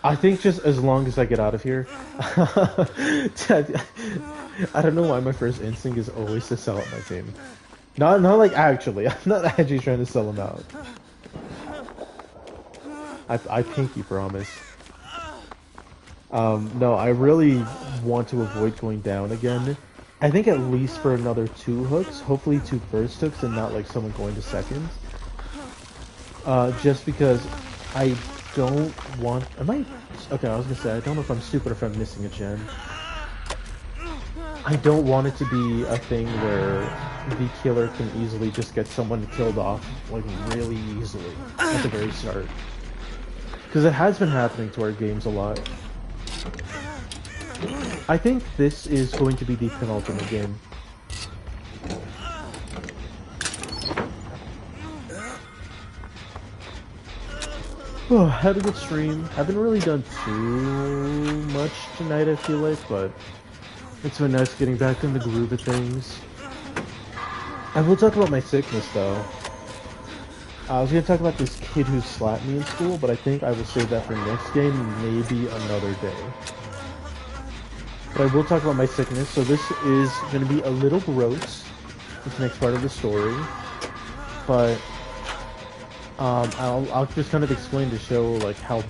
I think just as long as I get out of here. I don't know why my first instinct is always to sell out my team. Not like actually. I'm not actually trying to sell them out. I pinky promise. No, I really want to avoid going down again. I think at least for another 2 hooks, hopefully 2 first hooks and not like someone going to seconds. Just because I don't want... Okay, I was gonna say, I don't know if I'm stupid or if I'm missing a gen. I don't want it to be a thing where the killer can easily just get someone killed off, like, really easily at the very start. Because it has been happening to our games a lot. I think this is going to be the penultimate game. Oh, had a good stream. Haven't really done too much tonight, I feel like, but it's been nice getting back in the groove of things. I will talk about my sickness, though. I was going to talk about this kid who slapped me in school, but I think I will save that for next game, maybe another day. But I will talk about my sickness, so this is going to be a little gross, this next part of the story, but I'll just kind of explain to show like how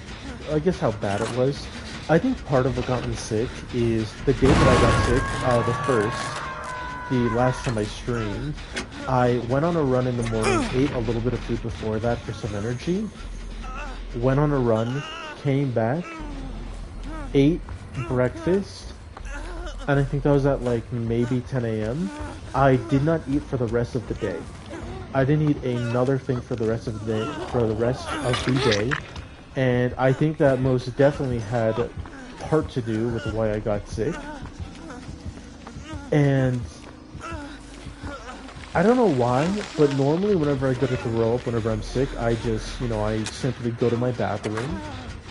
bad it was. I think part of what got me sick is the day that I got sick, the last time I streamed, I went on a run in the morning, ate a little bit of food before that for some energy, went on a run, came back, ate breakfast, and I think that was at like maybe 10 a.m. I did not eat for the rest of the day. I didn't eat another thing for the rest of the day, and I think that most definitely had part to do with why I got sick. And I don't know why, but normally whenever I go to throw up, whenever I'm sick, I just, I simply go to my bathroom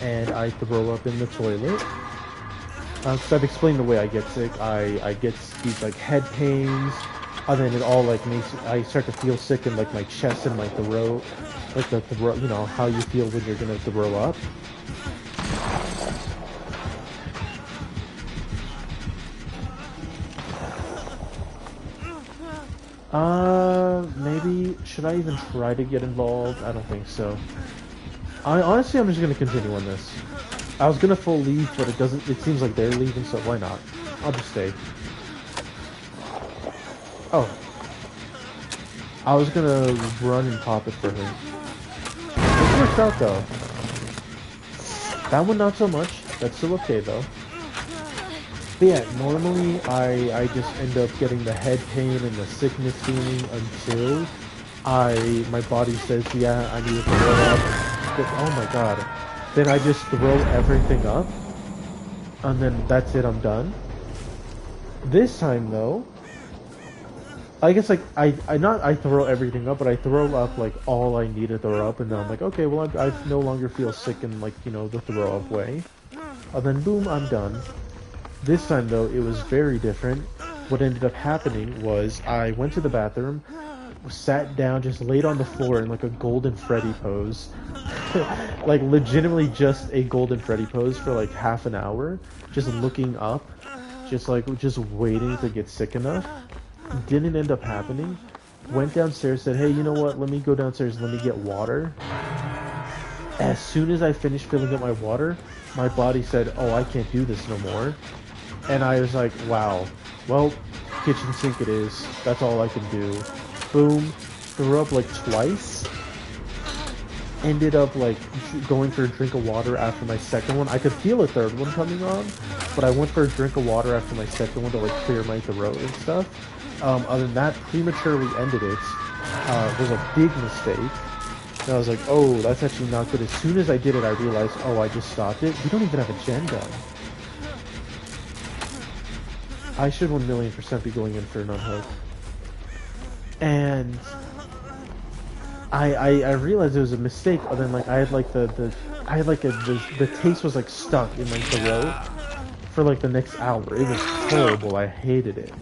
and I throw up in the toilet. So I've explained the way I get sick. I get these like head pains, and then it all like I start to feel sick in like my chest and my throat, like the throat, how you feel when you're gonna throw up. Maybe should I even try to get involved? I don't think so. I'm just gonna continue on this. I was gonna full leave, but it seems like they're leaving, so why not? I'll just stay. Oh. I was gonna run and pop it for him. This worked out, though. That one not so much. That's still okay, though. But yeah, normally I just end up getting the head pain and the sickness feeling until my body says, yeah, I need to throw up. But, oh my god. Then I just throw everything up, and then that's it, I'm done. This time, though, I guess, like, I throw everything up, but I throw up, like, all I need to throw up, and then I'm like, okay, well, I no longer feel sick in, like, the throw up way. And then, boom, I'm done. This time, though, it was very different. What ended up happening was I went to the bathroom, sat down, just laid on the floor in, like, a Golden Freddy pose. Like, legitimately just a Golden Freddy pose for, like, half an hour. Just looking up. Just waiting to get sick enough. Didn't end up happening. Went downstairs, said, hey, you know what? Let me go downstairs, let me get water. As soon as I finished filling up my water, my body said, oh, I can't do this no more. And I was like, wow, well, kitchen sink it is. That's all I can do. Boom, threw up like twice. Ended up like going for a drink of water after my second one. I could feel a third one coming on, but I went for a drink of water after my second one to like clear my throat and stuff. Other than that, prematurely ended it. Was a big mistake. And I was like, oh, that's actually not good. As soon as I did it, I realized, oh, I just stopped it. We don't even have a gen gun. I should 1,000,000% be going in for an unhook. And I realized it was a mistake. But then like I had like the taste was like stuck in my throat for like the next hour. It was horrible. I hated it.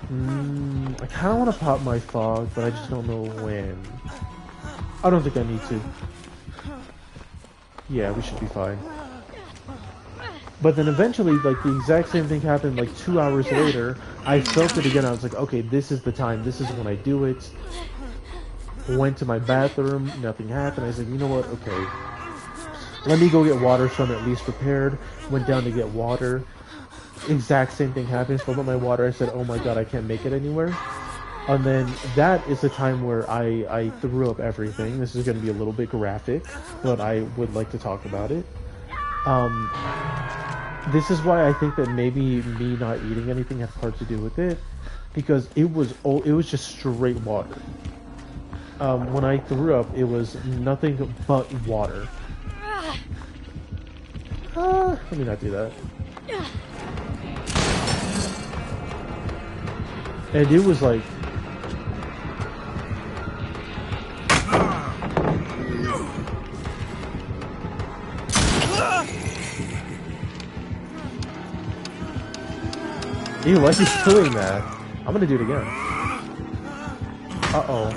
I kind of want to pop my fog, but I just don't know when. I don't think I need to. Yeah, we should be fine. But then eventually, like, the exact same thing happened, like, 2 hours later. I felt it again. I was like, okay, this is the time. This is when I do it. Went to my bathroom. Nothing happened. I was like, you know what? Okay. Let me go get water so I'm at least prepared. Went down to get water. Exact same thing happened. Filled up my water. I said, oh my god, I can't make it anywhere. And then that is the time where I threw up everything. This is going to be a little bit graphic, but I would like to talk about it. This is why I think that maybe me not eating anything had part to do with it, because it was just straight water. When I threw up, it was nothing but water. Let me not do that. And it was like... Ew, why is he doing that? I'm gonna do it again. Uh-oh.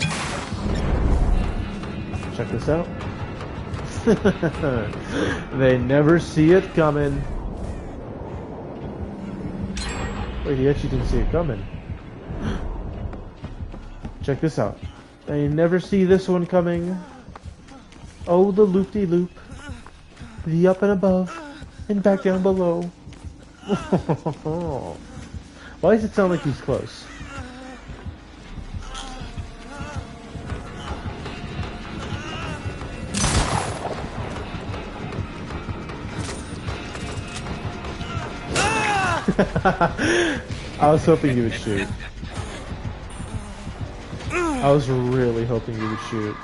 Check this out. They never see it coming. Wait, he actually didn't see it coming. Check this out. They never see this one coming. Oh, the loop-de-loop. The up and above, and back down below. Why does it sound like he's close? I was hoping you would shoot. I was really hoping you would shoot.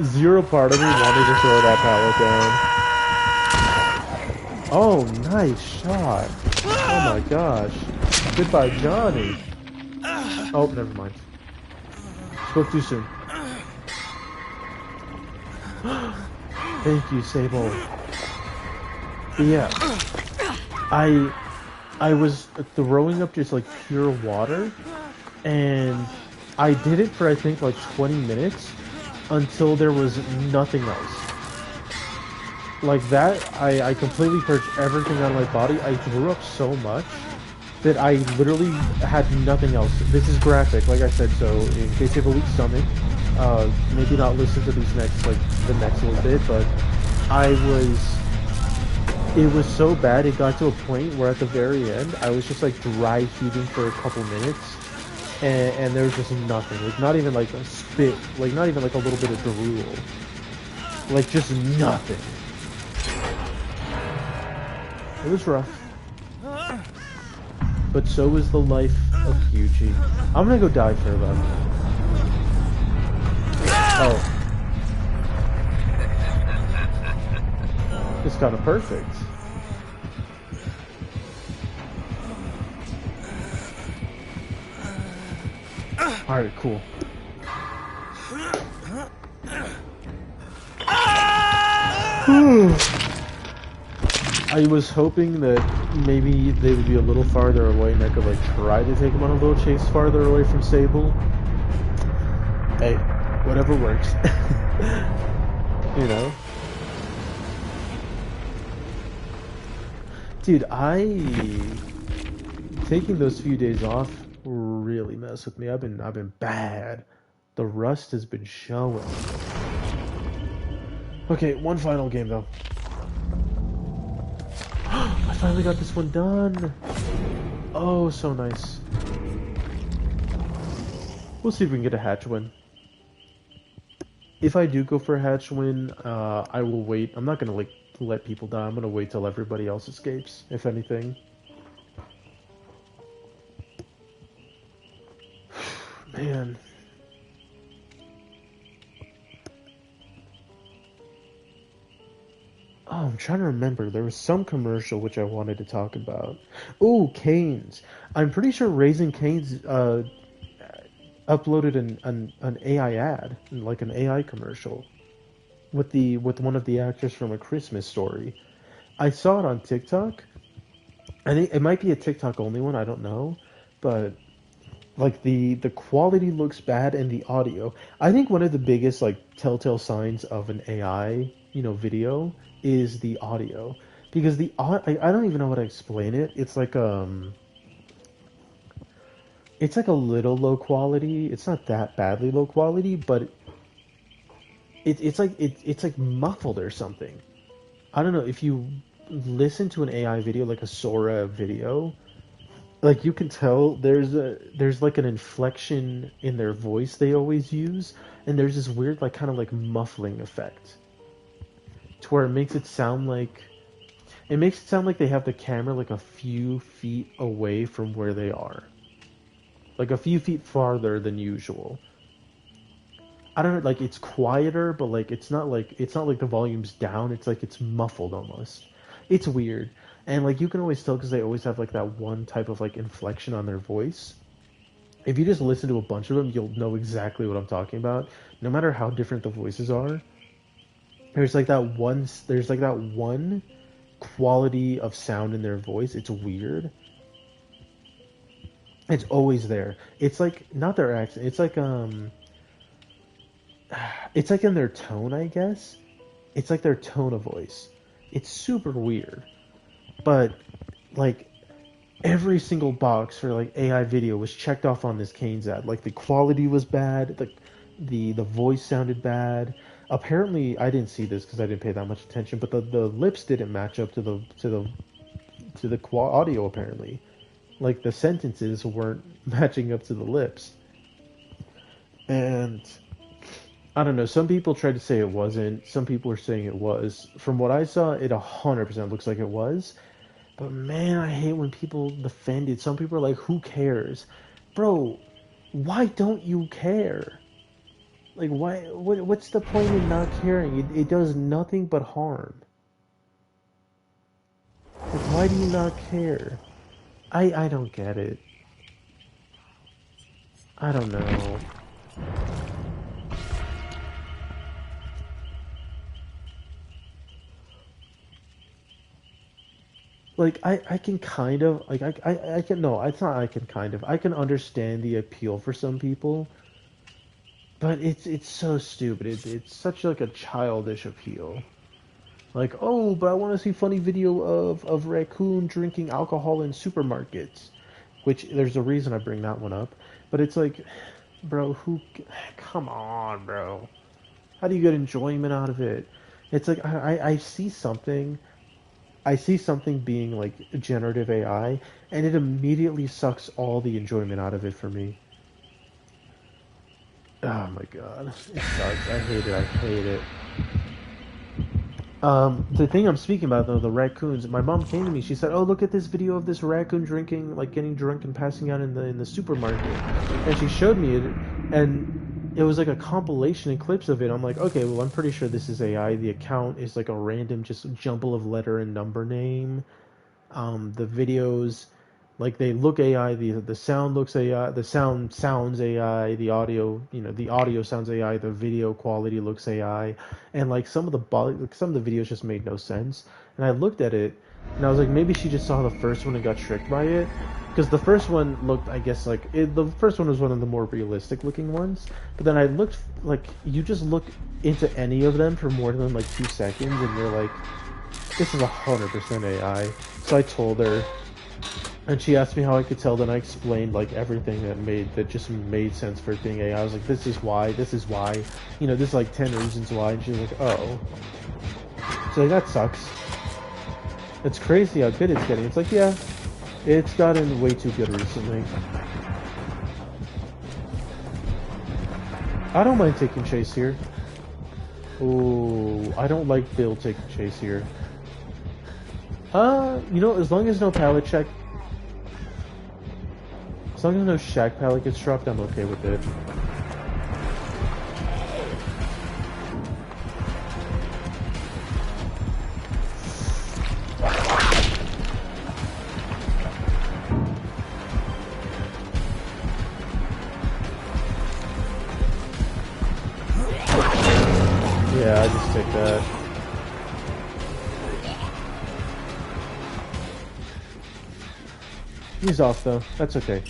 Zero part of me wanted to throw that pallet down. Oh, nice shot. Oh my gosh. Goodbye, Johnny. Oh, never mind. Spoke too soon. Thank you, Sable. But yeah. I was throwing up just like pure water, and I did it for I think like 20 minutes. Until there was nothing else. Like that, I completely purged everything out of my body. I threw up so much that I literally had nothing else. This is graphic, like I said, so in case you have a weak stomach, maybe not listen to these next, like, the next little bit, but it was so bad, it got to a point where at the very end, I was just, like, dry heaving for a couple minutes. And there was just nothing, like not even like a spit, like not even like a little bit of drool, like just nothing. It was rough, but so is the life of CuredGi. I'm gonna go die for them. Oh, it's kind of perfect. Alright, cool. I was hoping that maybe they would be a little farther away and I could like try to take them on a little chase farther away from Sable. Hey, whatever works. You know? Dude, taking those few days off really messed with me. I've been bad. The rust has been showing. Okay, one final game though. I finally got this one done. Oh, so nice. We'll see if we can get a hatch win. If I do go for a hatch win, I will wait. I'm not gonna like let people die. I'm gonna wait till everybody else escapes, if anything. Man. Oh, I'm trying to remember. There was some commercial which I wanted to talk about. Oh, Canes. I'm pretty sure Raising Canes uploaded an AI ad, like an AI commercial, with one of the actors from A Christmas Story. I saw it on TikTok. I think it might be a TikTok only one. I don't know, but like the quality looks bad and the audio. I think one of the biggest like telltale signs of an AI, video is the audio because I don't even know how to explain it. It's like a little low quality. It's not that badly low quality, but it's like muffled or something. I don't know if you listen to an AI video like a Sora video, like you can tell there's like an inflection in their voice they always use, and there's this weird like kind of like muffling effect to where it makes it sound like they have the camera like a few feet away from where they are, like a few feet farther than usual. I don't know, like it's quieter, but like it's not like the volume's down. It's like it's muffled almost. It's weird, and like you can always tell because they always have like that one type of like inflection on their voice. If you just listen to a bunch of them, you'll know exactly what I'm talking about. No matter how different the voices are, there's like that one quality of sound in their voice. It's weird. It's always there. It's like not their accent. It's like in their tone, I guess. It's like their tone of voice. It's super weird. But like every single box for like AI video was checked off on this Canes ad. Like the quality was bad, the voice sounded bad. Apparently, I didn't see this because I didn't pay that much attention, but the lips didn't match up to the audio apparently. Like the sentences weren't matching up to the lips. And I don't know. Some people tried to say it wasn't. Some people are saying it was. From what I saw, it 100% looks like it was. But man, I hate when people defend it. Some people are like, "Who cares, bro? Why don't you care? Like, why? What's the point in not caring? It does nothing but harm. Like, why do you not care? I don't get it. I don't know. Like I can kind of like I can no it's not I can kind of I can understand the appeal for some people, but it's so stupid. It's such like a childish appeal. Like, oh, but I want to see funny video of raccoon drinking alcohol in supermarkets, which there's a reason I bring that one up. But it's like, bro, come on, bro. How do you get enjoyment out of it? It's like I see something. I see something being like generative AI, and it immediately sucks all the enjoyment out of it for me. Oh my god, it sucks. I hate it. I hate it. The thing I'm speaking about though, the raccoons. My mom came to me. She said, "Oh, look at this video of this raccoon drinking, like getting drunk and passing out in the supermarket." And she showed me it, and it was like a compilation and clips of it. I'm like, okay, well, I'm pretty sure this is AI. The account is like a random just jumble of letter and number name. The videos, like they look AI. The sound looks AI. The sound sounds AI. The audio, the audio sounds AI. The video quality looks AI. And like some of the videos just made no sense. And I looked at it, and I was like, maybe she just saw the first one and got tricked by it. Because the first one looked, I guess, the first one was one of the more realistic looking ones. But then I looked, like, you just look into any of them for more than like 2 seconds, and you're like, this is 100% AI. So I told her, and she asked me how I could tell. Then I explained like everything that just made sense for it being AI. I was like, this is why, you know, this is like 10 reasons why. And she was like, oh, so like, that sucks. It's crazy how good it's getting. It's like, yeah, it's gotten way too good recently. I don't mind taking chase here. Ooh, I don't like Bill taking chase here. You know, as long as no pallet check, as long as no shack pallet gets dropped, I'm okay with it. Yeah, I just take that. He's off though. That's okay.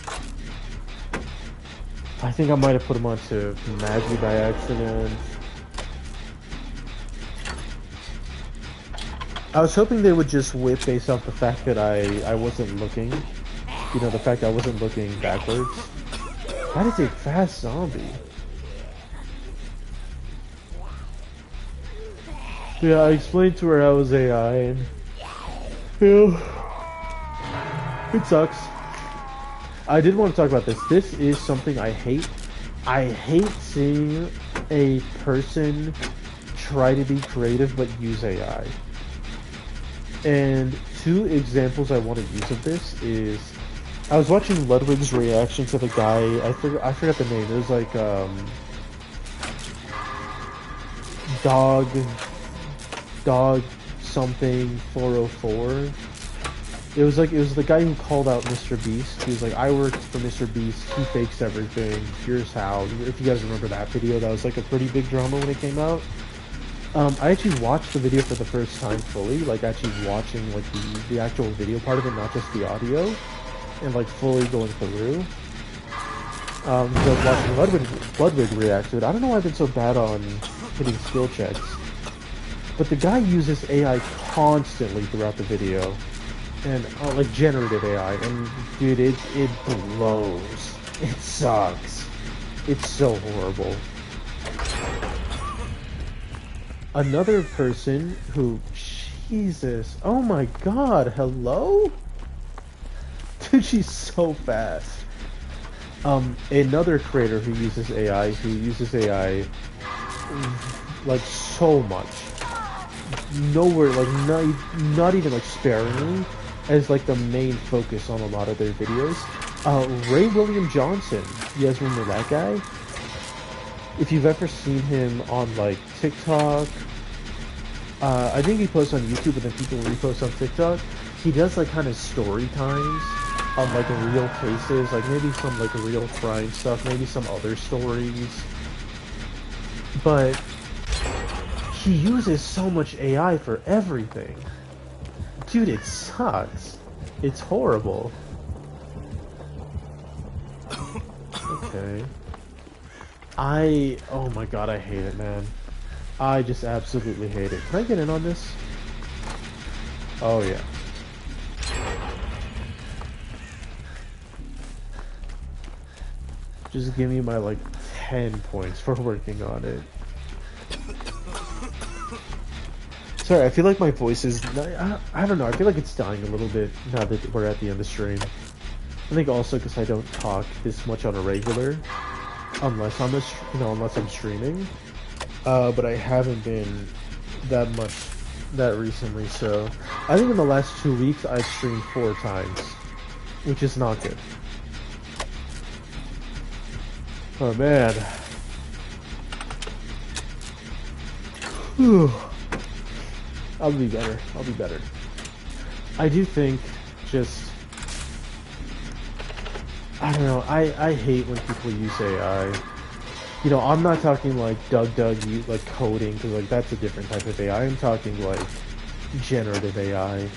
I think I might have put him onto Maggie by accident. I was hoping they would just whip based off the fact that I wasn't looking. You know, the fact I wasn't looking backwards. That is a fast zombie. Yeah, I explained to her I was AI and... Yeah. It sucks. I did want to talk about this. This is something I hate. I hate seeing a person try to be creative but use AI. And two examples I want to use of this is I was watching Ludwig's reaction to the guy. I forgot the name. It was like dog something 404. It was the guy who called out Mr. Beast. He was like, I worked for Mr. Beast. He fakes everything. Here's how. If you guys remember that video, that was like a pretty big drama when it came out. I actually watched the video for the first time fully, like actually watching like the actual video part of it, not just the audio, and like fully going through. So I was watching Ludwig react to it. I don't know why I've been so bad on hitting skill checks, but the guy uses AI constantly throughout the video. And like generative AI, and dude, it blows. It sucks. It's so horrible. Another person who, Jesus, oh my God, hello? Dude, she's so fast. Another creator who uses AI, like so much. Nowhere, like not even like sparingly, as like the main focus on a lot of their videos. Ray William Johnson, you guys remember that guy? If you've ever seen him on like TikTok, I think he posts on YouTube, but then people repost on TikTok. He does like kind of story times on like real cases, like maybe some like real crime stuff, maybe some other stories. But he uses so much AI for everything. Dude, it sucks. It's horrible. Okay. Oh my God, I hate it, man. I just absolutely hate it. Can I get in on this? Oh yeah. Just give me my like 10 points for working on it. Sorry, I feel like my voice is... I don't know, I feel like it's dying a little bit now that we're at the end of the stream. I think also because I don't talk this much on a regular, unless I'm unless I'm streaming. But I haven't been that much that recently, so I think in the last 2 weeks I've streamed 4 times, which is not good. Oh man. Whew. I'll be better. I'll be better. I do think just... I don't know. I hate when people use AI. You know, I'm not talking like Doug, like coding, because like that's a different type of AI. I'm talking like generative AI.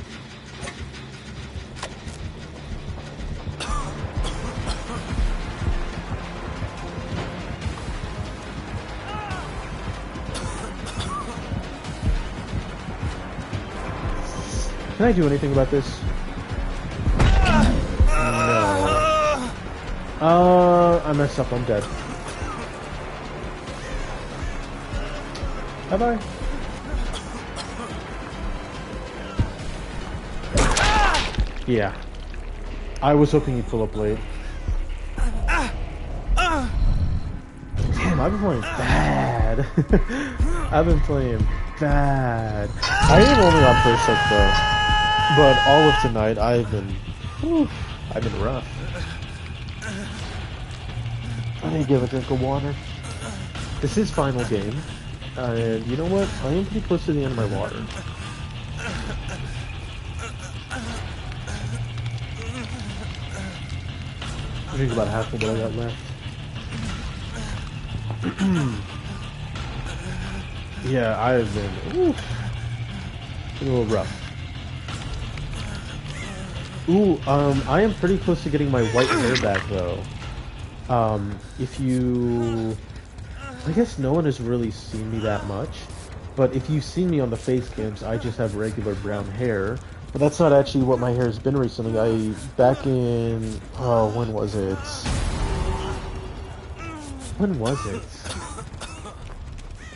Can I do anything about this? No. I messed up. I'm dead. Bye-bye. Yeah. I was hoping he'd pull up late. Damn, I've been playing bad. I've been playing bad. I am only on first look though. But all of tonight I've been rough. I need to give a drink of water. This is final game. And you know what? I am pretty close to the end of my water. I think about half of what I got left. Yeah, I've been a little rough. Ooh, I am pretty close to getting my white hair back though. If you... I guess no one has really seen me that much, but if you've seen me on the face cams, I just have regular brown hair. But that's not actually what my hair has been recently. Back in... oh, when was it? When was it?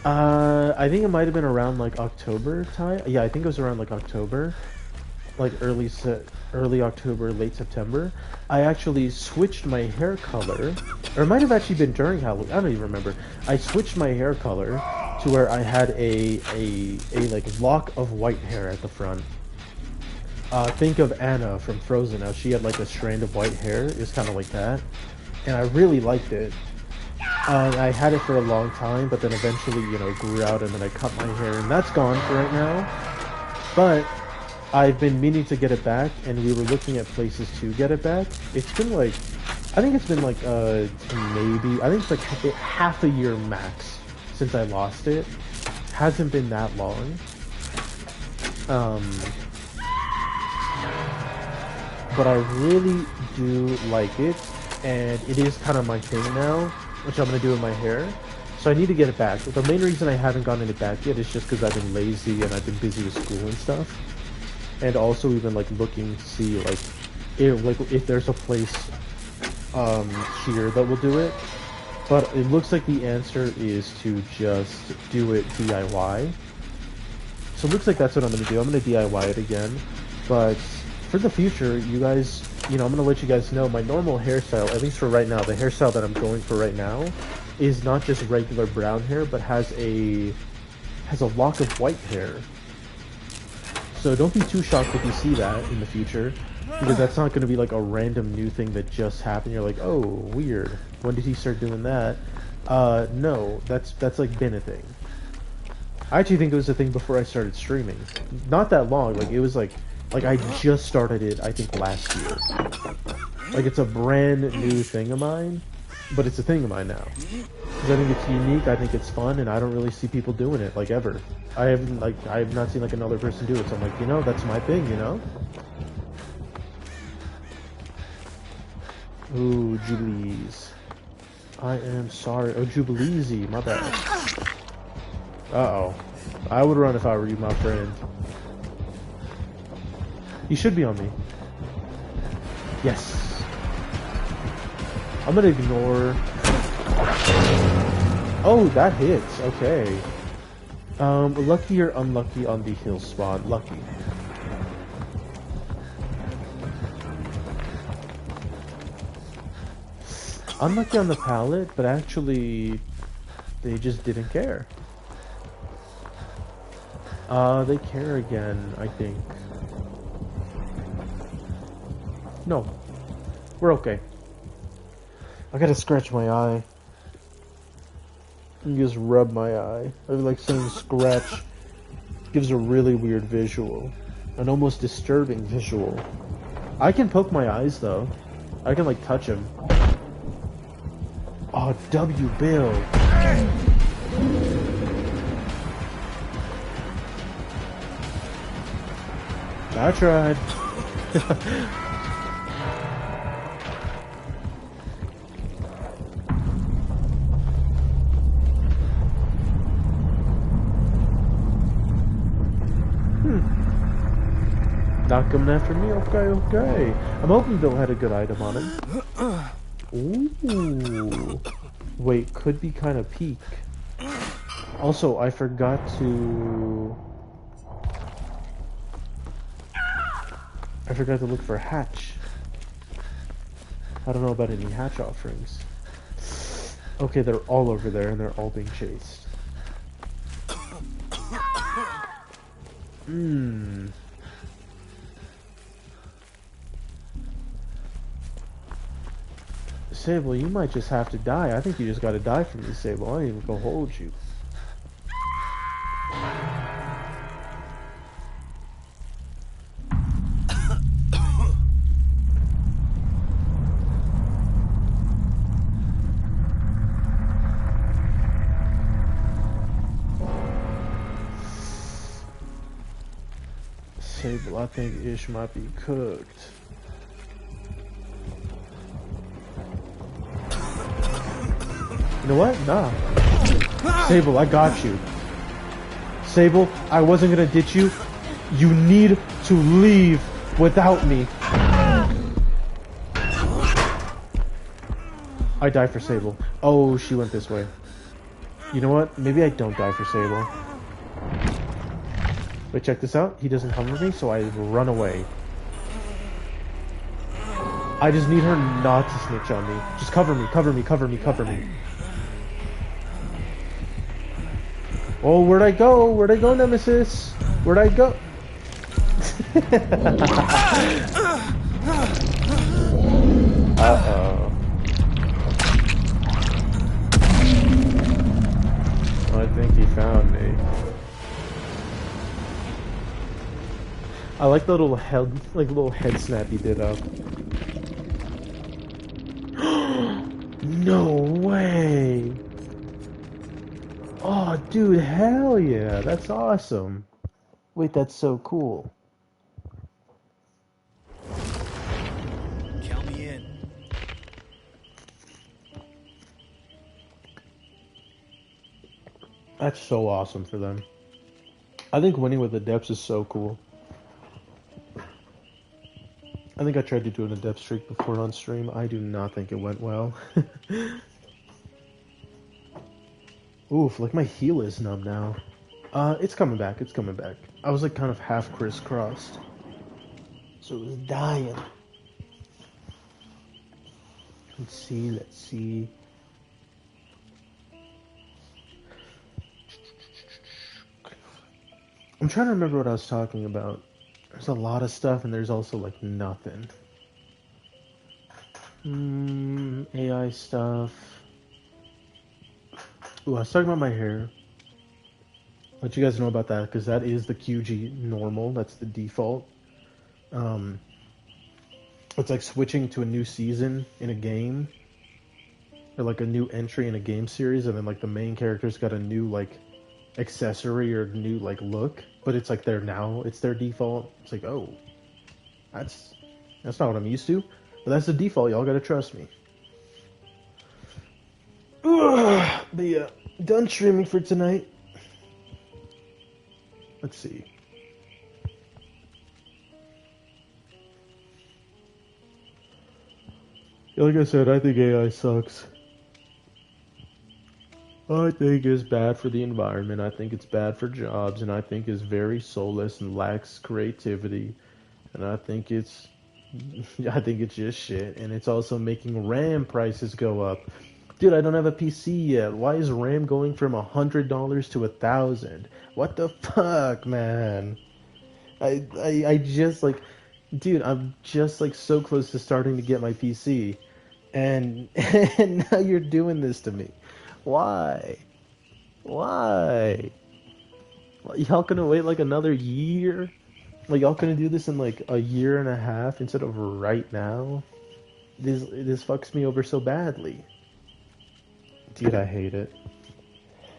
I think it might have been around like October time. Yeah, I think it was around like October. Like early October, late September. I actually switched my hair color, or it might have actually been during Halloween. I don't even remember. I switched my hair color to where I had a like lock of white hair at the front. Think of Anna from Frozen. How she had like a strand of white hair. It was kind of like that, and I really liked it. I had it for a long time, but then eventually, you know, grew out, and then I cut my hair, and that's gone for right now. But I've been meaning to get it back, and we were looking at places to get it back. It's been like, I think it's been like, maybe, I think it's like half a year max since I lost it. Hasn't been that long. But I really do like it, and it is kind of my thing now, which I'm going to do with my hair. So I need to get it back. The main reason I haven't gotten it back yet is just because I've been lazy and I've been busy with school and stuff. And also we've been like looking to see like if there's a place here that will do it. But it looks like the answer is to just do it DIY. So it looks like that's what I'm going to do. I'm going to DIY it again. But for the future, you guys, you know, I'm going to let you guys know my normal hairstyle, at least for right now, the hairstyle that I'm going for right now is not just regular brown hair, but has a lock of white hair. So don't be too shocked if you see that in the future, because that's not going to be like a random new thing that just happened. You're like, oh, weird. When did he start doing that? No, that's like been a thing. I actually think it was a thing before I started streaming. Not that long. Like it was like I just started it, I think, last year. Like it's a brand new thing of mine, but it's a thing of mine now. Because I think it's unique, I think it's fun, and I don't really see people doing it, like, ever. I have not seen, like, another person do it, so I'm like, you know, that's my thing, you know? Ooh, Jubilees. I am sorry. Oh, Jubileezy, my bad. Uh-oh. I would run if I were you, my friend. You should be on me. Yes. I'm gonna ignore... Oh, that hits. Okay. Lucky or unlucky on the hill spawn? Lucky. Unlucky on the pallet, but actually, they just didn't care. They care again, I think. No. We're okay. I gotta scratch my eye. And just rub my eye. I feel like saying scratch gives a really weird visual. An almost disturbing visual. I can poke my eyes though. I can like touch him. Oh, W Bill. I tried. Not coming after me? Okay, okay. I'm hoping Bill had a good item on him. Ooh. Wait, could be kind of peak. Also, I forgot to look for hatch. I don't know about any hatch offerings. Okay, they're all over there and they're all being chased. Sable, you might just have to die. I think you just gotta die from this, Sable. I ain't even gonna hold you. Sable, I think Ish might be cooked. You know what? Nah. Sable, I got you. Sable, I wasn't gonna ditch you. You need to leave without me. I die for Sable. Oh, she went this way. You know what? Maybe I don't die for Sable. Wait, check this out. He doesn't cover me, so I run away. I just need her not to snitch on me. Just cover me, cover me, cover me, cover me. Oh, where'd I go? Where'd I go, Nemesis? Where'd I go? Uh-oh. I think he found me. I like the little head snap he did up. No way! Oh, dude, hell yeah! That's awesome. Wait, that's so cool. Count me in. That's so awesome for them. I think winning with adepts is so cool. I think I tried to do an adept streak before on stream. I do not think it went well. Oof, like my heel is numb now. It's coming back, it's coming back. I was like kind of half crisscrossed. So it was dying. Let's see, let's see. I'm trying to remember what I was talking about. There's a lot of stuff and there's also like nothing. AI stuff. Ooh, I was talking about my hair. Let you guys know about that because that is the CuredGi normal. That's the default. It's like switching to a new season in a game, or like a new entry in a game series, and then like the main character's got a new like accessory or new like look, but it's like they're now it's their default. It's like, oh, that's not what I'm used to, but that's the default. Y'all gotta trust me. But yeah, done streaming for tonight. Let's see. Like I said, I think AI sucks. I think it's bad for the environment, I think it's bad for jobs, and I think it's very soulless and lacks creativity. And I think it's just shit, and it's also making RAM prices go up. Dude, I don't have a PC yet. Why is RAM going from $100 to $1,000? What the fuck, man? I just like, dude, I'm just like so close to starting to get my PC, and and now you're doing this to me. Why? Why? Y'all gonna wait like another year? Like y'all gonna do this in like a year and a half instead of right now? This fucks me over so badly. Dude, I hate it.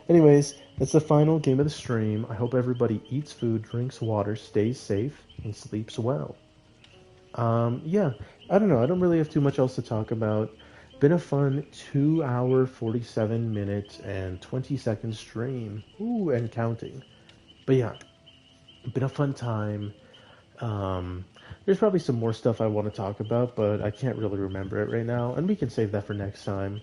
Anyways, that's the final game of the stream. I hope everybody eats food, drinks water, stays safe, and sleeps well. Yeah, I don't know. I don't really have too much else to talk about. Been a fun 2 hour, 47 minutes, and 20-second stream. Ooh, and counting. But yeah, been a fun time. Um, there's probably some more stuff I want to talk about, but I can't really remember it right now, and we can save that for next time.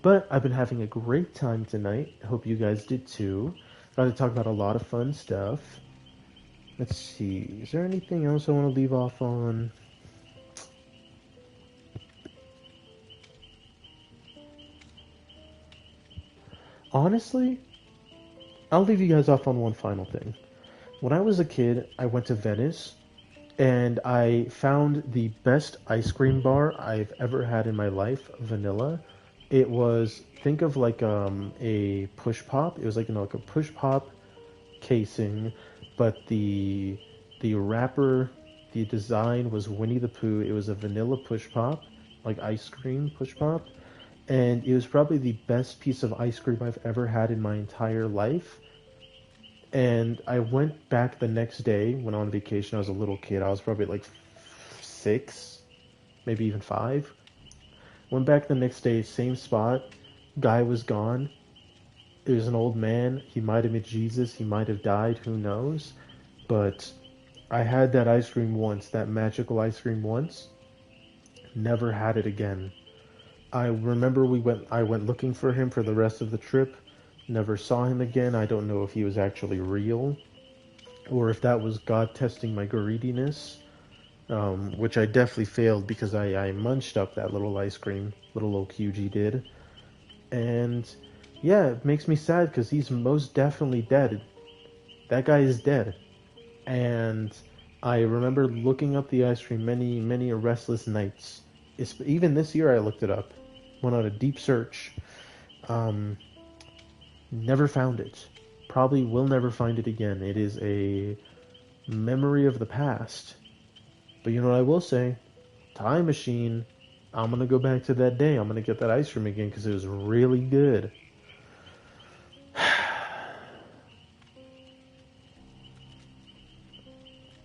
But I've been having a great time tonight. I hope you guys did too. Got to talk about a lot of fun stuff. Let's see. Is there anything else I want to leave off on? Honestly, I'll leave you guys off on one final thing. When I was a kid, I went to Venice and I found the best ice cream bar I've ever had in my life, vanilla. It was think of like a push pop. It was like like a push pop casing, but the wrapper, the design was Winnie the Pooh. It was a vanilla push pop, like ice cream push pop, and it was probably the best piece of ice cream I've ever had in my entire life. And I went back the next day when on vacation. I was a little kid. I was probably like 6, maybe even 5. Went back the next day, same spot. Guy was gone. It was an old man. He might have been Jesus. He might have died. Who knows? But I had that ice cream once, that magical ice cream once. Never had it again. I remember I went looking for him for the rest of the trip. Never saw him again. I don't know if he was actually real or if that was God testing my greediness, which I definitely failed because I munched up that little ice cream, little old QG did. And yeah, it makes me sad because he's most definitely dead. That guy is dead. And I remember looking up the ice cream many restless nights. Even this year I looked it up, went on a deep search. Um, Never found it. Probably will never find it again. It is a memory of the past. But you know what I will say? Time machine. I'm gonna go back to that day. I'm gonna get that ice cream again because it was really good.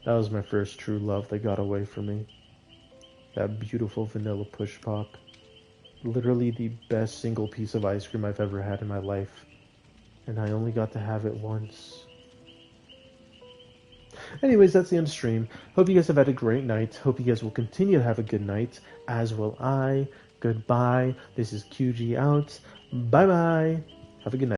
That was my first true love that got away from me. That beautiful vanilla push pop. Literally the best single piece of ice cream I've ever had in my life. And I only got to have it once. Anyways, that's the end of stream. Hope you guys have had a great night. Hope you guys will continue to have a good night, as will I. Goodbye. This is QG out. Bye bye. Have a good night.